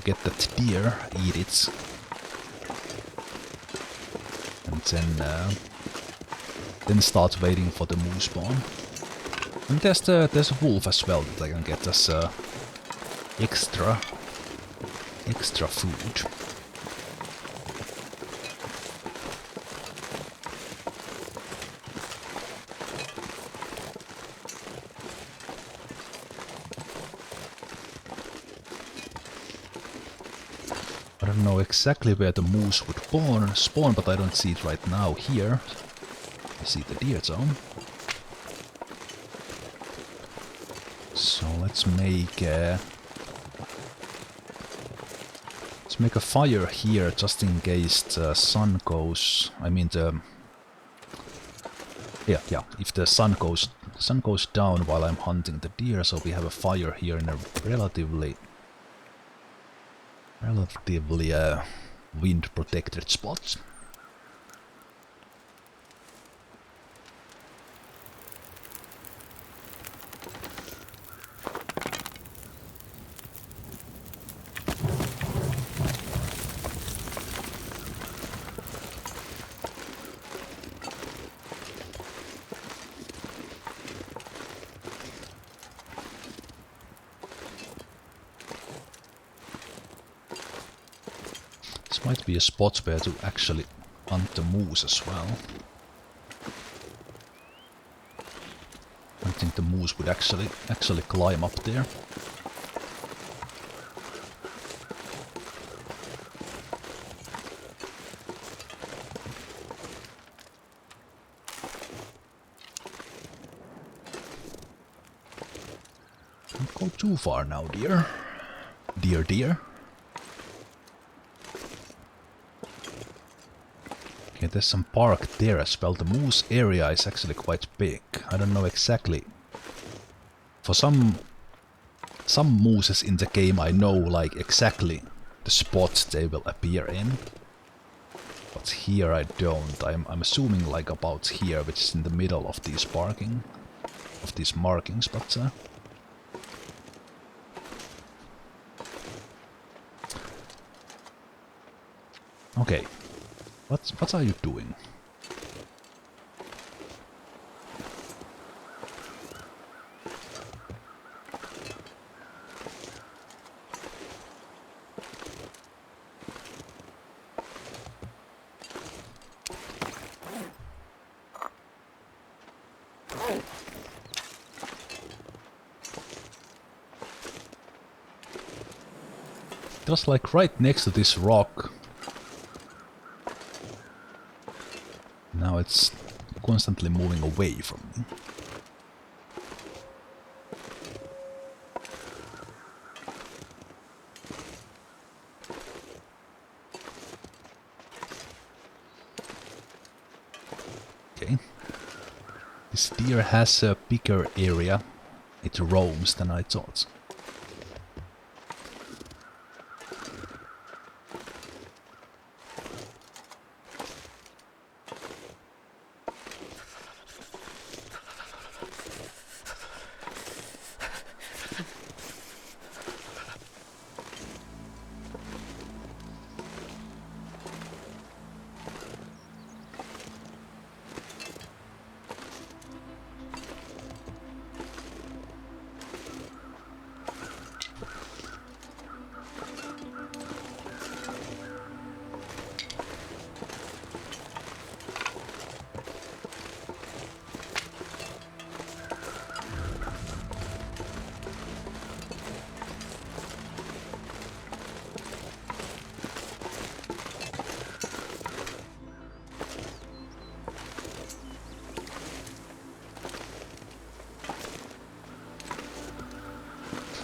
get that deer, eat it. And then start waiting for the moose spawn. And there's a wolf as well that I can get as extra food. I don't know exactly where the moose would spawn, but I don't see it right now here. I see the deer zone. So let's make a fire here just in case the sun goes. I mean if the sun goes down while I'm hunting the deer, so we have a fire here in a relatively wind protected spot. This might be a spot where to actually hunt the moose as well. I think the moose would actually climb up there. Don't go too far now, dear. Dear. Okay, there's some park there as well. The moose area is actually quite big. I don't know exactly. For some mooses in the game I know like exactly the spots they will appear in. But here I don't. I'm assuming like about here, which is in the middle of these markings, but okay. What are you doing? Just like right next to this rock. Now it's constantly moving away from me. Okay. This deer has a bigger area it roams than I thought.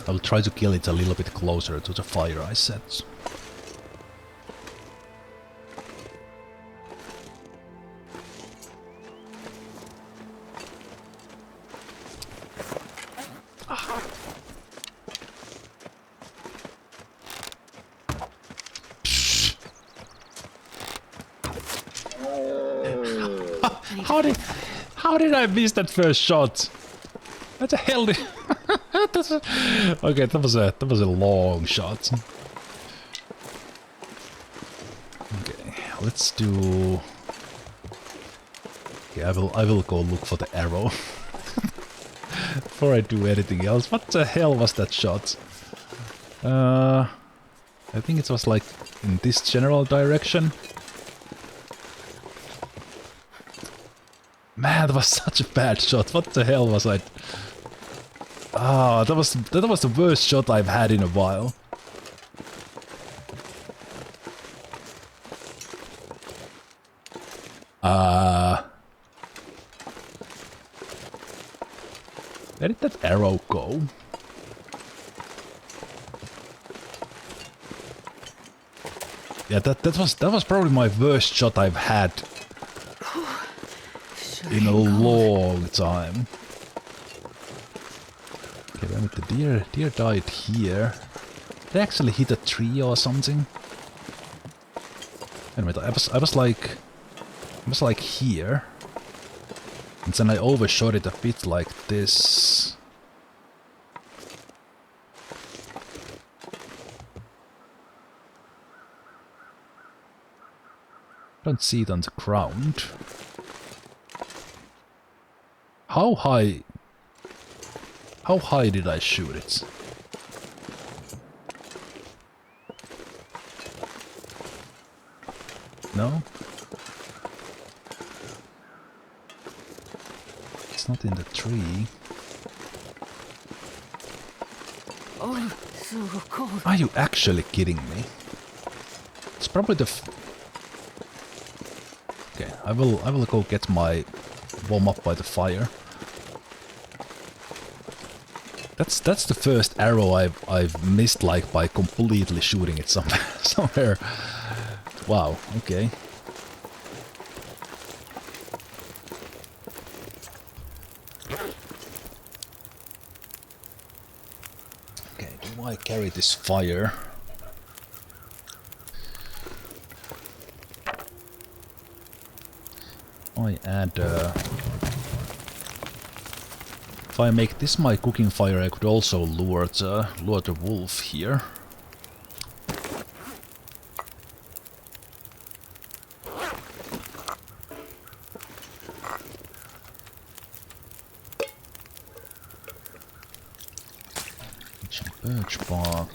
I will try to kill it a little bit closer to the fire I set. How did I miss that first shot? What the hell did... Okay, that was a long shot. Okay, let's do... Okay, I will go look for the arrow. Before I do anything else. What the hell was that shot? I think it was like in this general direction. Man, that was such a bad shot. What the hell was I... Ah, that was the worst shot I've had in a while. Where did that arrow go? Yeah, that was probably my worst shot I've had in a long time. Okay, damn it, the deer died here. Did I actually hit a tree or something? Anyway, I was like here. And then I overshot it a bit like this. Don't see it on the ground. How high did I shoot it? No? It's not in the tree. Oh, so cold. Are you actually kidding me? It's probably the... Okay, I will go get my warm up by the fire. That's the first arrow I've missed, like, by completely shooting it somewhere. Wow, okay. Okay, do I carry this fire? I add if I make this my cooking fire, I could also lure the wolf here. Some birch bark.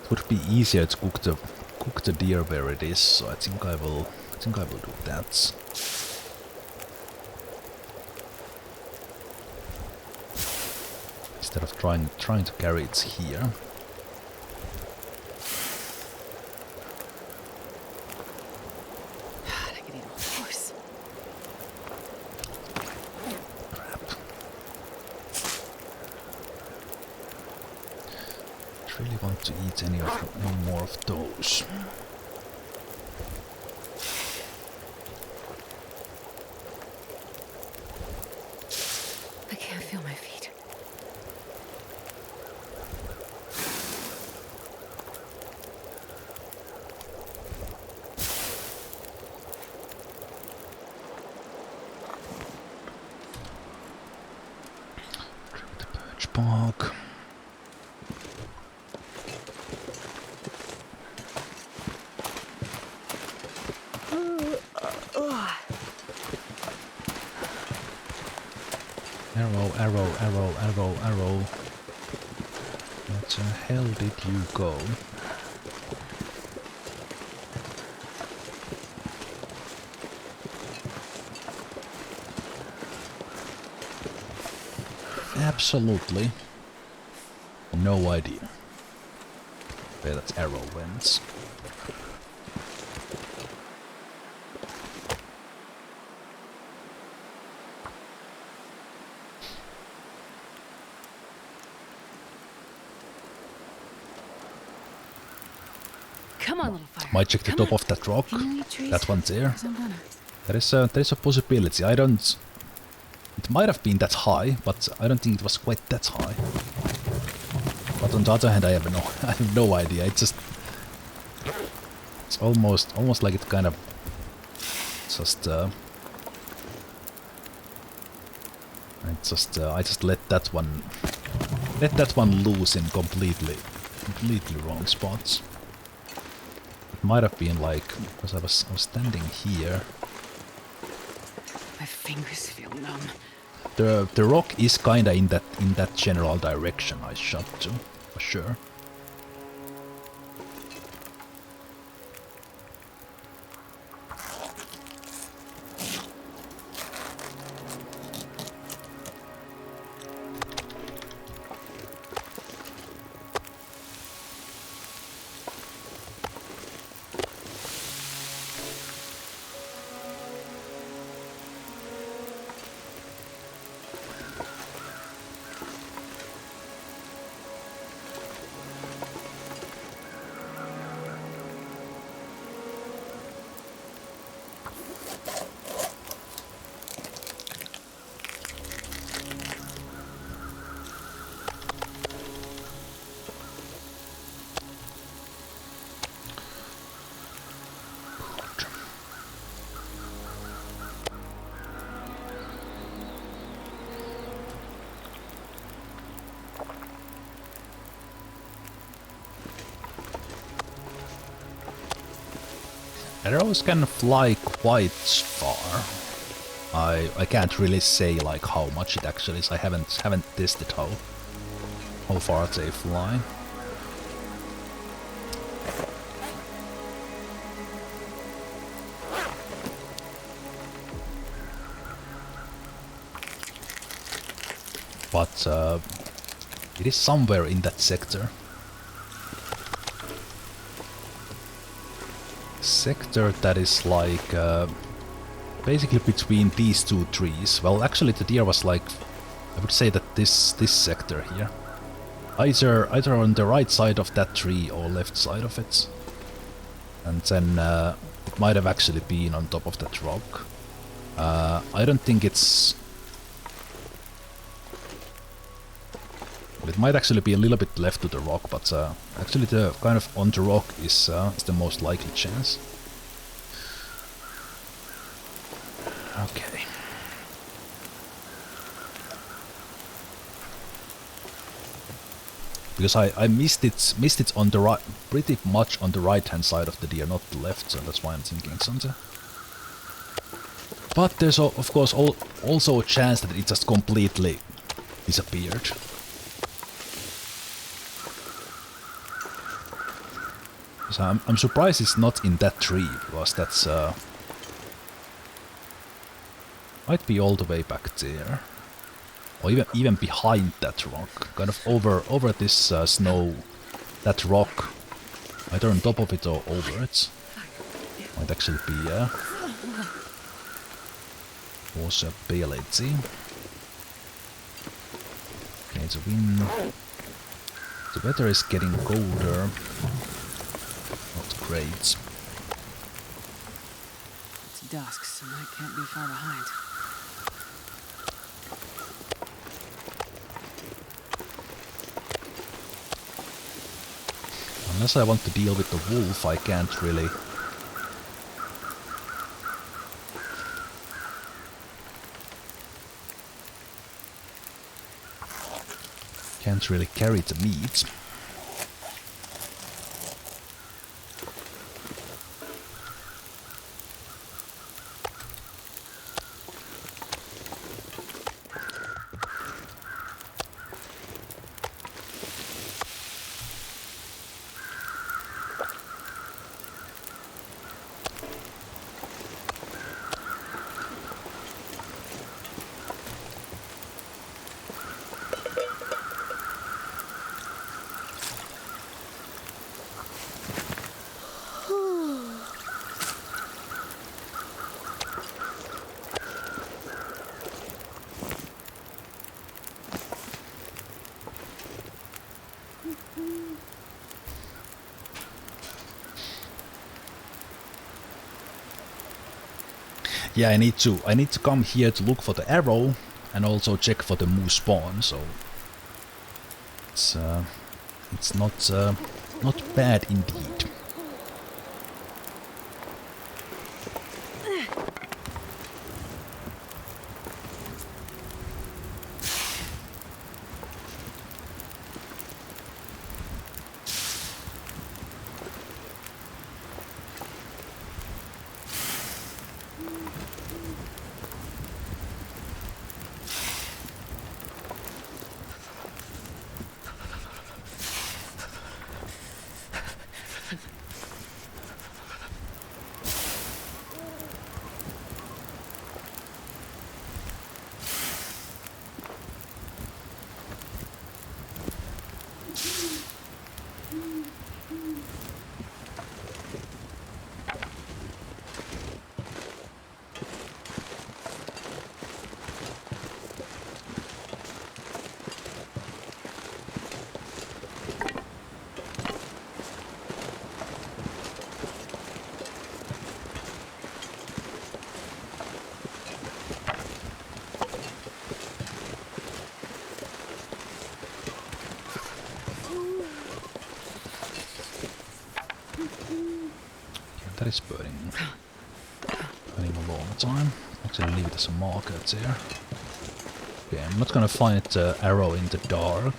It would be easier to cook the deer where it is, so I think I will do that. Instead of trying to carry it here. I could eat a horse. Crap. I really want to eat any more of those. I can't feel my feet. The birch bark. Arrow. That's the hell did you go? Absolutely no idea where that arrow went. Come on, little fire. Might check the top of that rock. Can you eat trees? That one there. 'Cause I'm gonna. There is a possibility. I don't. It might have been that high, but I don't think it was quite that high. But on the other hand, I have no idea. It's almost like it kind of just I just let that one loose in completely wrong spots. It might have been like because I was standing here. My fingers feel numb. The rock is kinda in that general direction I shot to, for sure. Arrows can fly quite far. I can't really say like how much it actually is. I haven't tested how far they fly. But it is somewhere in that sector. Sector that is like basically between these two trees. Well, actually the deer was like, I would say that this sector here, either on the right side of that tree or left side of it, and then it might have actually been on top of that rock. I don't think it's. It might actually be a little bit left to the rock, but actually the kind of on the rock is the most likely chance. Okay. Because I missed it on the right, pretty much on the right hand side of the deer, not the left, so that's why I'm thinking something. But there's of course also a chance that it just completely disappeared. So I'm surprised it's not in that tree, because that's might be all the way back there, or even behind that rock, kind of over this snow. That rock, either on top of it or over it, might actually be a possibility. Okay, the weather is getting colder. Not great. It's dusk, so I can't be far behind. Unless I want to deal with the wolf, I can't really. Can't really carry the meat. Yeah, I need to come here to look for the arrow and also check for the moose spawn. So it's not bad indeed. That is burning a long time. Actually leave it as a marker there. Okay, I'm not gonna find the arrow in the dark.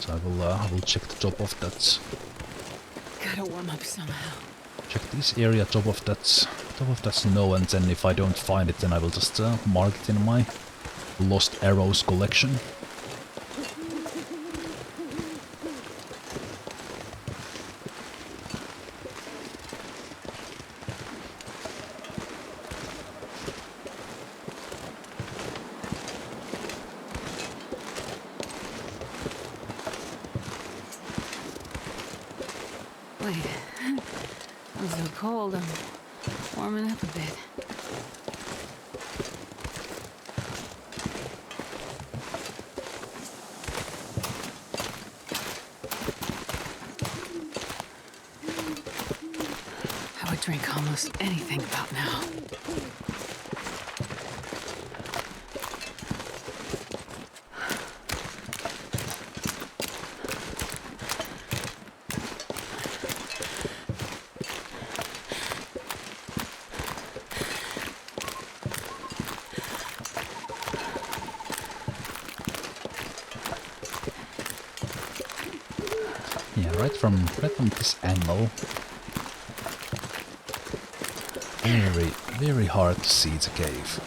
So I will check the top of that. Gotta warm up somehow. Check this area, top of that snow, and then if I don't find it, then I will just mark it in my lost arrows collection. Wait. I'm so cold. I'm warming up a bit. I would drink almost anything about now. Yeah, right from this angle. Very hard to see the cave.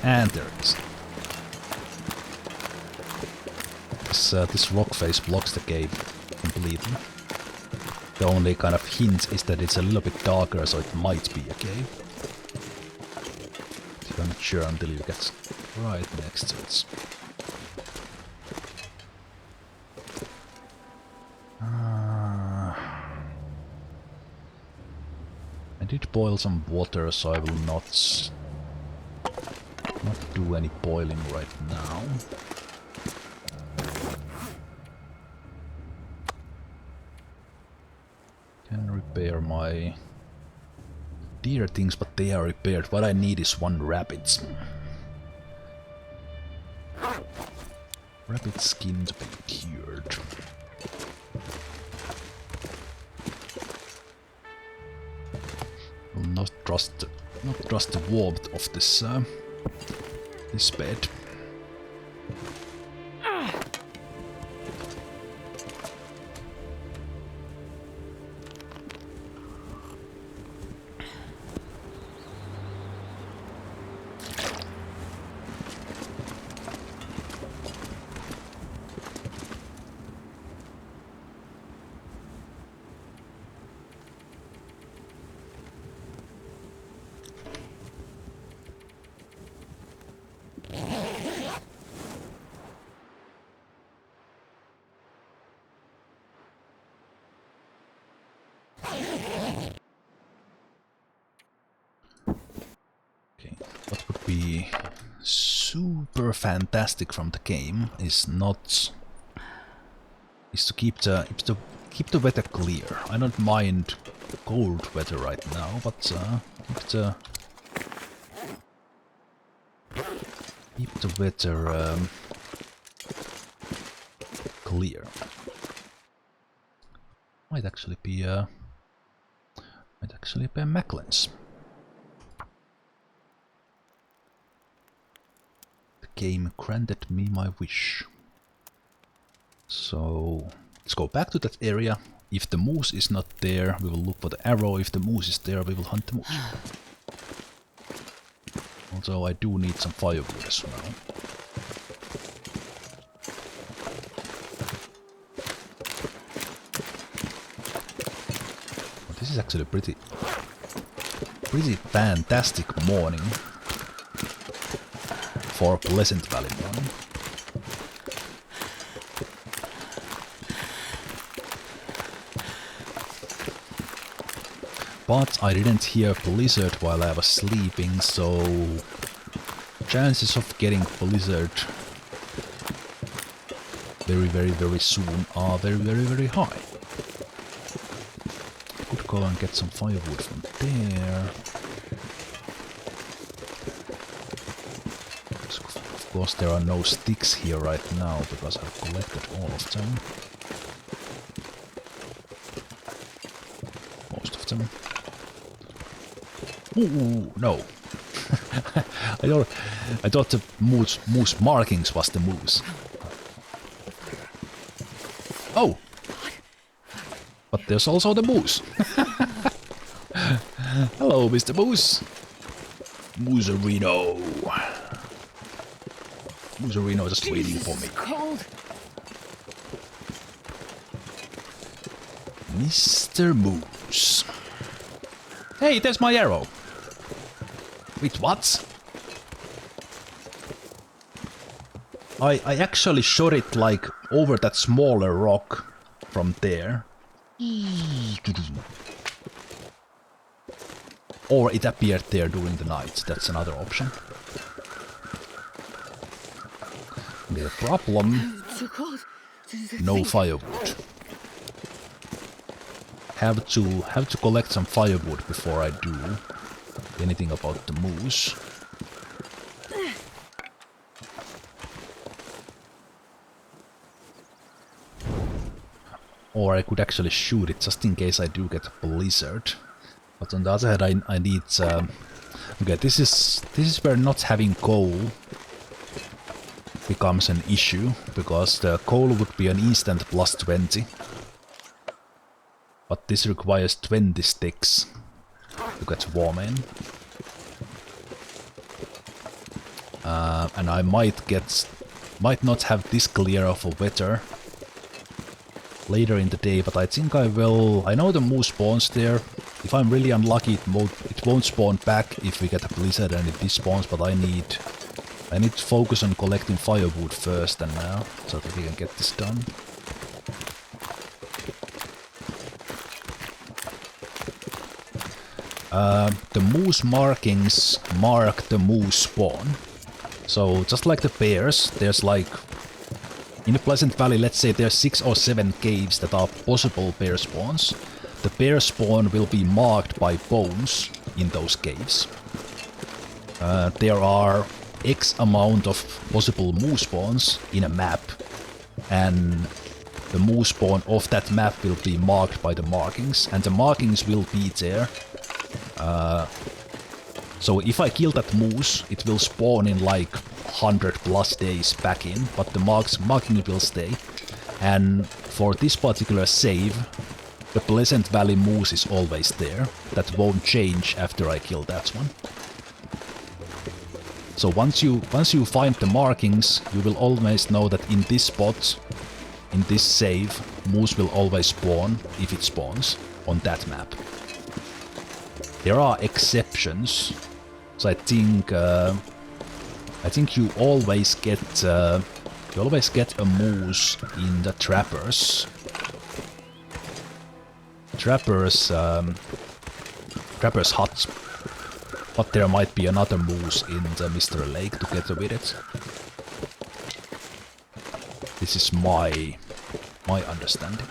And there it is. This rock face blocks the cave completely. The only kind of hint is that it's a little bit darker, so it might be a cave. You're not sure until you get right next to it. I did boil some water, so I will not do any boiling right now. Can repair my deer things, but they are repaired. What I need is one rabbit. Rabbit skin to be cured. Will not trust the warmth of this this bed. be super fantastic from the game is to keep the weather clear. I don't mind cold weather right now, but keep the weather clear. Might actually be a Macklins. The game granted me my wish. So let's go back to that area. If the moose is not there, we will look for the arrow. If the moose is there, we will hunt the moose. Although I do need some firewood as well. But this is actually a pretty fantastic morning for Pleasant Valley morning. But I didn't hear blizzard while I was sleeping, so chances of getting blizzard very soon are very high. Could go and get some firewood from there. Of course there are no sticks here right now because I've collected all of them. Most of them. Ooh, no. I thought the moose markings was the moose. Oh! But there's also the moose. Hello, Mr. Moose. Mooserino. Mooserino just waiting for me. Cold. Mr. Moose. Hey, there's my arrow. Wait, what? I actually shot it like over that smaller rock from there. Or it appeared there during the night. That's another option. The problem, Too cold. no firewood. Have to collect some firewood before I do anything about the moose. Or I could actually shoot it just in case I do get a blizzard. But on the other hand, I need. Okay, this is where not having coal becomes an issue, because the coal would be an instant plus 20. But this requires 20 sticks to get warm in. And I might not have this clear of a weather later in the day, but I think I will. I know the moose spawns there. If I'm really unlucky, it won't spawn back if we get a blizzard and it despawns, but I need to focus on collecting firewood first and now, so that we can get this done. The moose markings mark the moose spawn. So just like the bears, there's like, in the Pleasant Valley, let's say there's 6 or 7 caves that are possible bear spawns. The bear spawn will be marked by bones in those caves. There are X amount of possible moose spawns in a map, and the moose spawn of that map will be marked by the markings, and the markings will be there. So if I kill that moose, it will spawn in like 100 plus days back in, but the marking will stay. And for this particular save, the Pleasant Valley moose is always there. That won't change after I kill that one. So once you find the markings, you will always know that in this spot, in this save, moose will always spawn if it spawns on that map. There are exceptions, so I think you always get a moose in the trappers hut. But there might be another moose in the Mystery Lake together with it. This is my understanding.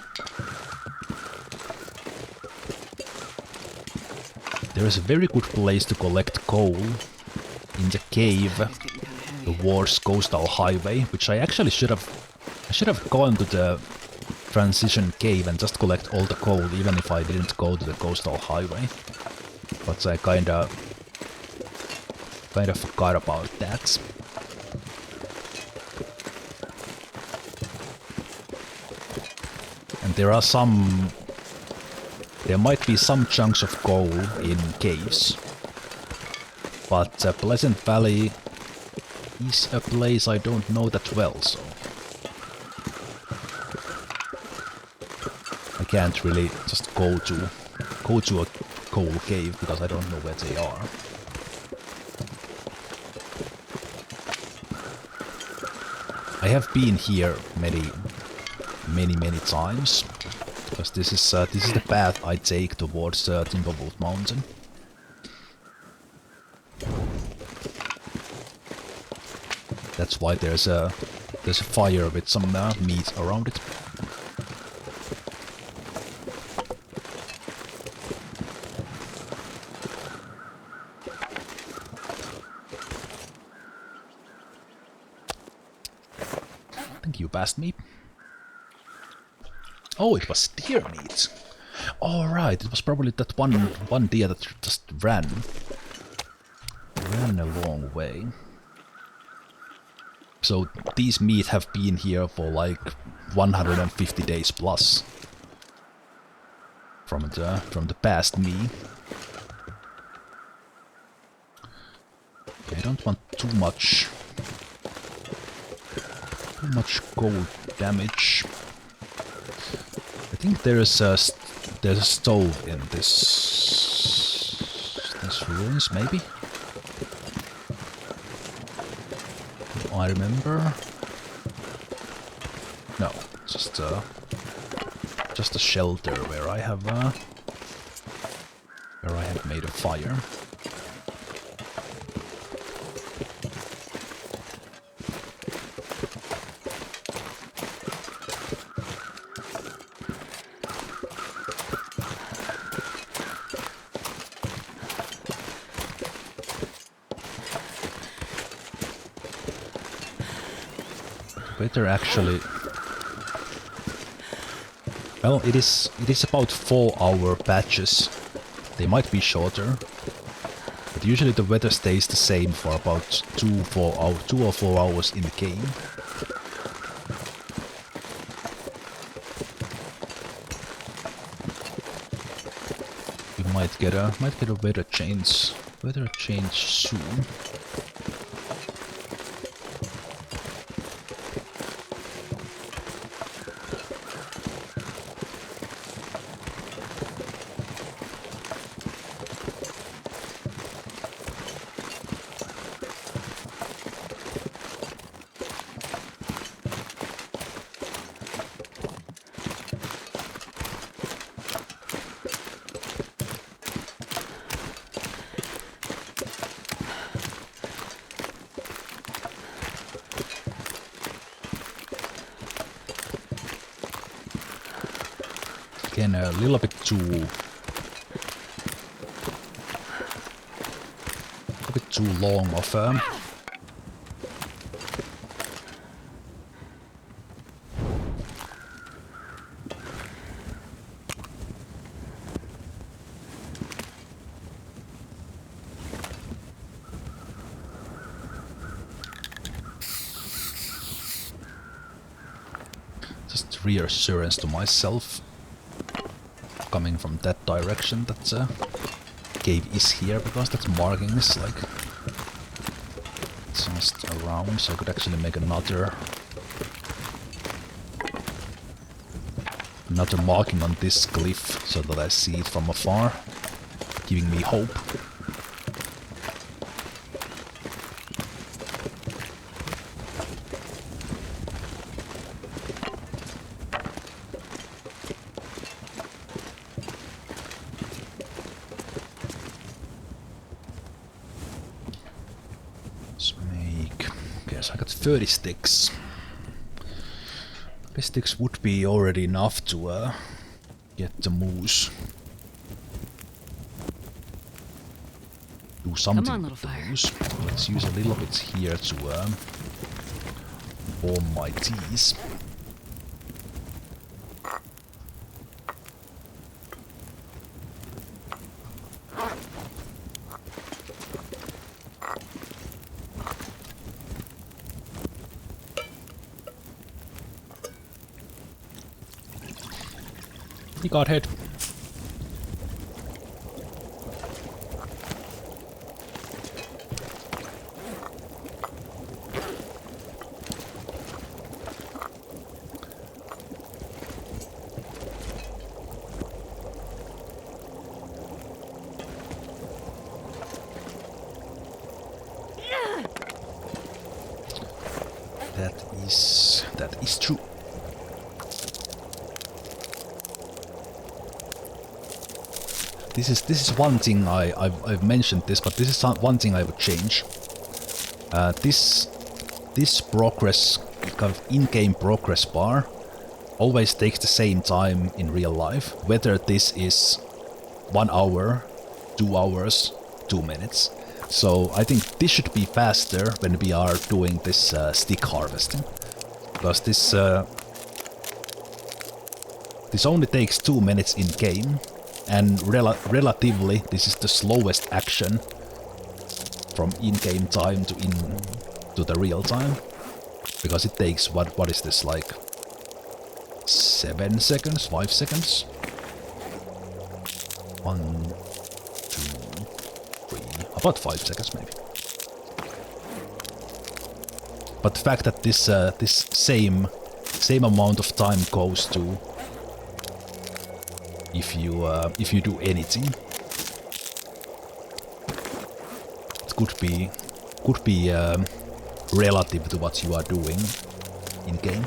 There is a very good place to collect coal in the cave towards Coastal Highway, which I actually should have gone to the transition cave and just collect all the coal, even if I didn't go to the Coastal Highway. But I kinda forgot about that. And there might be some chunks of coal in caves, but Pleasant Valley is a place I don't know that well, so I can't really just go to a coal cave because I don't know where they are. I have been here many times, because this is the path I take towards Timberwolf Mountain. That's why there's a fire with some meat around it. I think you passed me. Oh, it was deer meat. All right, it was probably that one deer that just ran a long way. So these meat have been here for like 150 days plus from the past me. I don't want too much cold damage. I think there's a stove in this ruins, maybe. Do I remember? No, just a shelter where I have made a fire. Weather actually, well, it is about 4-hour patches. They might be shorter, but usually the weather stays the same for about 2 or 4 hours in the game. We might get a weather change soon. Again, a little bit too long of just reassurance to myself coming from that direction that cave is here, because that marking is like just around, so I could actually make another marking on this cliff so that I see it from afar, giving me hope. Yes, I got 30 sticks. I guess sticks would be already enough to get the moose. Do something Come on, little with the fire. moose. Let's use a little bit here to warm my teas. He got hit. That is true. This is one thing I've mentioned this, but this is one thing I would change. This progress, kind of in-game progress bar, always takes the same time in real life, whether this is 1 hour, 2 hours, 2 minutes. So I think this should be faster when we are doing this stick harvesting, because this only takes 2 minutes in game, and relatively this is the slowest action from in-game time to the real time, because it takes what is this, like 7 seconds, 5 seconds? 1, 2, 3, about 5 seconds maybe. But the fact that this same amount of time goes to if you do anything, it could be relative to what you are doing in game.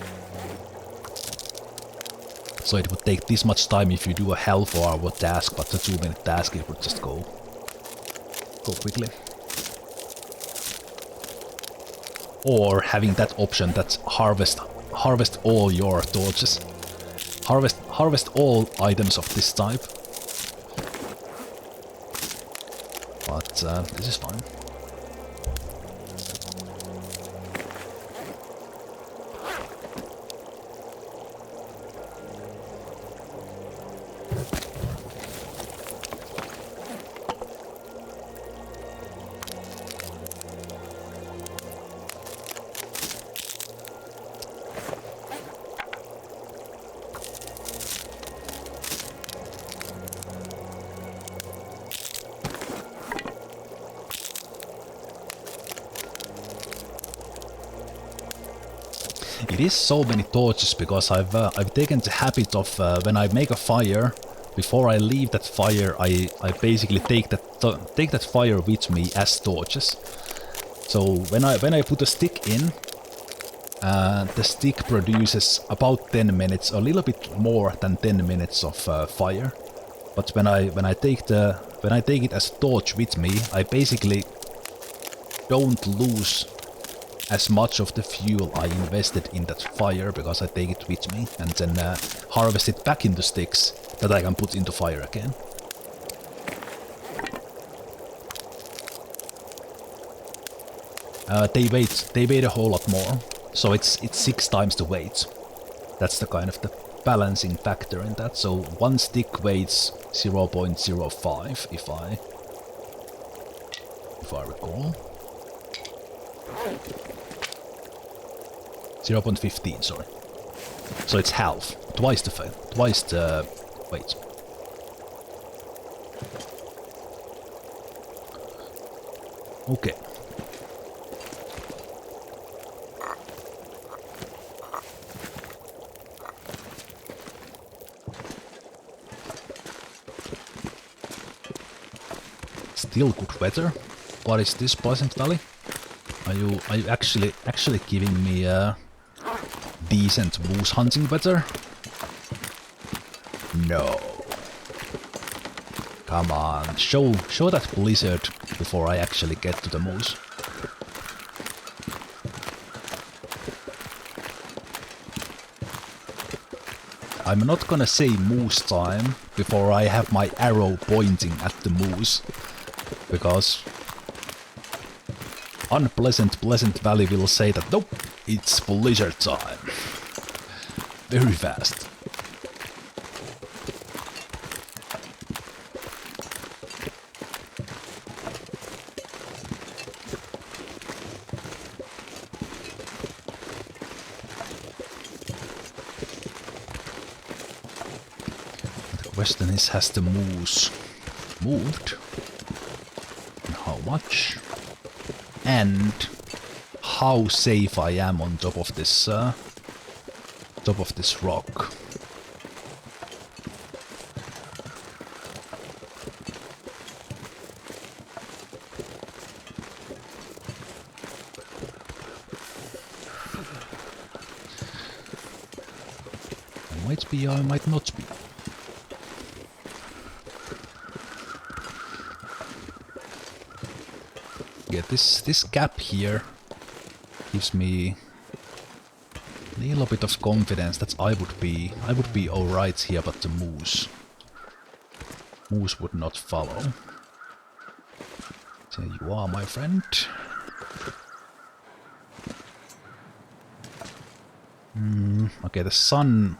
So it would take this much time if you do a half hour task, but the 2-minute task it would just go quickly. Or having that option, that's harvest all your torches. Harvest all items of this type. But this is fine. It is so many torches because I've taken the habit of when I make a fire, before I leave that fire, I basically take that fire with me as torches. So when I put a stick in, the stick produces about 10 minutes, a little bit more than 10 minutes of fire. But when I take it as a torch with me, I basically don't lose as much of the fuel I invested in that fire, because I take it with me and then harvest it back into sticks that I can put into fire again. They weigh a whole lot more, so it's 6 times the weight. That's the kind of the balancing factor in that. So one stick weighs 0.05 if I recall. 0.15, sorry. So it's half, twice the weight. Okay. Still good weather. What is this, Pleasant Valley? Are you actually giving me a decent moose hunting weather? No. Come on, show that blizzard before I actually get to the moose. I'm not gonna say moose time before I have my arrow pointing at the moose, because Unpleasant Pleasant Valley will say that nope, it's blizzard time. Very fast. The question is, has the moose moved? And how much? And how safe I am on top of this rock. I might be, I might not be. Yeah, this gap here gives me a little bit of confidence that I would be alright here, but the moose would not follow. There you are, my friend. Okay, the sun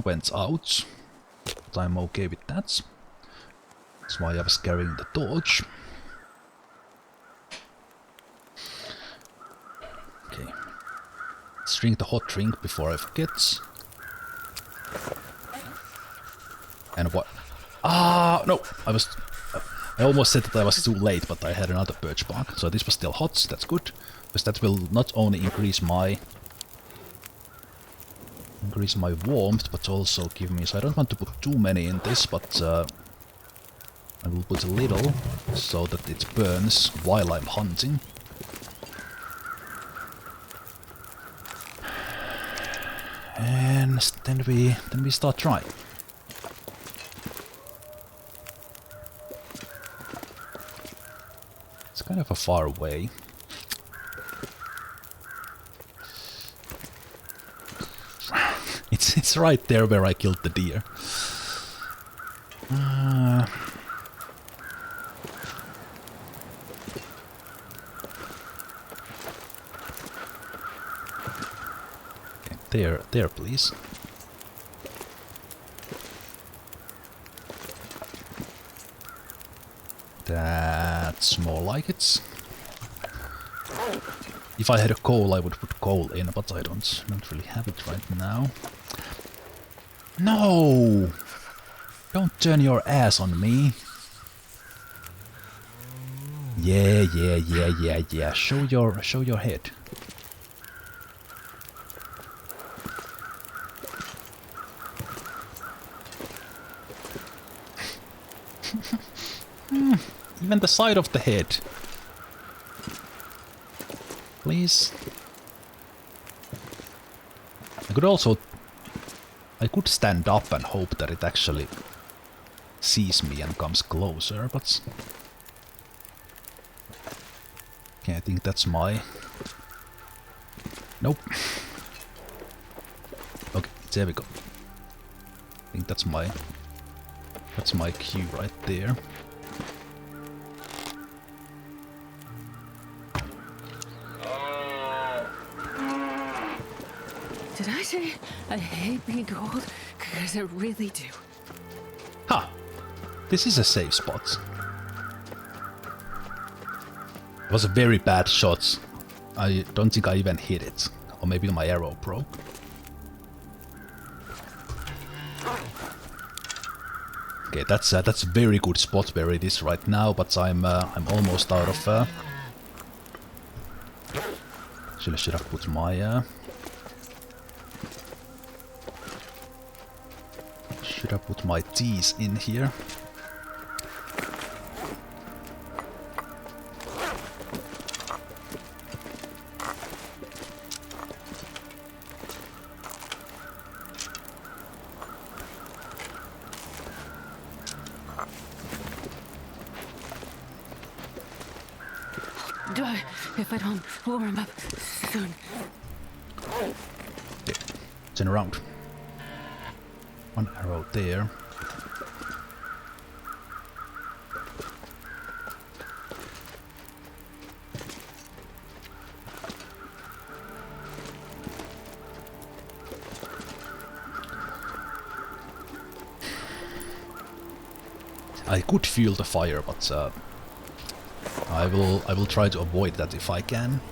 went out, but I'm okay with that. That's why I was carrying the torch. Okay, let's drink the hot drink before I forget. And what? Ah, no! I almost said that I was too late, but I had another birch bark, so this was still hot. That's good, because that will not only increase my warmth, but also give me. So I don't want to put too many in this, but I will put a little so that it burns while I'm hunting. And then we start trying. It's kind of a far away. It's right there where I killed the deer. Okay, there, please. That's more like it. If I had a coal, I would put coal in, but I don't really have it right now. No! Don't turn your ass on me. Yeah. Show your head. Even the side of the head. Please. I could stand up and hope that it actually sees me and comes closer, but okay, I think that's my... Nope. Okay, there we go. I think that's my cue right there. Did I say I hate being cold? Because I really do. Ha! This is a safe spot. It was a very bad shot. I don't think I even hit it. Or maybe my arrow broke. Okay, that's a very good spot where it is right now, but I'm almost out of... Should have put my... Should I put my T's in here? Die if I don't warm up soon. Okay, turn around. One arrow there. I could feel the fire, but I will try to avoid that if I can.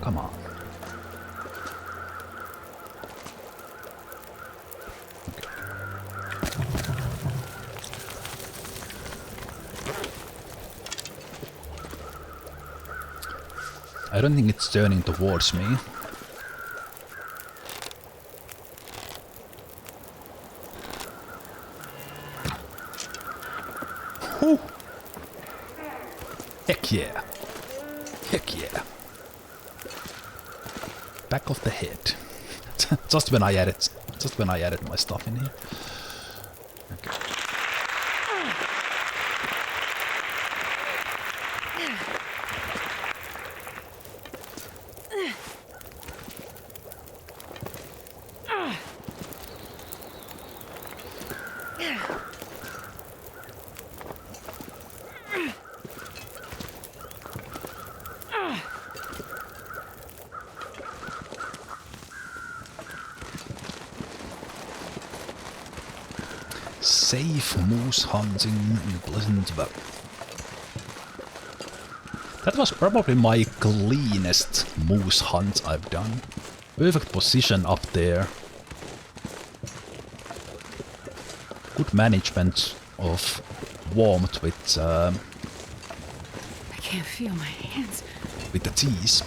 Come on. Okay. I don't think it's turning towards me. Whew. Heck yeah. Heck yeah. Back of the head. just when I added my stuff in here. Okay. Safe moose hunting in Pleasant Valley. That was probably my cleanest moose hunt I've done. Perfect position up there. Good management of warmth with I can't feel my hands. with the teas.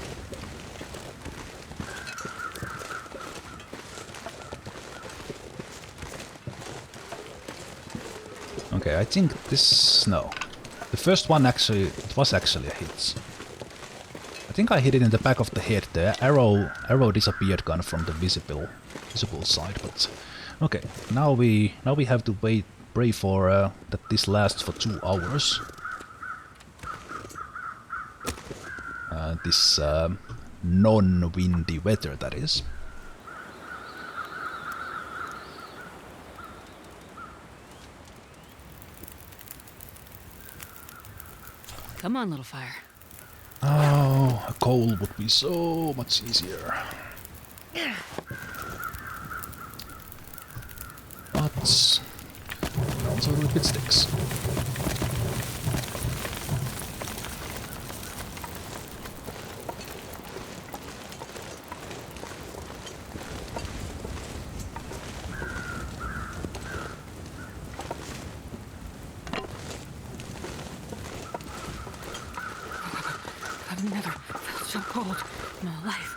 Okay, I think this... no. The first one actually... it was actually a hit. I think I hit it in the back of the head. The arrow disappeared kind of from the visible side, but... okay, now we have to pray for that this lasts for 2 hours. This non-windy weather, that is. Come on, little fire. Oh, a coal would be so much easier. But also a little bit sticks. I've never felt so cold in my life.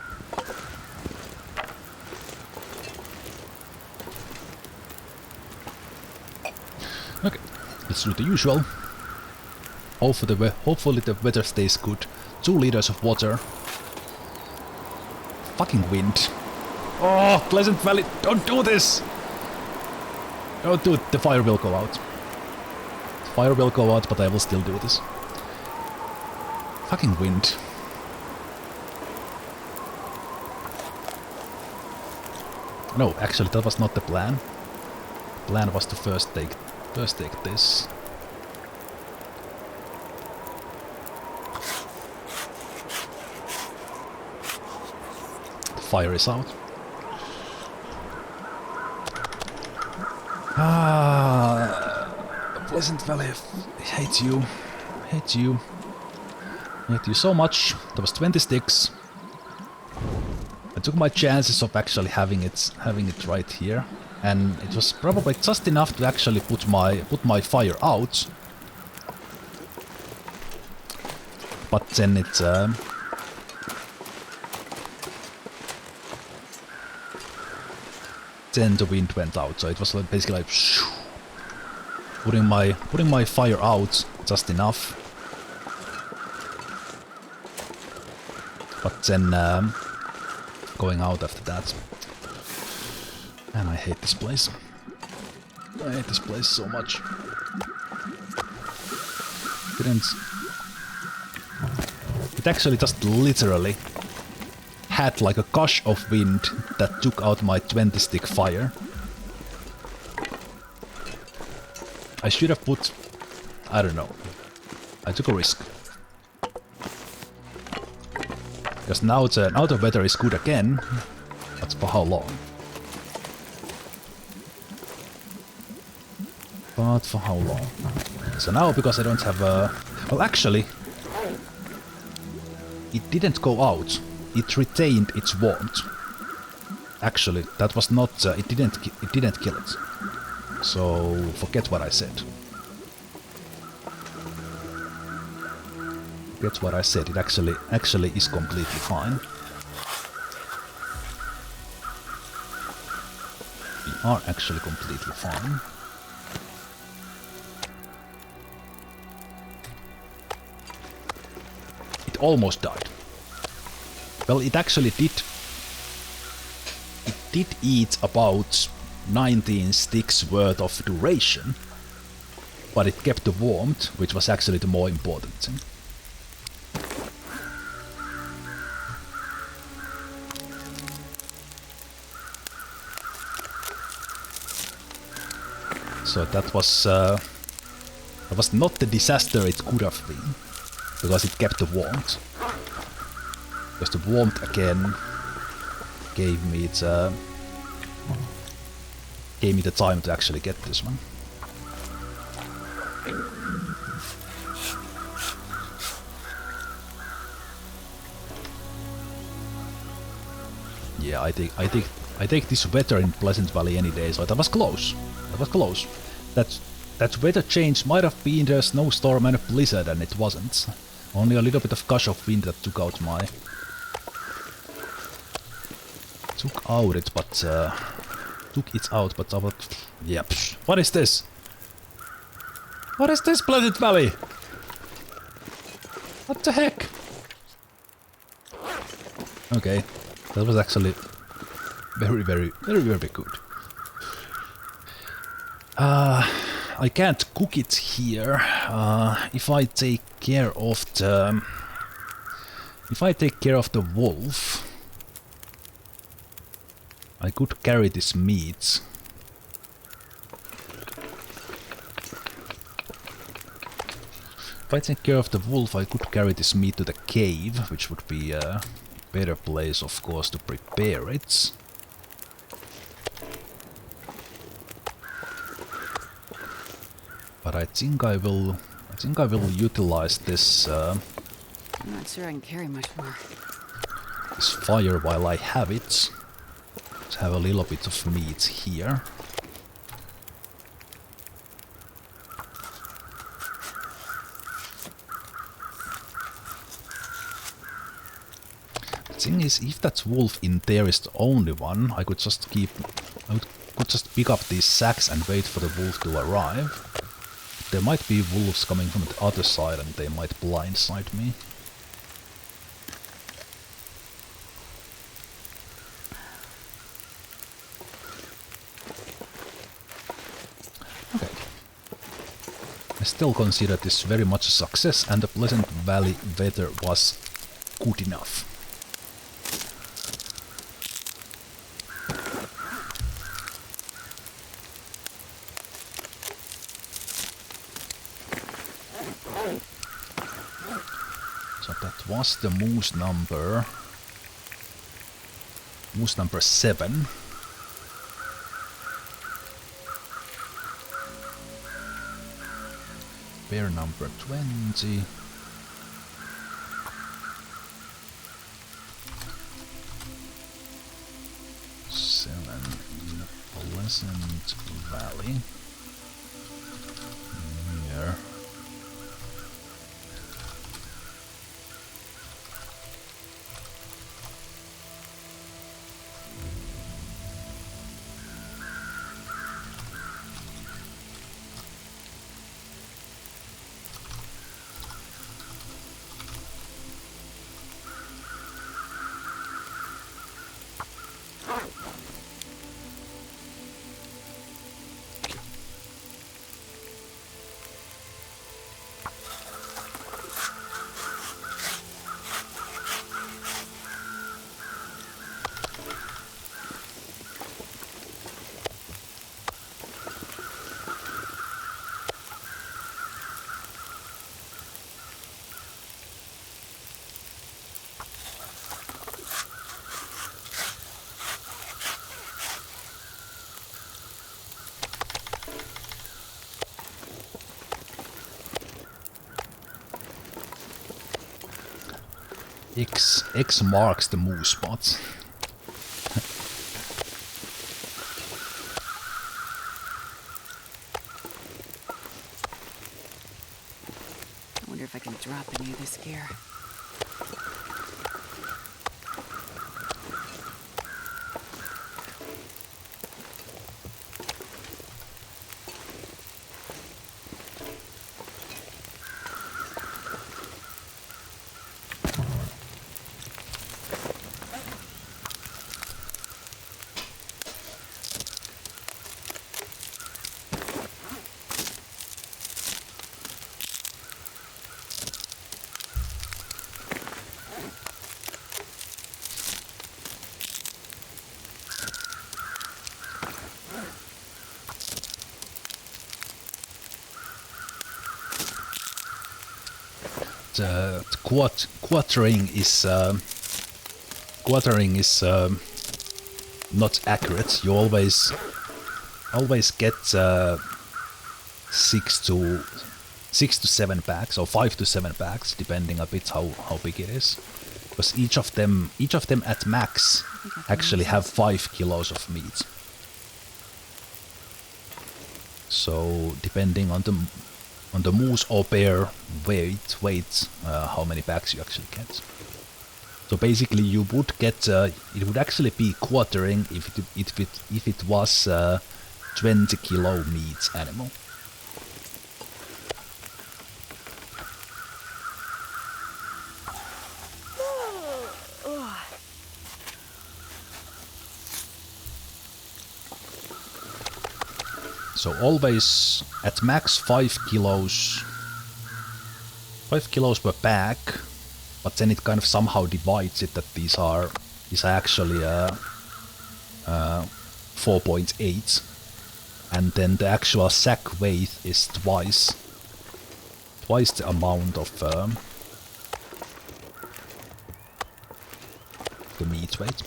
Okay, let's do the usual. Hopefully the weather stays good. 2 liters of water. Fucking wind. Oh, Pleasant Valley, don't do this! Don't do it, the fire will go out. The fire will go out, but I will still do this. Fucking wind. No, actually that was not the plan. The plan was to first take this. The fire is out. Pleasant Valley, I hate you. I hate you. I hate you so much. There was 20 sticks. I took my chances of actually having it right here, and it was probably just enough to actually put my fire out. But then it then the wind went out, so it was like basically like putting my fire out just enough. But then going out after that. And I hate this place. I hate this place so much. didn't... It actually just literally had like a gush of wind that took out my 20-stick fire. I should have put... I don't know. I took a risk. Because now the weather is good again, but for how long? But for how long? So now, because I don't have a... Well, actually, it didn't go out. It retained its warmth. Actually, that was not... it didn't kill it. So, forget what I said. Forget what I said. It actually is completely fine. We are actually completely fine. It almost died. Well, it actually did. It did eat about 19 sticks worth of duration, but it kept the warmth, which was actually the more important thing. So that was not the disaster it could have been, because it kept the warmth. Because the warmth again gave me the time to actually get this one. Yeah, I take this weather in Pleasant Valley any day, so that was close. That was close. That weather change might have been a snowstorm and a blizzard, and it wasn't. Only a little bit of gush of wind that took out my... Took it out, but I would... Yeah, psh. What is this? What is this, Pleasant Valley? What the heck? Okay, that was actually very good. I can't cook it here. If I take care of the... If I take care of the wolf... I could carry this meat. If I take care of the wolf, I could carry this meat to the cave, which would be a better place, of course, to prepare it. But I think I will utilize this. I'm not sure I can carry much more. This fire while I have it. Let's have a little bit of meat here. The thing is, if that wolf in there is the only one, I could just pick up these sacks and wait for the wolf to arrive. There might be wolves coming from the other side and they might blindside me. Okay. I still consider this very much a success, and the Pleasant Valley weather was good enough. So that was the moose number 7. Bear number 20. In Pleasant Valley. Here. X marks the moose spots. I wonder if I can drop any of this gear. Quartering is not accurate. You always get 6 to 7 packs or 5 to 7 packs, depending a bit how big it is. Because each of them at max actually have 5 kilos of meat. So depending on the moose or bear weight, how many packs you actually get. So basically, you would get it would actually be quartering if it was 20 kilo meat animal. So always at max 5 kilos per pack, but then it kind of somehow divides it that these are actually 4.8, and then the actual sack weight is twice the amount of the meat weight.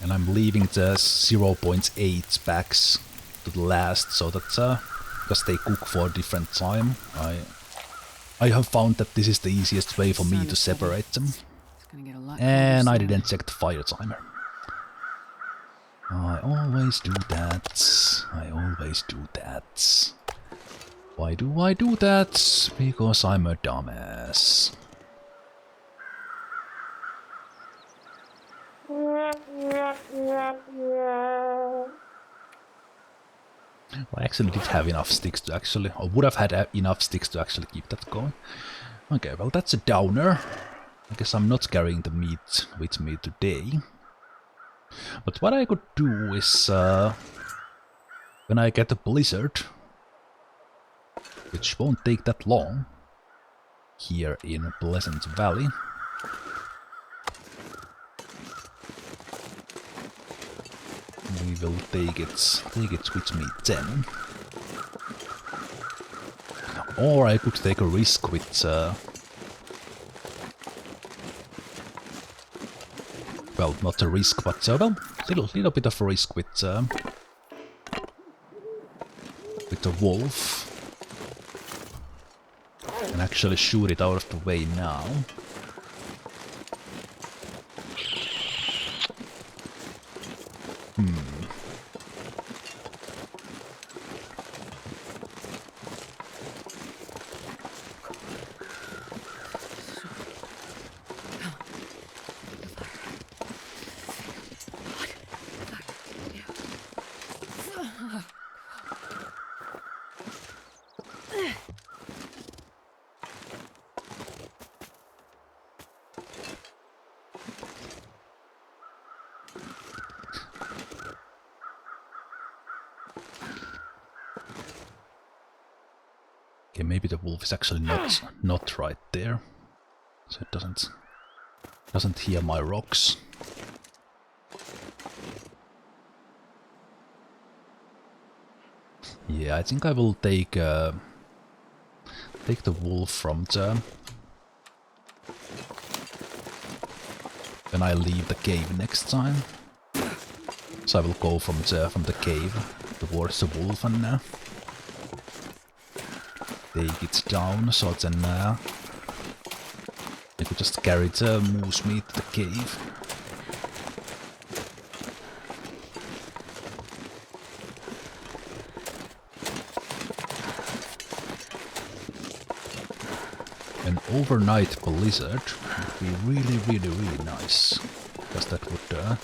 And I'm leaving the 0.8 packs to the last, so that because they cook for a different time, I have found that this is the easiest way for me to separate them. And I didn't check the fire timer. I always do that. Why do I do that? Because I'm a dumbass. I actually did have enough sticks to actually, or would have had enough sticks to actually keep that going. Okay, well that's a downer. I guess I'm not carrying the meat with me today. But what I could do is, when I get a blizzard, which won't take that long, here in Pleasant Valley, we will take it with me then. Or I could take a risk with well, not a risk, but well, little bit of a risk with the wolf, and actually shoot it out of the way now. Okay, maybe the wolf is actually not right there, so it doesn't hear my rocks. Yeah, I think I will take the wolf from the when I leave the cave next time. So I will go from the cave towards the wolf and take it down, so then I could just carry the moose meat to the cave. An overnight blizzard would be really nice, because that would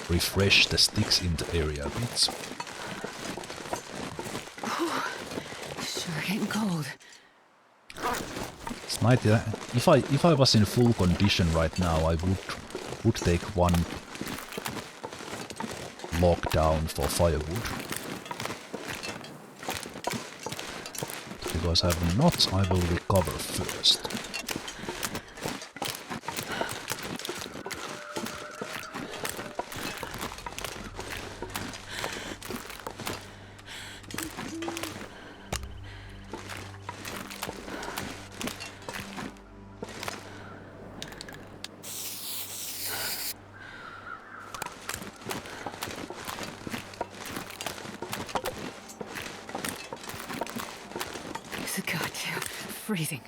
refresh the sticks in the area a bit. Sure getting cold. It's night. If I was in full condition right now, I would take one log down for firewood. Because I have not, I will recover first. Freezing.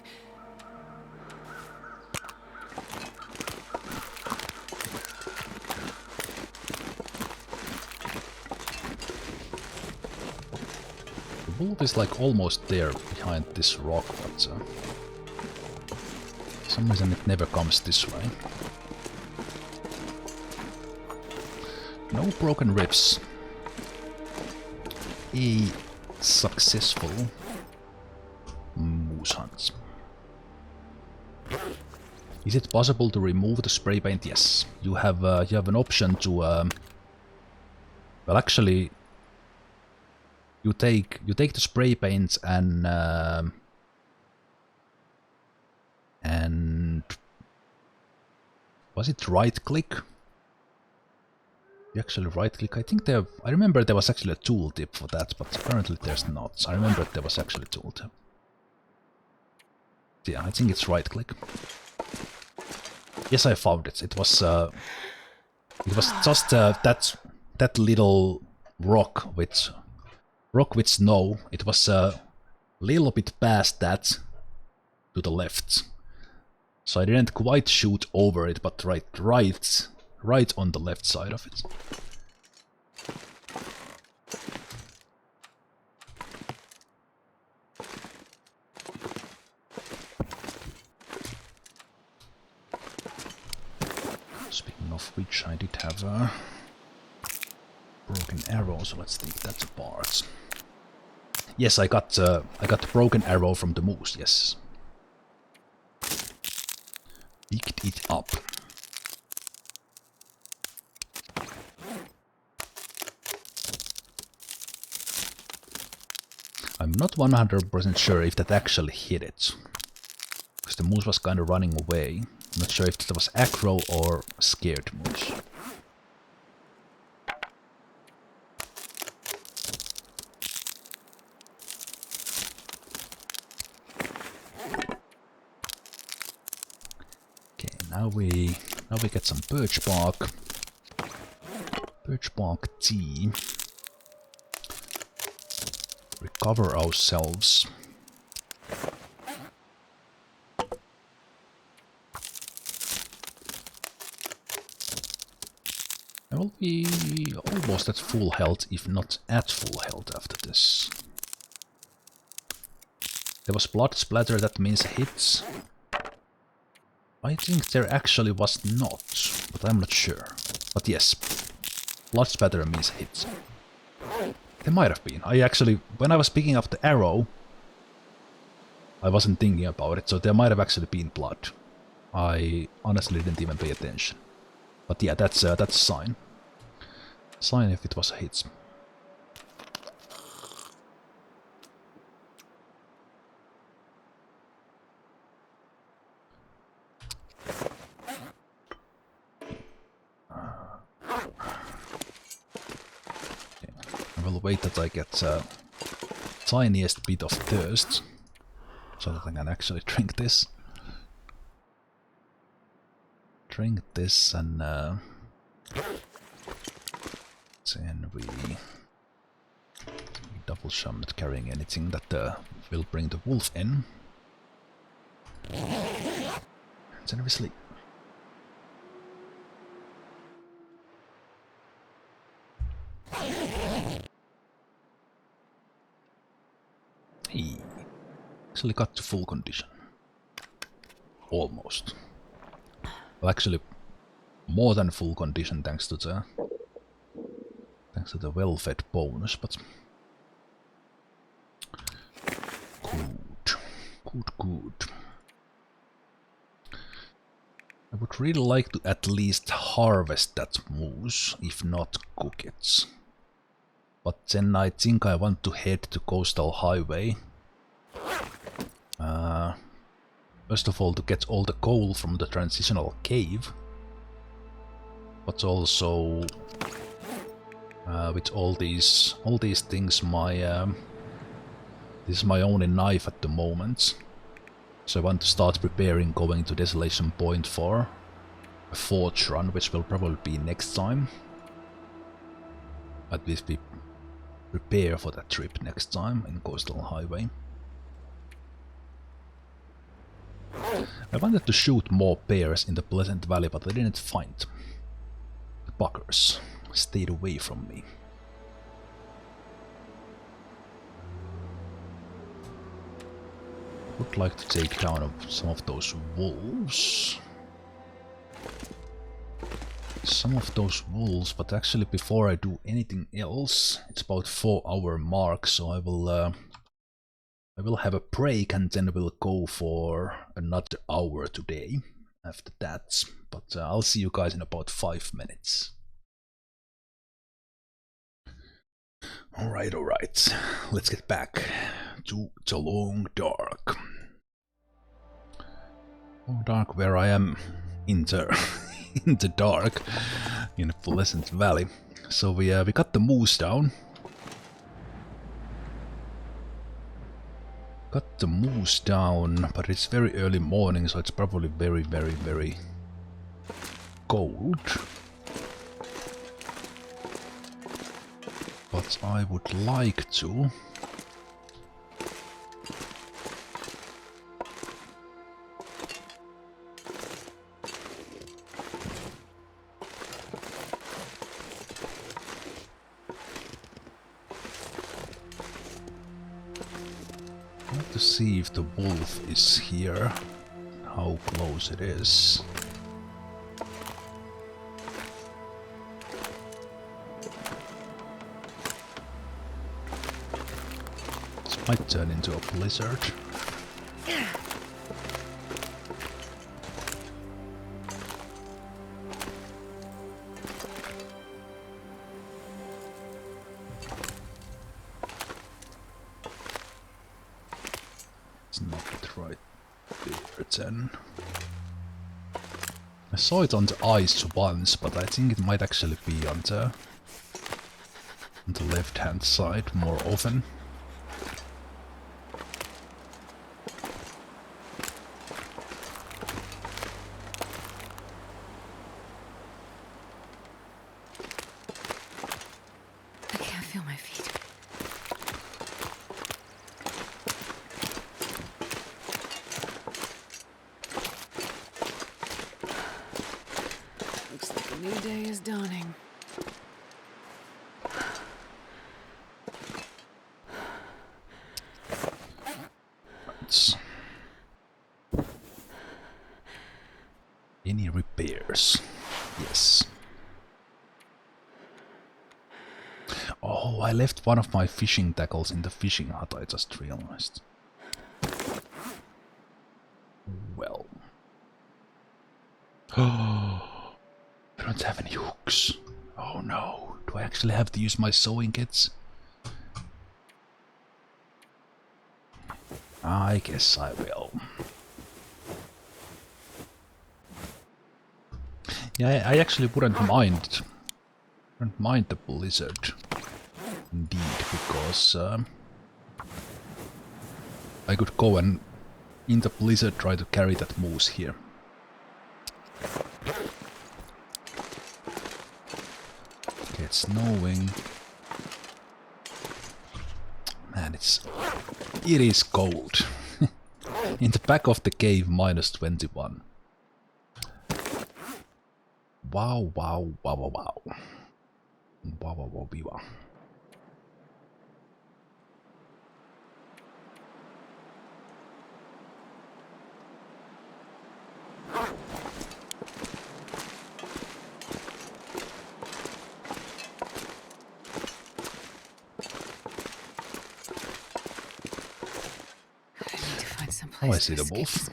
The wolf is like almost there behind this rock, but for some reason it never comes this way. No broken ribs. A successful moose hunt. Is it possible to remove the spray paint? Yes. You have an option to well, actually you take the spray paint and was it right click? You actually right click. I think I remember there was actually a tooltip for that, but apparently there's not. I remember there was actually a tooltip. Yeah, I think it's right click. Yes, I found it. It was just that little rock with snow. It was a little bit past that to the left. So I didn't quite shoot over it, but right on the left side of it. Speaking of which, I did have a broken arrow, so let's take that apart. Yes, I got the broken arrow from the moose, yes. Picked it up. I'm not 100% sure if that actually hit it, because the moose was kind of running away. I'm not sure if that was aggro or scared moose. Okay, now we get some birch bark tea. Recover ourselves. I will be almost at full health, if not at full health after this. There was blood splatter, that means hits. I think there actually was not, but I'm not sure. But yes, blood splatter means hits. There might have been. I actually, when I was picking up the arrow, I wasn't thinking about it, so there might have actually been blood. I honestly didn't even pay attention. But yeah, that's a sign. Sign if it was a hit. I will wait that I get tiniest bit of thirst, so that I can actually drink this. Drink this and Then we double jump, not carrying anything that will bring the wolf in. Then we sleep. Hey, actually got to full condition. Almost. Well, actually, more than full condition thanks to the well-fed bonus, but good. I would really like to at least harvest that moose, if not cook it. But then I think I want to head to Coastal Highway. First of all, to get all the coal from the transitional cave. But also with all these things, this is my only knife at the moment. So I want to start preparing going to Desolation Point for a forge run, which will probably be next time. At least we prepare for that trip next time in Coastal Highway. I wanted to shoot more bears in the Pleasant Valley, but I didn't find. The buggers stayed away from me. Would like to take down some of those wolves. But actually before I do anything else, it's about 4-hour mark, so I will have a break and then we'll go for another hour today after that. But I'll see you guys in about 5 minutes. Alright, let's get back to the long dark. Long dark where I am in the dark in Pleasant Valley. So we got the moose down. Got the moose down, but it's very early morning, so it's probably very cold. But I would like to see if the wolf is here, how close it is. This might turn into a blizzard. I saw it on the ice once, but I think it might actually be on the left-hand side more often. I can't feel my feet. Looks like a new day is dawning. Any repairs? Yes. Oh, I left one of my fishing tackles in the fishing hut, I just realized. Well. Oh, I don't have any hooks. Oh no, do I actually have to use my sewing kits? I guess I will. Yeah, I actually wouldn't mind the blizzard, indeed, because I could go and in the blizzard try to carry that moose here. Okay, It's snowing. Man, it is cold. In the back of the cave, -21. Wow, wow, wow, wow, wow. Wow, wow, wow, wow. Oh, I see the wolf.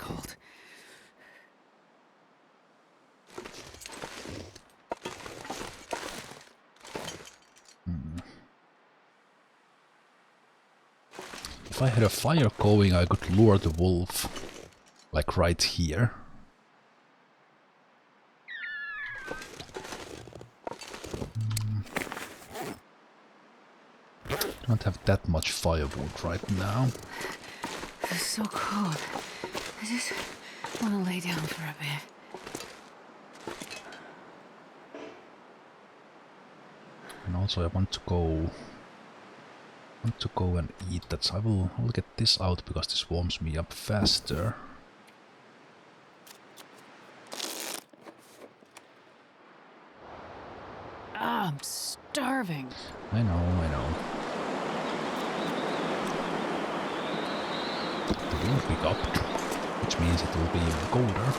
If I had a fire going, I could lure the wolf, like right here. Don't have that much firewood right now. It's so cold. I just want to lay down for a bit. And also I want to go and eat that, so I will get this out because this warms me up faster. I'm starving. I know. It will pick up, which means it will be even colder.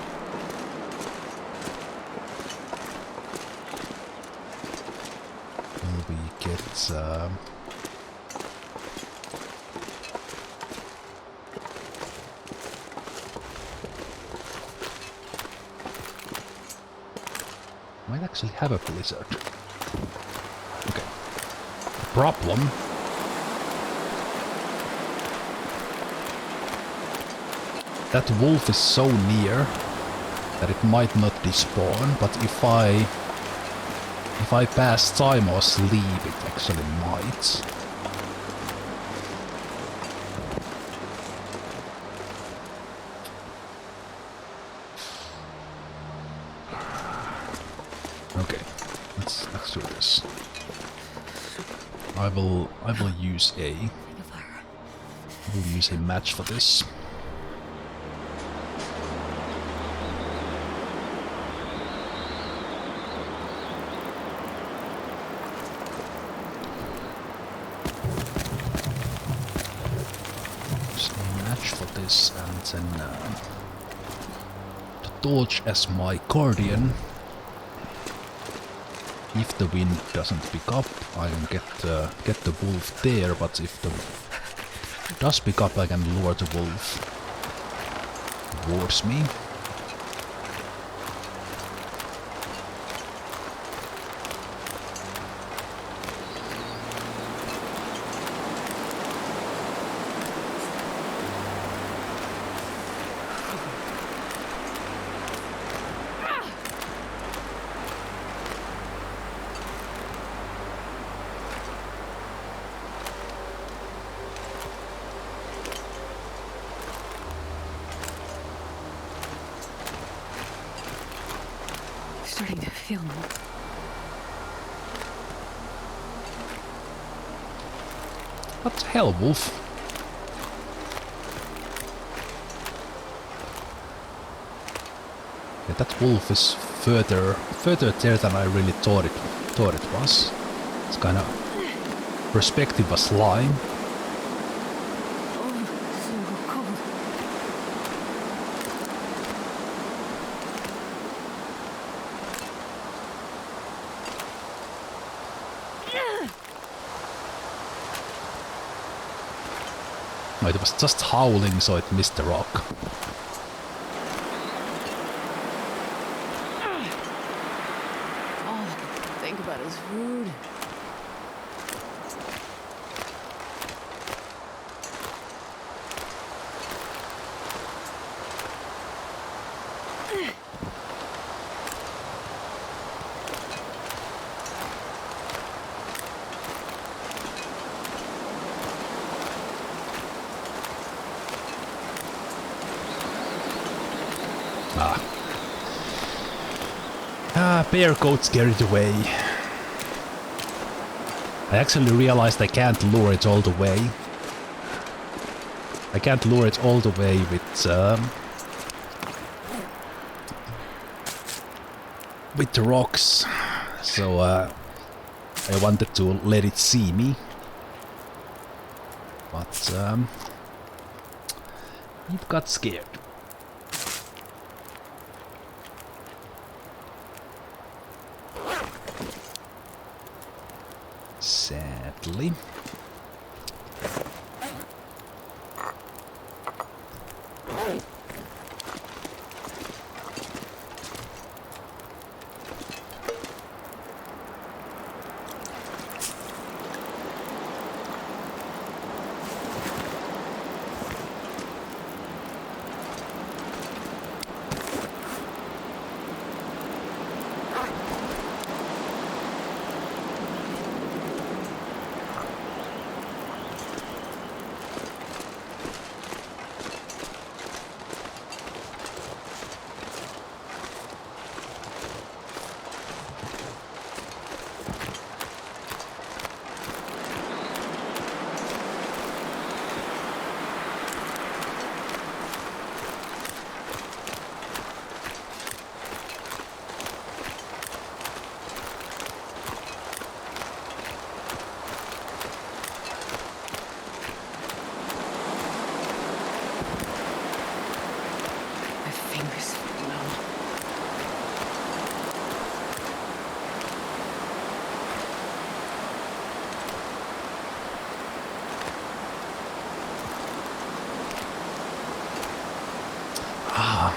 Will we get might actually have a blizzard. Okay. The problem that wolf is so near that it might not despawn, but if I pass time or sleep, it actually might. Okay, let's do this. I will use a match for this. And then the torch as my guardian. If the wind doesn't pick up, I can get the wolf there, but if the does pick up, I can lure the wolf towards me. Starting to feel more. What the hell, wolf? Yeah, that wolf is further there than I really thought it was. It's kind of perspective was lying. No, it was just howling, so it missed the rock. All I can think about is food. Bear goats carried away. I actually realized I can't lure it all the way. I can't lure it all the way with the rocks. So I wanted to let it see me. But it got scared. Sadly.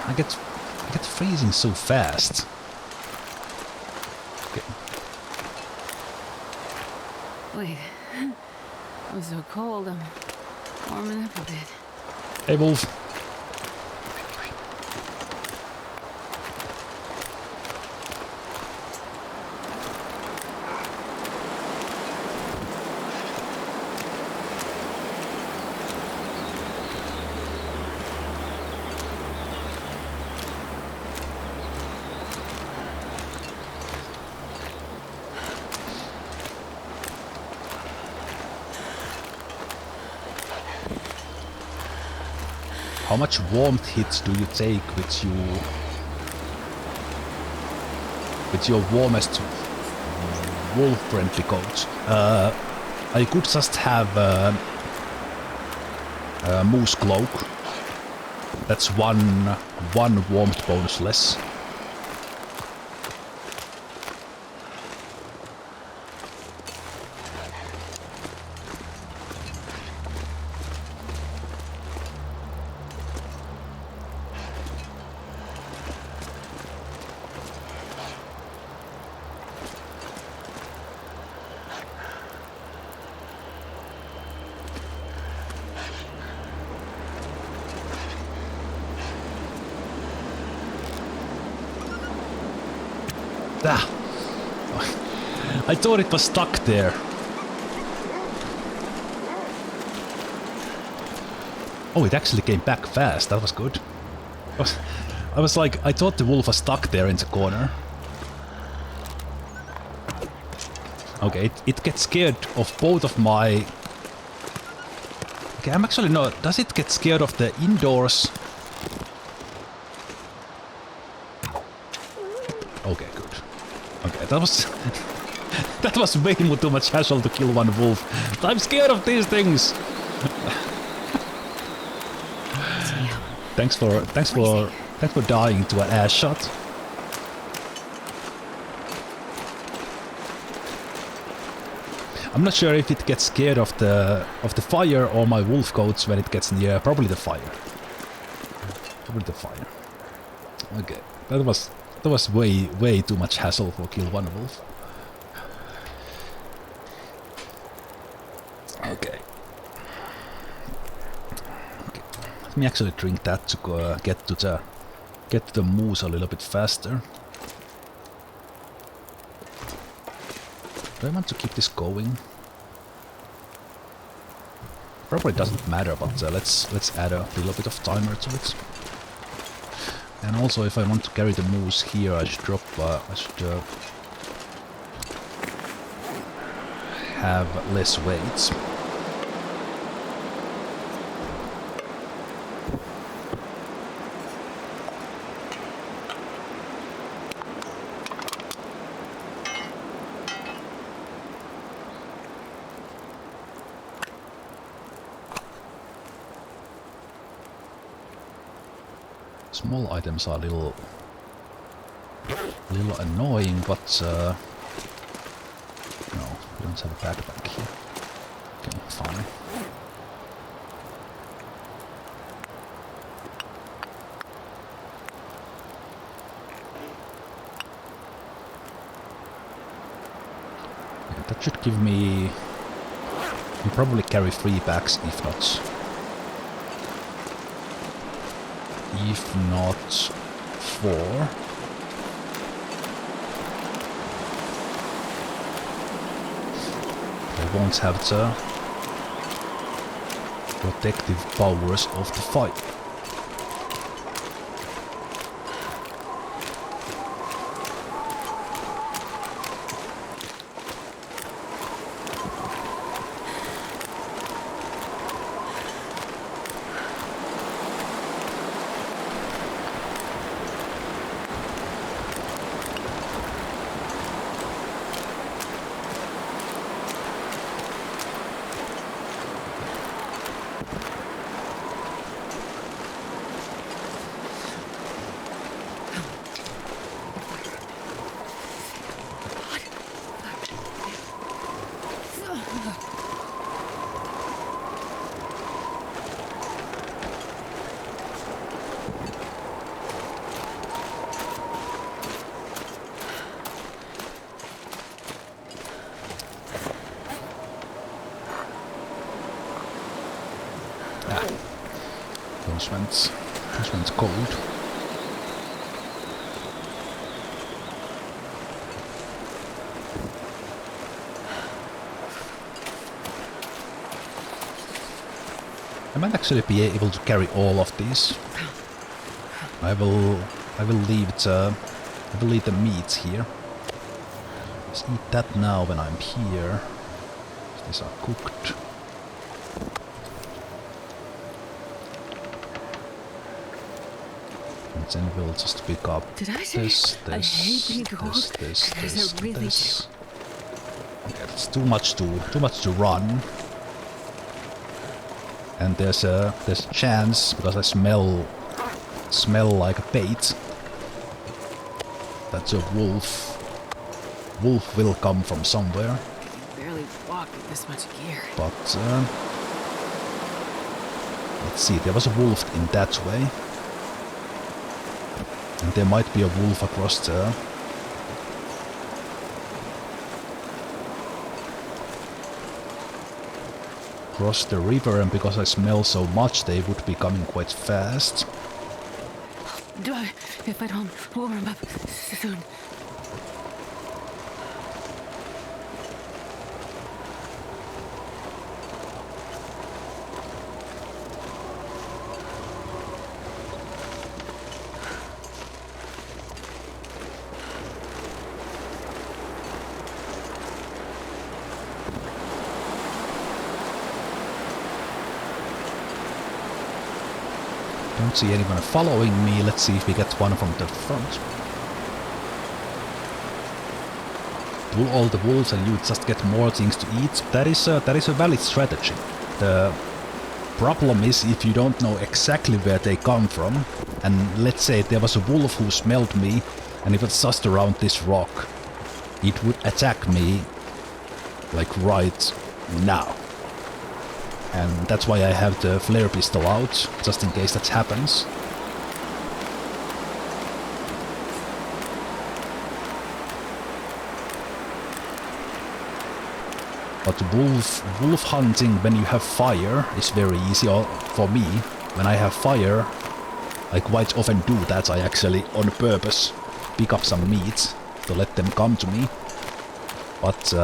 I get freezing so fast. Okay. Wait. I'm so cold. I'm warming up a bit. Hey, Wolf. How much warmth hits do you take with your warmest wolf-friendly coat? I could just have a moose cloak. That's one warmth bonus less. Ah. I thought it was stuck there. Oh, it actually came back fast. That was good. I was like, I thought the wolf was stuck there in the corner. Okay, it gets scared of both of my... Okay, I'm actually not... Does it get scared of the indoors? Okay, good. Okay, that was... that was way too much hassle to kill one wolf. I'm scared of these things! Thanks for dying to an ass shot. I'm not sure if it gets scared of the fire or my wolf coats when it gets near. Probably the fire. Probably the fire. Okay, that was way too much hassle for kill one wolf. Okay. Let me actually drink that to get to the moose a little bit faster. Do I want to keep this going? Probably doesn't matter, but let's add a little bit of timer to it. And also, if I want to carry the moose here, I should drop. I should have less weights. Small items are a little annoying, but no, we don't have a backpack here. Okay, fine. Yeah, that should give me... You probably carry 3 packs, if not 4. I won't have the protective powers of the fight. Those went cold. I might actually be able to carry all of these. I will leave the meat here. Let's eat that now when I'm here. These are cooked. Then we'll just pick up this. Okay, it's too much to run. And there's a chance, because I smell like a bait, that a wolf will come from somewhere. I can barely walk with this much gear. But let's see, there was a wolf in that way. And there might be a wolf across the river, and because I smell so much, they would be coming quite fast. If I don't warm up soon. Don't see anyone following me. Let's see if we get one from the front. Pull all the wolves and you just get more things to eat. That is a valid strategy. The problem is if you don't know exactly where they come from, and let's say there was a wolf who smelled me and it was just around this rock, it would attack me like right now. And that's why I have the flare pistol out, just in case that happens. But wolf hunting when you have fire is very easy. Or for me, when I have fire, I quite often do that. I actually, on purpose, pick up some meat to let them come to me. But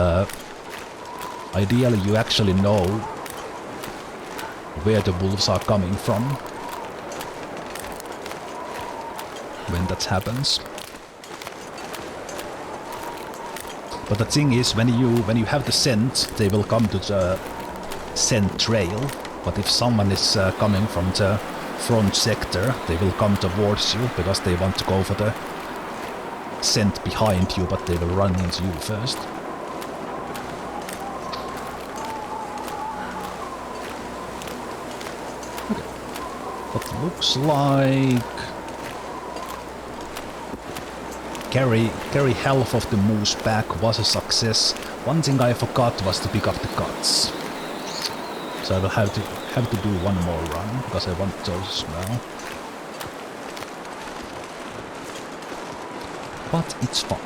ideally you actually know where the wolves are coming from when that happens. But the thing is, when you have the scent, they will come to the scent trail. But if someone is coming from the front sector, they will come towards you because they want to go for the scent behind you, but they will run into you first. Okay. But looks like carry half of the moose back was a success. One thing I forgot was to pick up the guts. So I will have to do one more run because I want those now. But it's fun.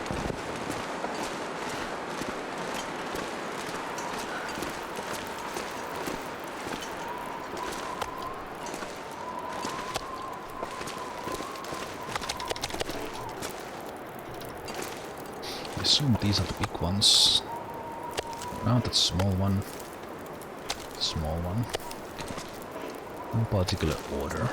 I assume these are the big ones. No, that's a small one. Small one. No particular order.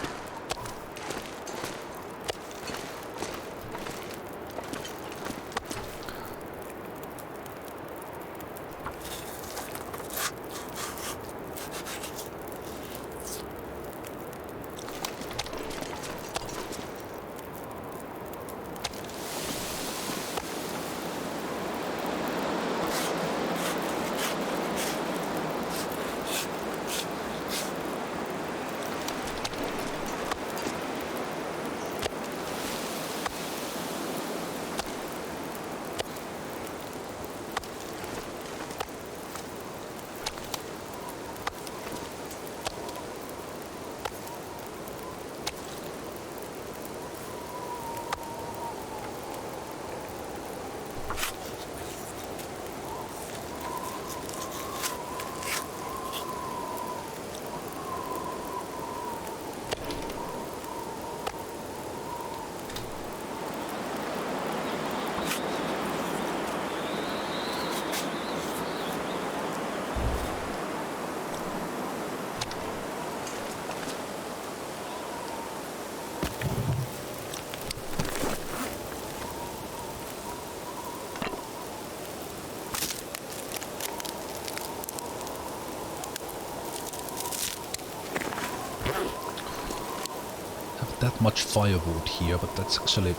That much firewood here, but that's actually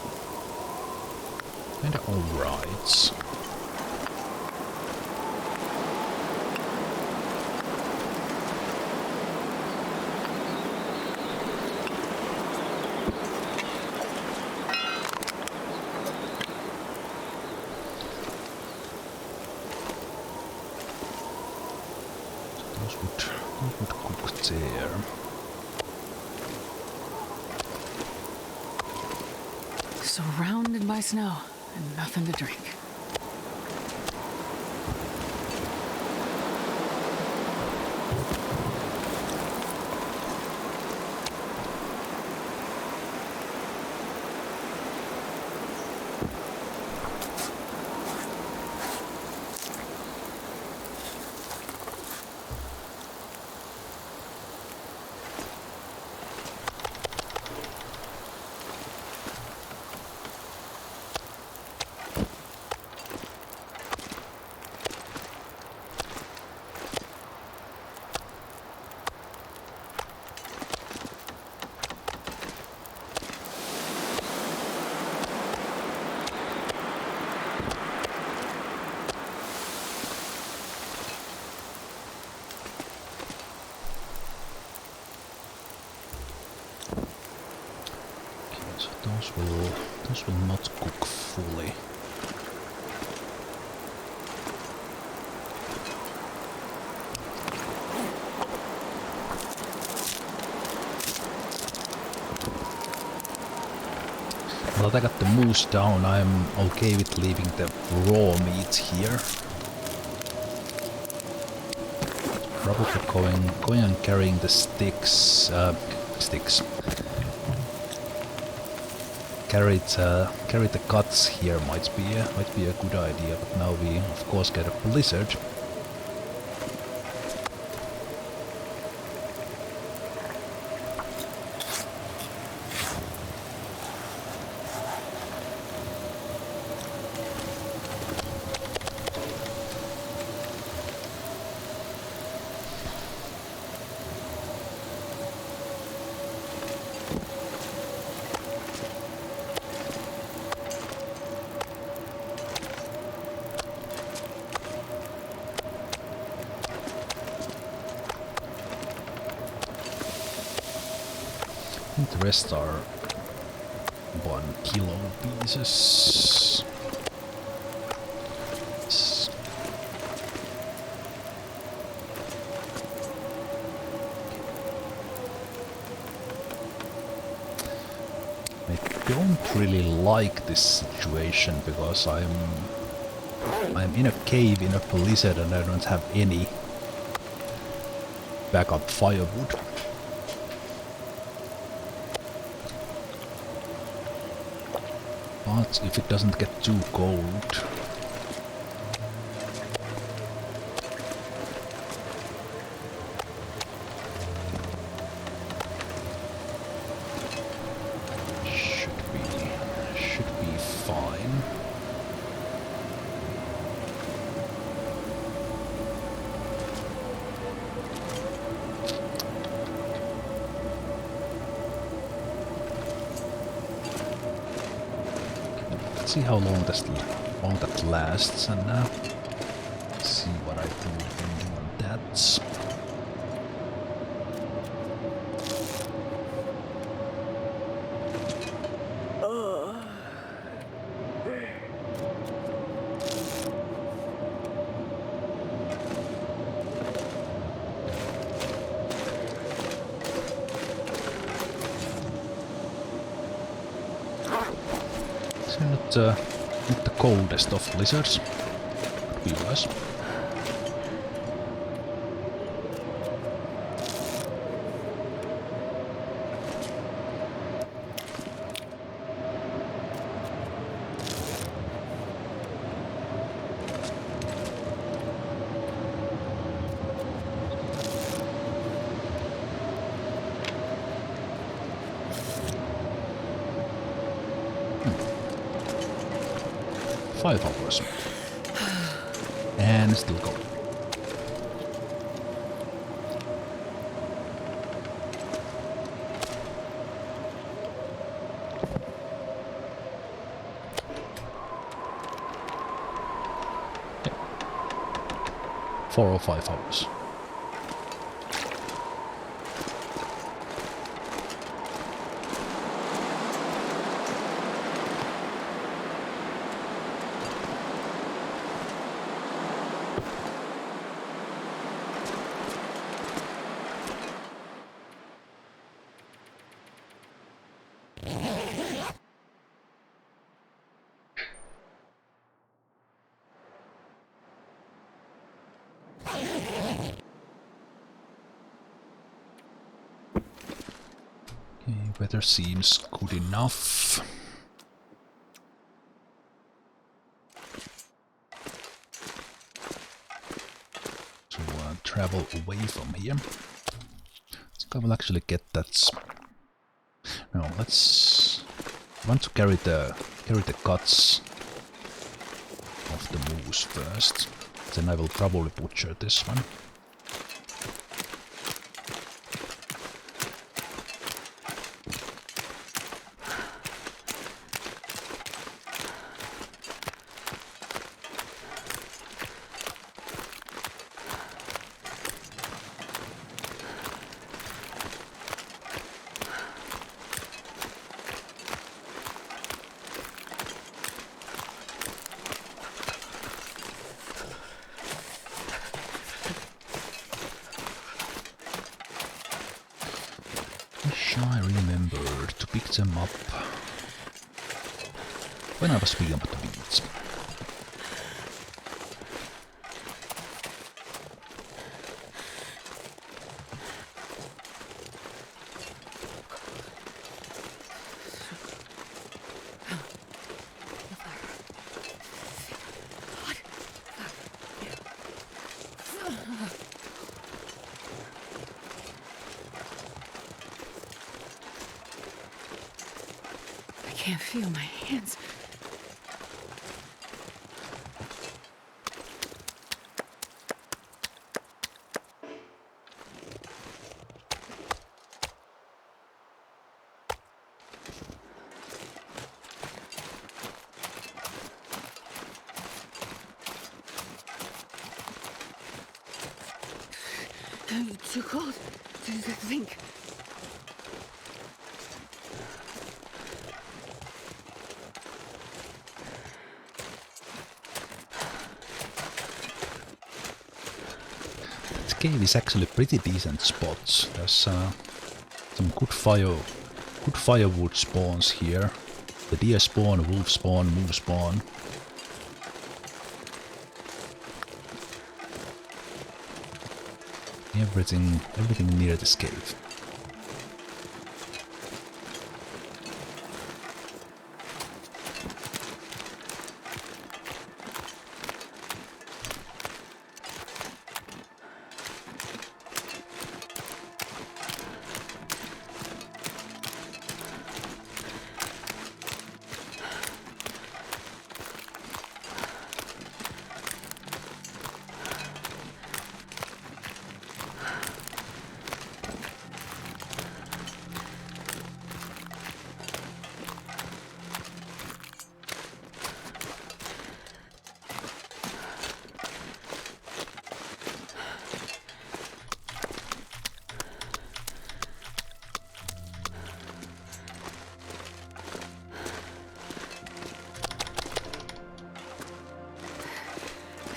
kinda alright. Those would cook there. Surrounded by snow and nothing to drink. Those will not cook fully. Now that I got the moose down, I'm okay with leaving the raw meat here. Probably going and carrying the sticks. Carry the cuts here might be a good idea, but now we of course get a blizzard. think the rest are 1 kilo pieces. I don't really like this situation because I'm in a cave in a blizzard and I don't have any backup firewood. But if it doesn't get too cold, should be fine. See how long that lasts, and see what I can do on that. Not the coldest of blizzards. Could be worse. Hmm. 5 hours. And still going. Yeah. 4 or 5 hours. Weather seems good enough. To travel away from here. I think I will actually get that. No, let's. I want to carry the guts of the moose first. Then I will probably butcher this one. I remember to pick them up when I was picking up the beads. I can't feel my hands. Too cold to think. cave is actually pretty decent spots. There's some good firewood spawns here. The deer spawn, wolf spawn, moose spawn. Everything near this cave.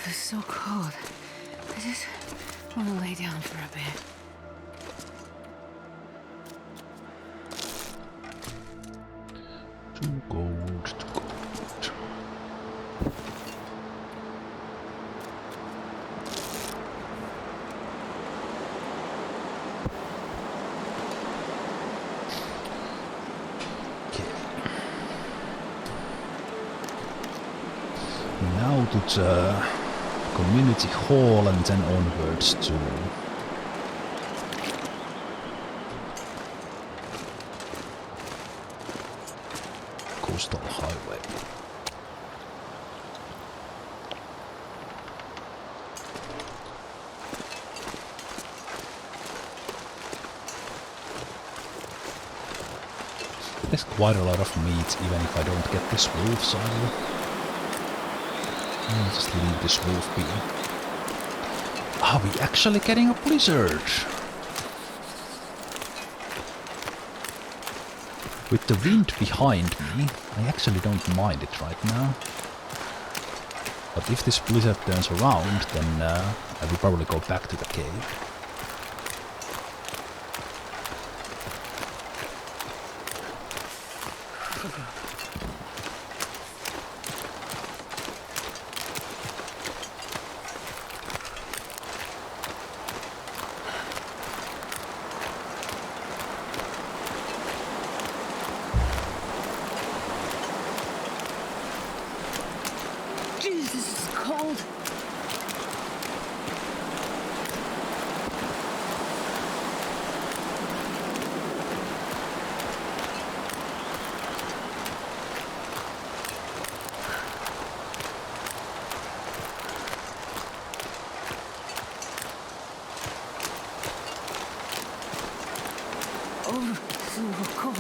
It's so cold. I just want to lay down for a bit. Too cold, too cold. Now to the community hall and then onwards to coastal highway. There's quite a lot of meat even if I don't get this wolf, so I'll just leave this wolf be. Are we actually getting a blizzard? With the wind behind me, I actually don't mind it right now. But if this blizzard turns around, then I will probably go back to the cave. Jesus, this is cold. Oh, so cold.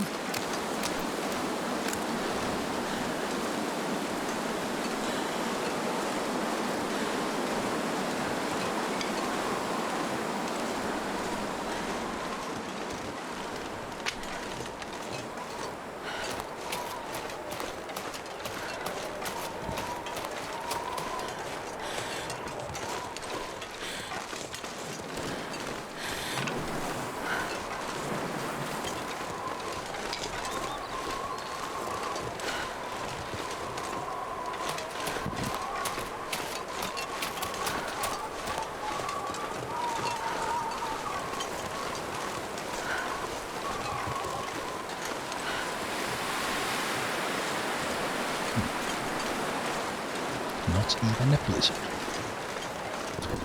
Not even a blizzard.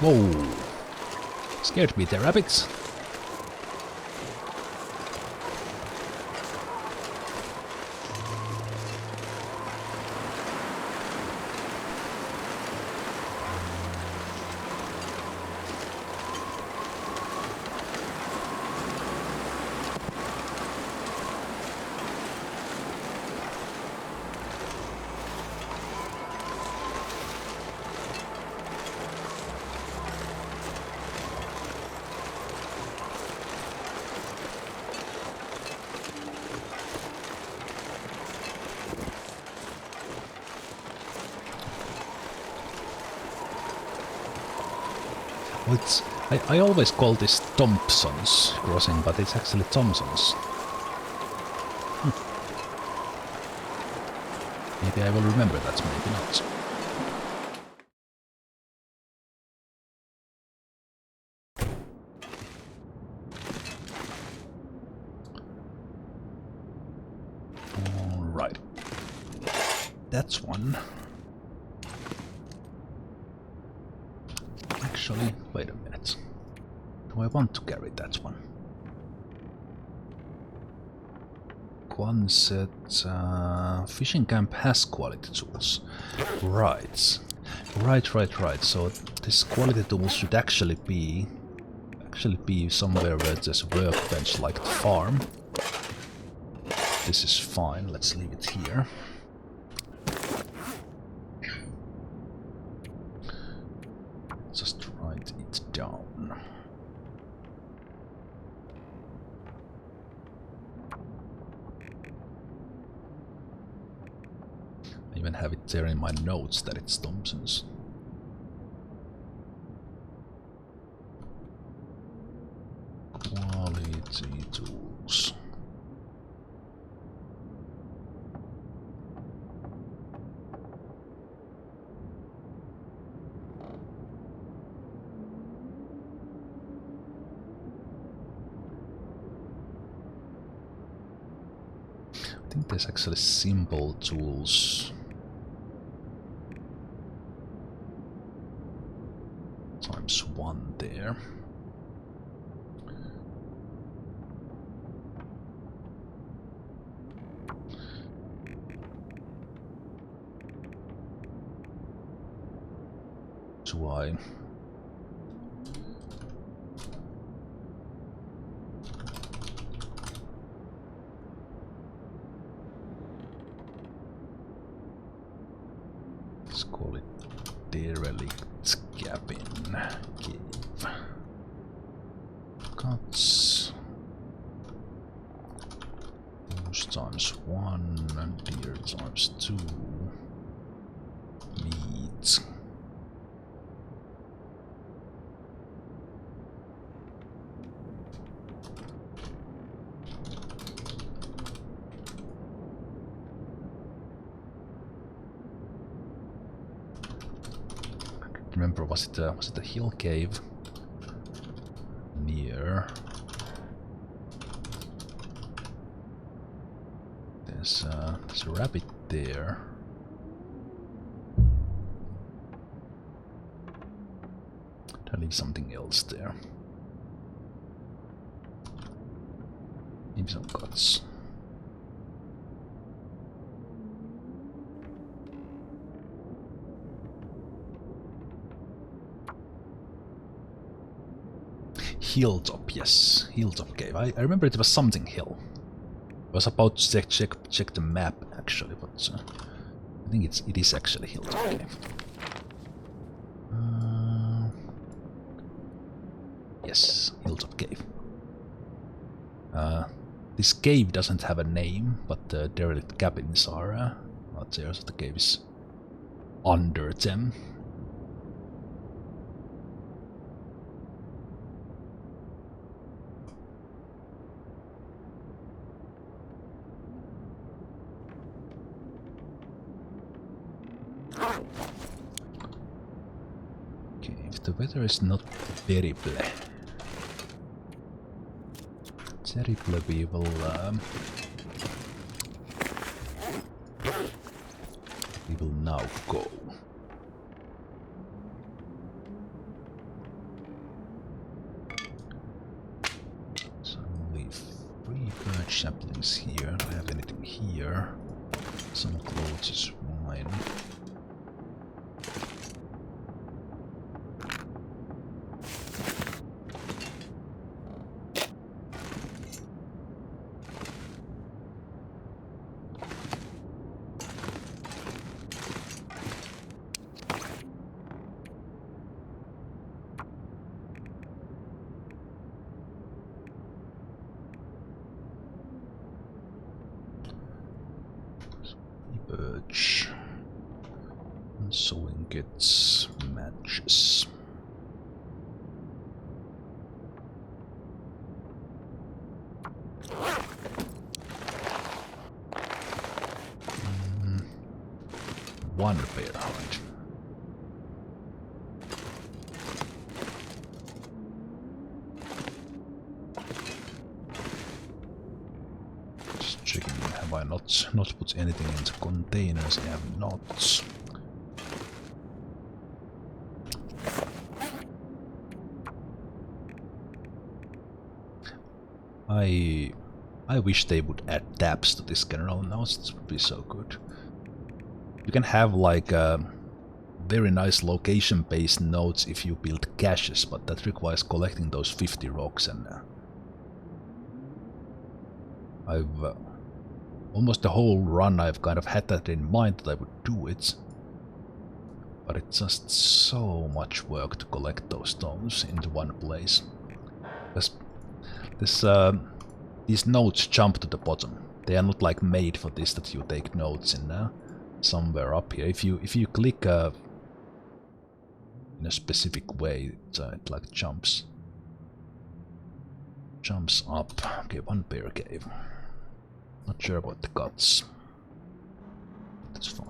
Whoa! Scared me there, rabbits. I always call this Thompson's crossing, but it's actually Thompson's. Maybe I will remember that, maybe not. Alright. That's one. Actually, wait a minute. Do I want to carry that one? Quonset, fishing camp has quality tools. Right. Right. So this quality tools should actually be somewhere where there's a workbench like the farm. This is fine, let's leave it here. Just write it down. I even have it there in my notes that it's Thompson's. Quality tools. I think there's actually simple tools. Times 1 there. Do I? Let's call it derelict cabin cave. Cuts. Moose times 1 and deer times 2. Meat. Remember, was it a hill cave near? There's a rabbit there. Did I leave something else there? Maybe some guts. Hilltop, yes. Hilltop Cave. I remember it was something hill. I was about to check the map, actually, but I think it is actually Hilltop Cave. Yes, Hilltop Cave. This cave doesn't have a name, but the derelict cabins are out there, so the cave is under them. The weather is not terrible. We will now go. So I'll leave 3 bird saplings here. Do I have anything here? Some clothes is fine. Birch. And sewing kits, matches. one bear hunt. Just checking, have I not put anything into containers? I have not. I wish they would add tabs to this general notes. This would be so good. You can have like very nice location-based nodes if you build caches, but that requires collecting those 50 rocks, and I've almost the whole run I've kind of had that in mind that I would do it, but it's just so much work to collect those stones into one place. These nodes jump to the bottom. They are not like made for this, that you take nodes in somewhere up here. If you click in a specific way, it like jumps up. Okay, one bear cave. Not sure about the guts. That's fine.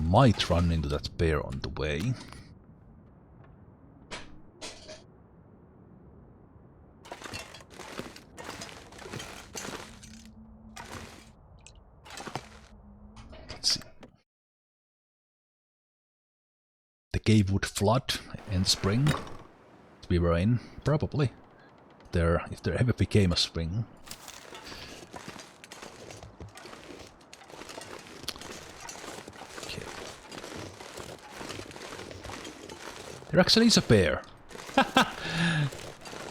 Might run into that bear on the way. Let's see. The cave would flood in spring. We were in, probably. If there ever became a spring. There actually is a bear.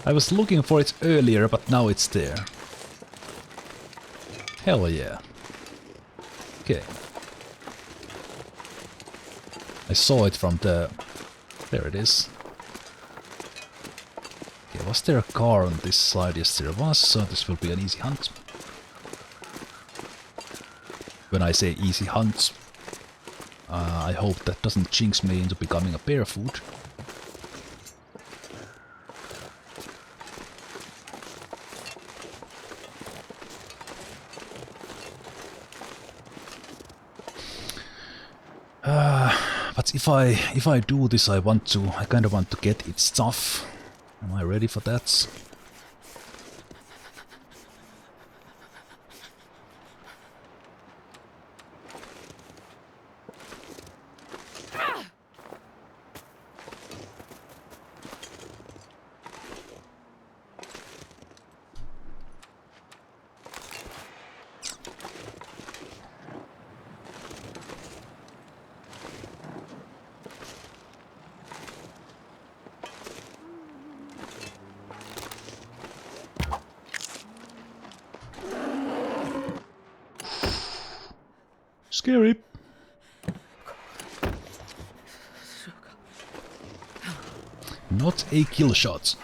I was looking for it earlier, but now it's there. Hell yeah. Okay. I saw it from the... There it is. Okay, was there a car on this side? Yes, there was, so this will be an easy hunt. When I say easy hunt, I hope that doesn't jinx me into becoming a bear food. But if I do this, I kind of want to get its stuff. Am I ready for that? Scary. Not a kill shot.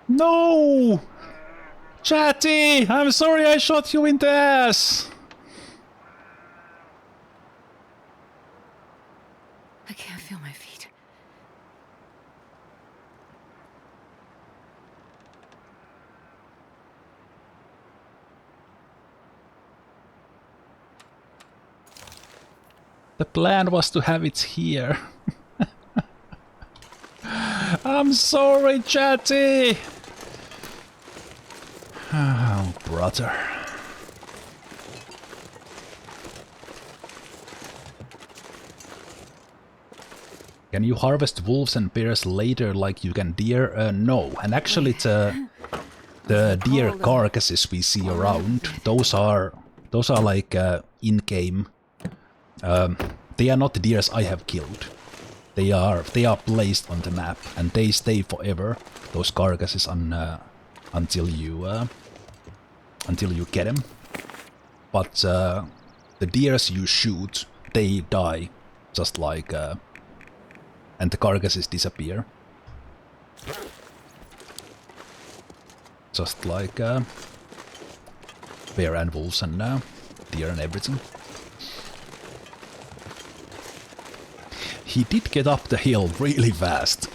No! Chatty! I'm sorry I shot you in the ass! I can't feel my feet. The plan was to have it here. I'm sorry, Chatty! Oh, brother. Can you harvest wolves and bears later like you can deer? No. And actually the deer carcasses we see around, those are like in-game. They are not the deers I have killed. They are placed on the map and they stay forever. Those carcasses until you get them. But the deers you shoot, they die, just like and the carcasses disappear, just like bear and wolves and deer and everything. He did get up the hill really fast.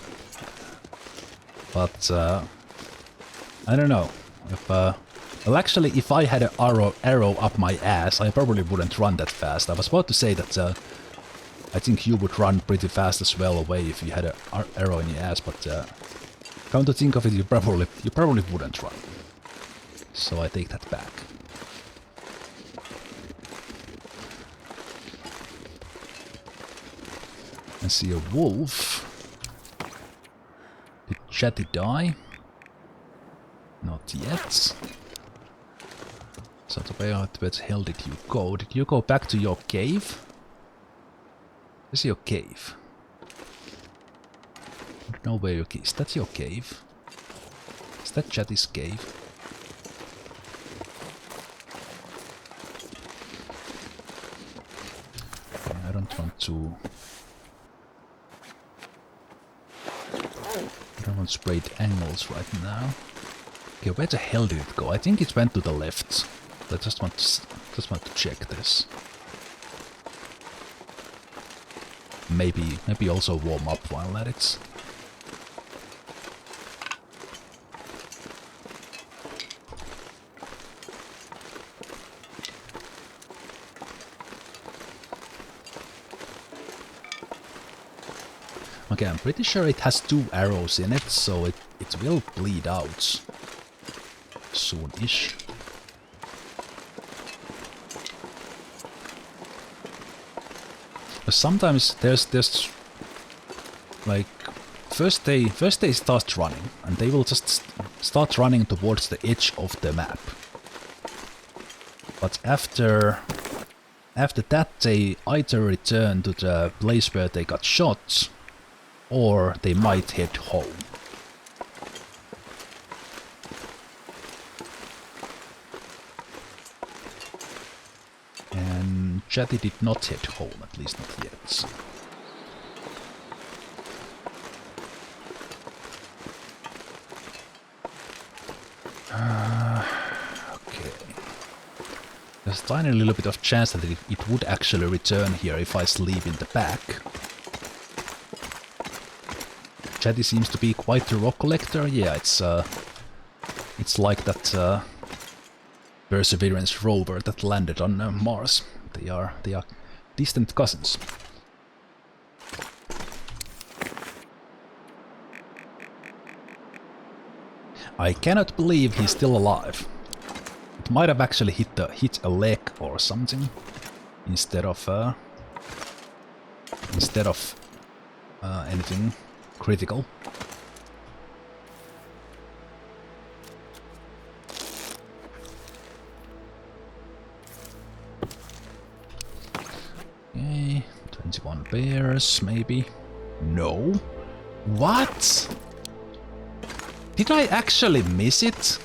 But, I don't know. If, well, actually, if I had an arrow up my ass, I probably wouldn't run that fast. I was about to say that I think you would run pretty fast as well away if you had an arrow in your ass, but come to think of it, you probably wouldn't run. So I take that back. I see a wolf. Did Chatty die? Not yet. So where the hell did you go? Did you go back to your cave? Where's your cave? I don't know where your cave is. That your cave? Is that Chatty's cave? Okay, I don't want to... I don't want straight angles right now. Okay, where the hell did it go? I think it went to the left. I just want to check this. Maybe also warm up while at it. Okay, I'm pretty sure it has 2 arrows in it, so it will bleed out soon-ish. But sometimes there's like first they start running and they will just start running towards the edge of the map. But after that they either return to the place where they got shot or they might head home. And Chatty did not head home, at least not yet. Okay. There's a tiny little bit of chance that it would actually return here if I sleep in the back. Chatty seems to be quite a rock collector. Yeah, it's like that Perseverance rover that landed on Mars. They are distant cousins. I cannot believe he's still alive. It might have actually hit a leg or something instead of anything critical. Okay, 21 bears, maybe. No? What? Did I actually miss it?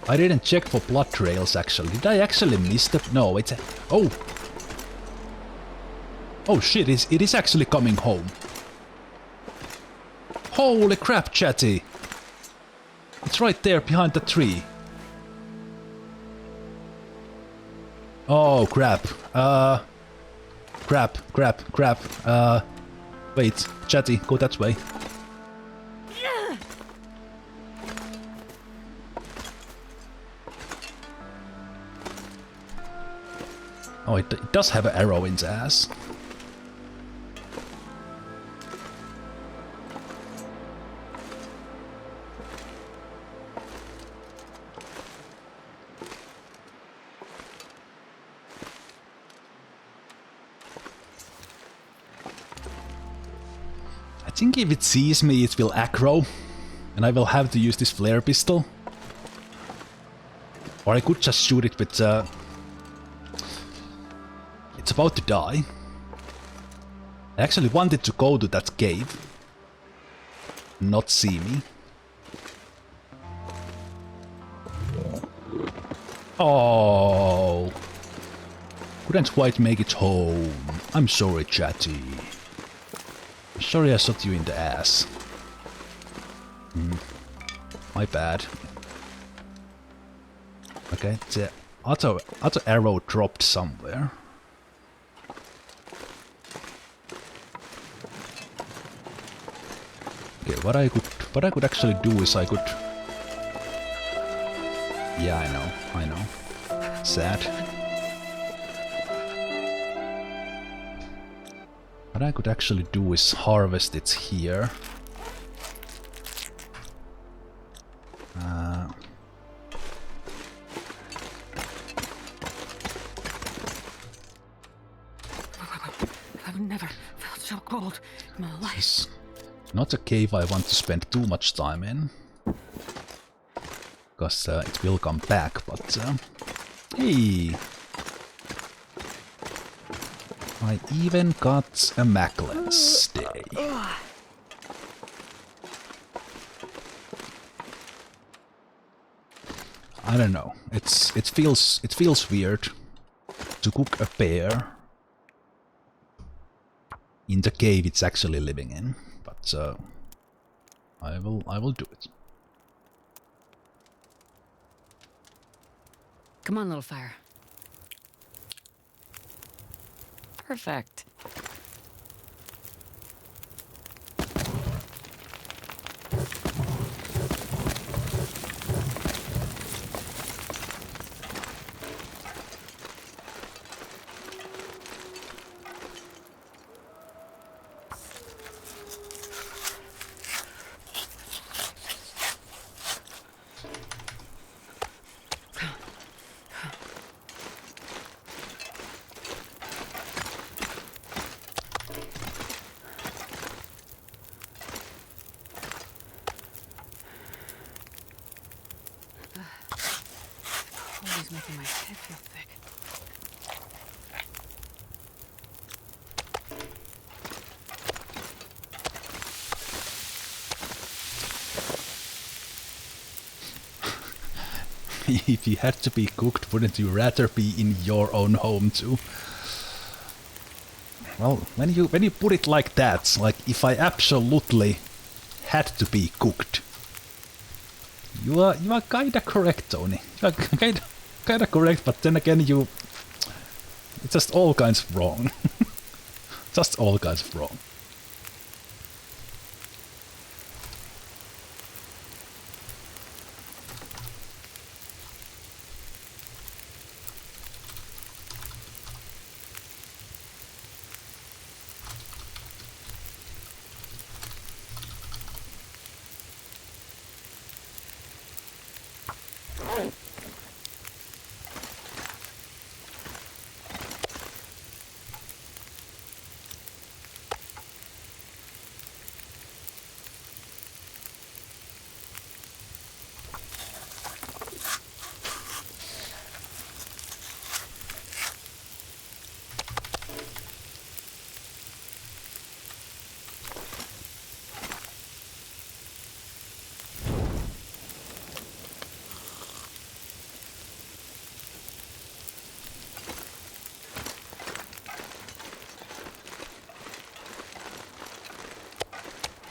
I didn't check for blood trails actually. Did I actually miss the... No, it's... Oh! Oh shit, it is actually coming home. Holy crap, Chatty! It's right there behind the tree. Oh crap. Crap. Wait, Chatty, go that way. Oh, it does have an arrow in its ass. I think if it sees me, it will aggro, and I will have to use this flare pistol. Or I could just shoot it with... It's about to die. I actually wanted to go to that cave. Not see me. Oh. Couldn't quite make it home. I'm sorry, Chatty. Sorry I shot you in the ass. My bad. Okay, other arrow dropped somewhere. Okay, what I could actually do is I could. Yeah, I know. Sad. What I could actually do is harvest it here. I've never felt so cold in my life. It's not a cave I want to spend too much time in. Because it will come back, but... hey! I even got a Macklins day. I don't know. It feels weird to cook a bear in the cave it's actually living in, but I will do it. Come on, little fire. Perfect. Always making my head feel thick. If you had to be cooked, wouldn't you rather be in your own home too? Well, when you put it like that, like if I absolutely had to be cooked, you are kinda correct, Tony. You are kinda correct, but then again it's just all kinds of wrong. Just all kinds of wrong.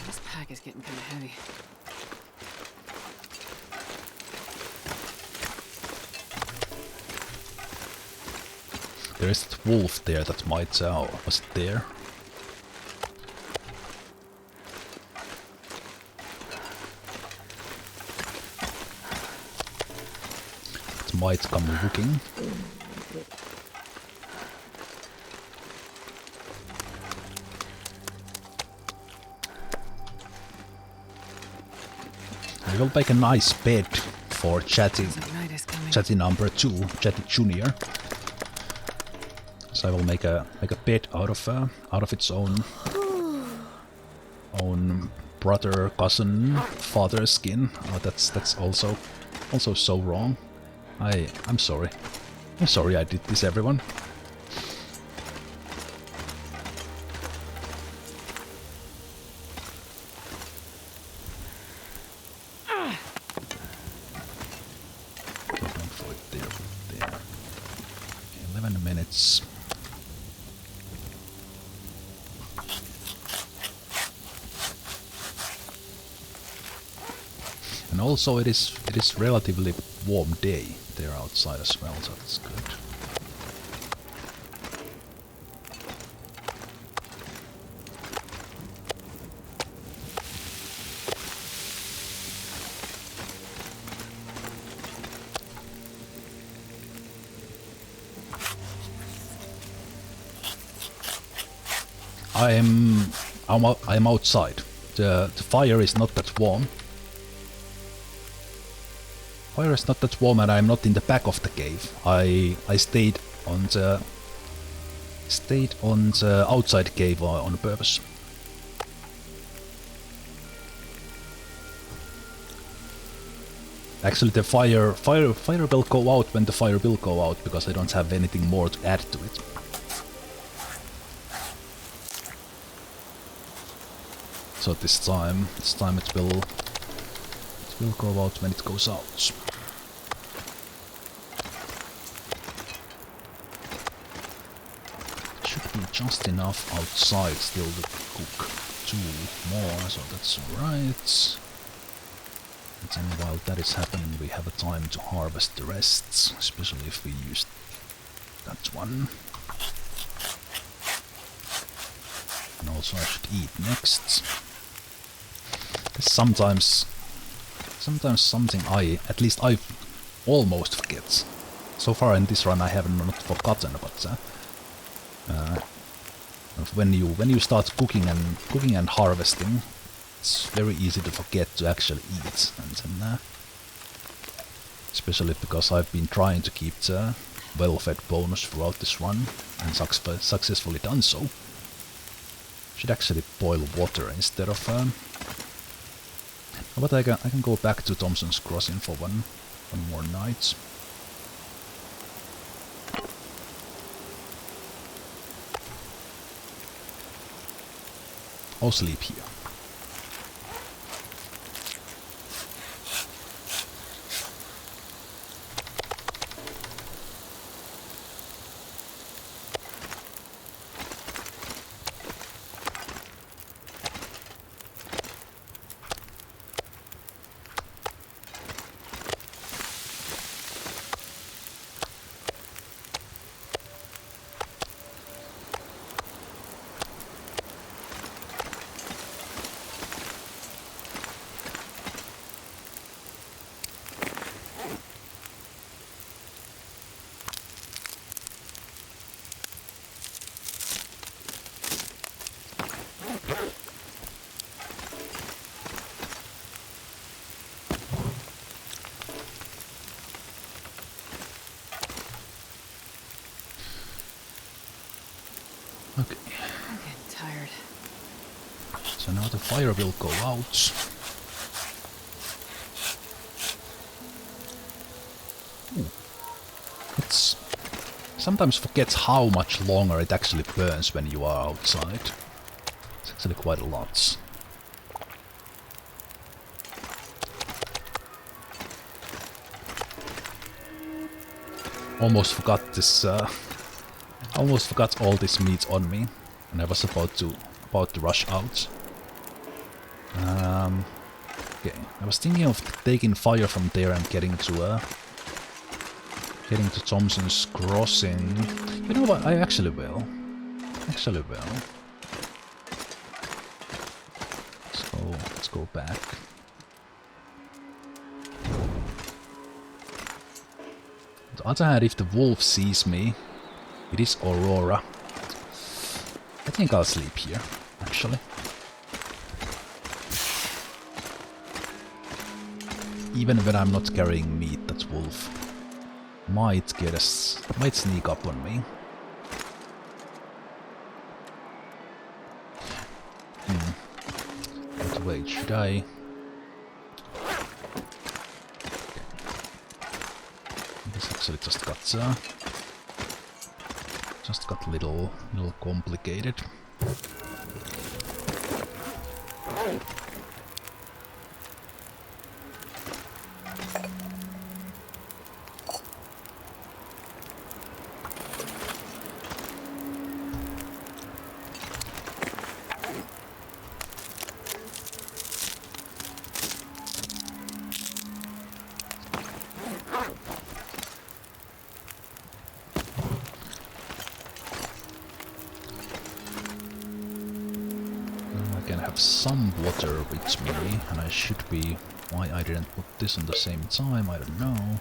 This pack is getting kind of heavy. There is that wolf there that might... was it there? It might come looking. I will make a nice bed for Chatty number 2, Chatty Junior. So I will make a bed out of its own brother, cousin, father skin. Oh, that's also so wrong. I'm sorry. I'm sorry I did this, everyone. Don't put it there, put it there. 11 minutes. And also it is relatively warm day there outside as well, so that's good. I'm outside. The fire is not that warm. Fire is not that warm, and I'm not in the back of the cave. I stayed on the outside cave on purpose. Actually, the fire will go out when the fire will go out, because I don't have anything more to add to it. So this time it will go out when it goes out. It should be just enough outside still to cook 2 more, so that's right. And then while that is happening, we have a time to harvest the rest, especially if we use that one. And also I should eat next. Sometimes something I almost forget. So far in this run I have not forgotten, but when you start cooking and harvesting, it's very easy to forget to actually eat, and then especially because I've been trying to keep the well-fed bonus throughout this run and successfully done so. Should actually boil water instead of but I can go back to Thompson's Crossing for one more night. I'll sleep here. Okay. I'm getting tired. So now the fire will go out. Ooh. It's sometimes forgets how much longer it actually burns when you are outside. It's actually quite a lot. Almost forgot this. Almost forgot all this meat on me, and I was about to rush out. Okay, I was thinking of taking fire from there and getting to Thompson's Crossing. You know what? I actually will. Let's go back. On the other hand, if the wolf sees me, it is Aurora. I think I'll sleep here, actually. Even when I'm not carrying meat, that wolf might sneak up on me. But wait, should I? This actually just got a little complicated. have some water with me, and I should be... Why I didn't put this on the same time, I don't know.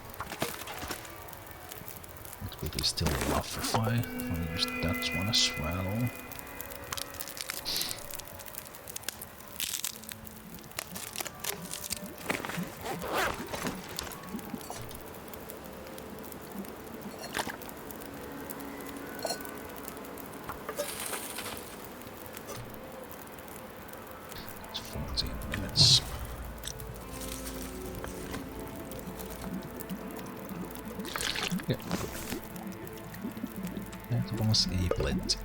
It will be still enough if I use that one as well. It's 14 minutes. Yeah, good. That was a plenty.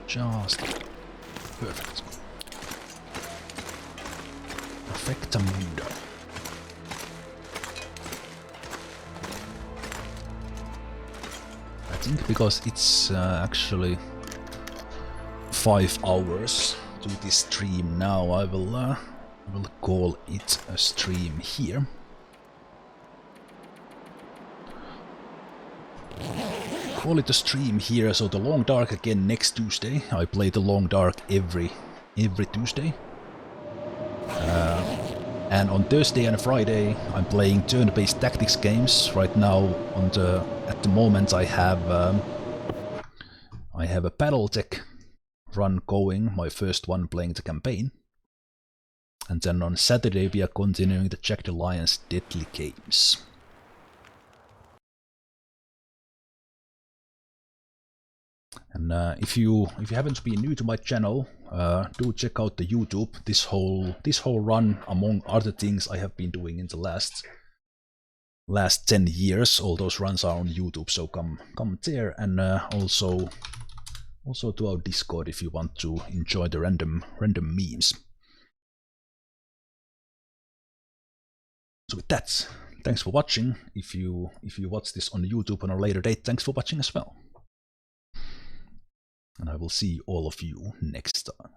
Just perfect. Perfectamundo. I think because it's actually 5 hours to this stream now, I will call it a stream here. Call it a stream here. So the Long Dark again next Tuesday. I play the Long Dark every Tuesday. And on Thursday and Friday I'm playing turn-based tactics games. Right now at the moment I have a Battletech run going, my first one playing the campaign. And then on Saturday we are continuing the Jagged Alliance Deadly Games. And if you haven't been new to my channel, do check out the YouTube. This whole run, among other things I have been doing in the last 10 years, all those runs are on YouTube, so come there, and also to our Discord if you want to enjoy the random memes. So with that, thanks for watching. If you watch this on YouTube on a later date, thanks for watching as well. And I will see all of you next time.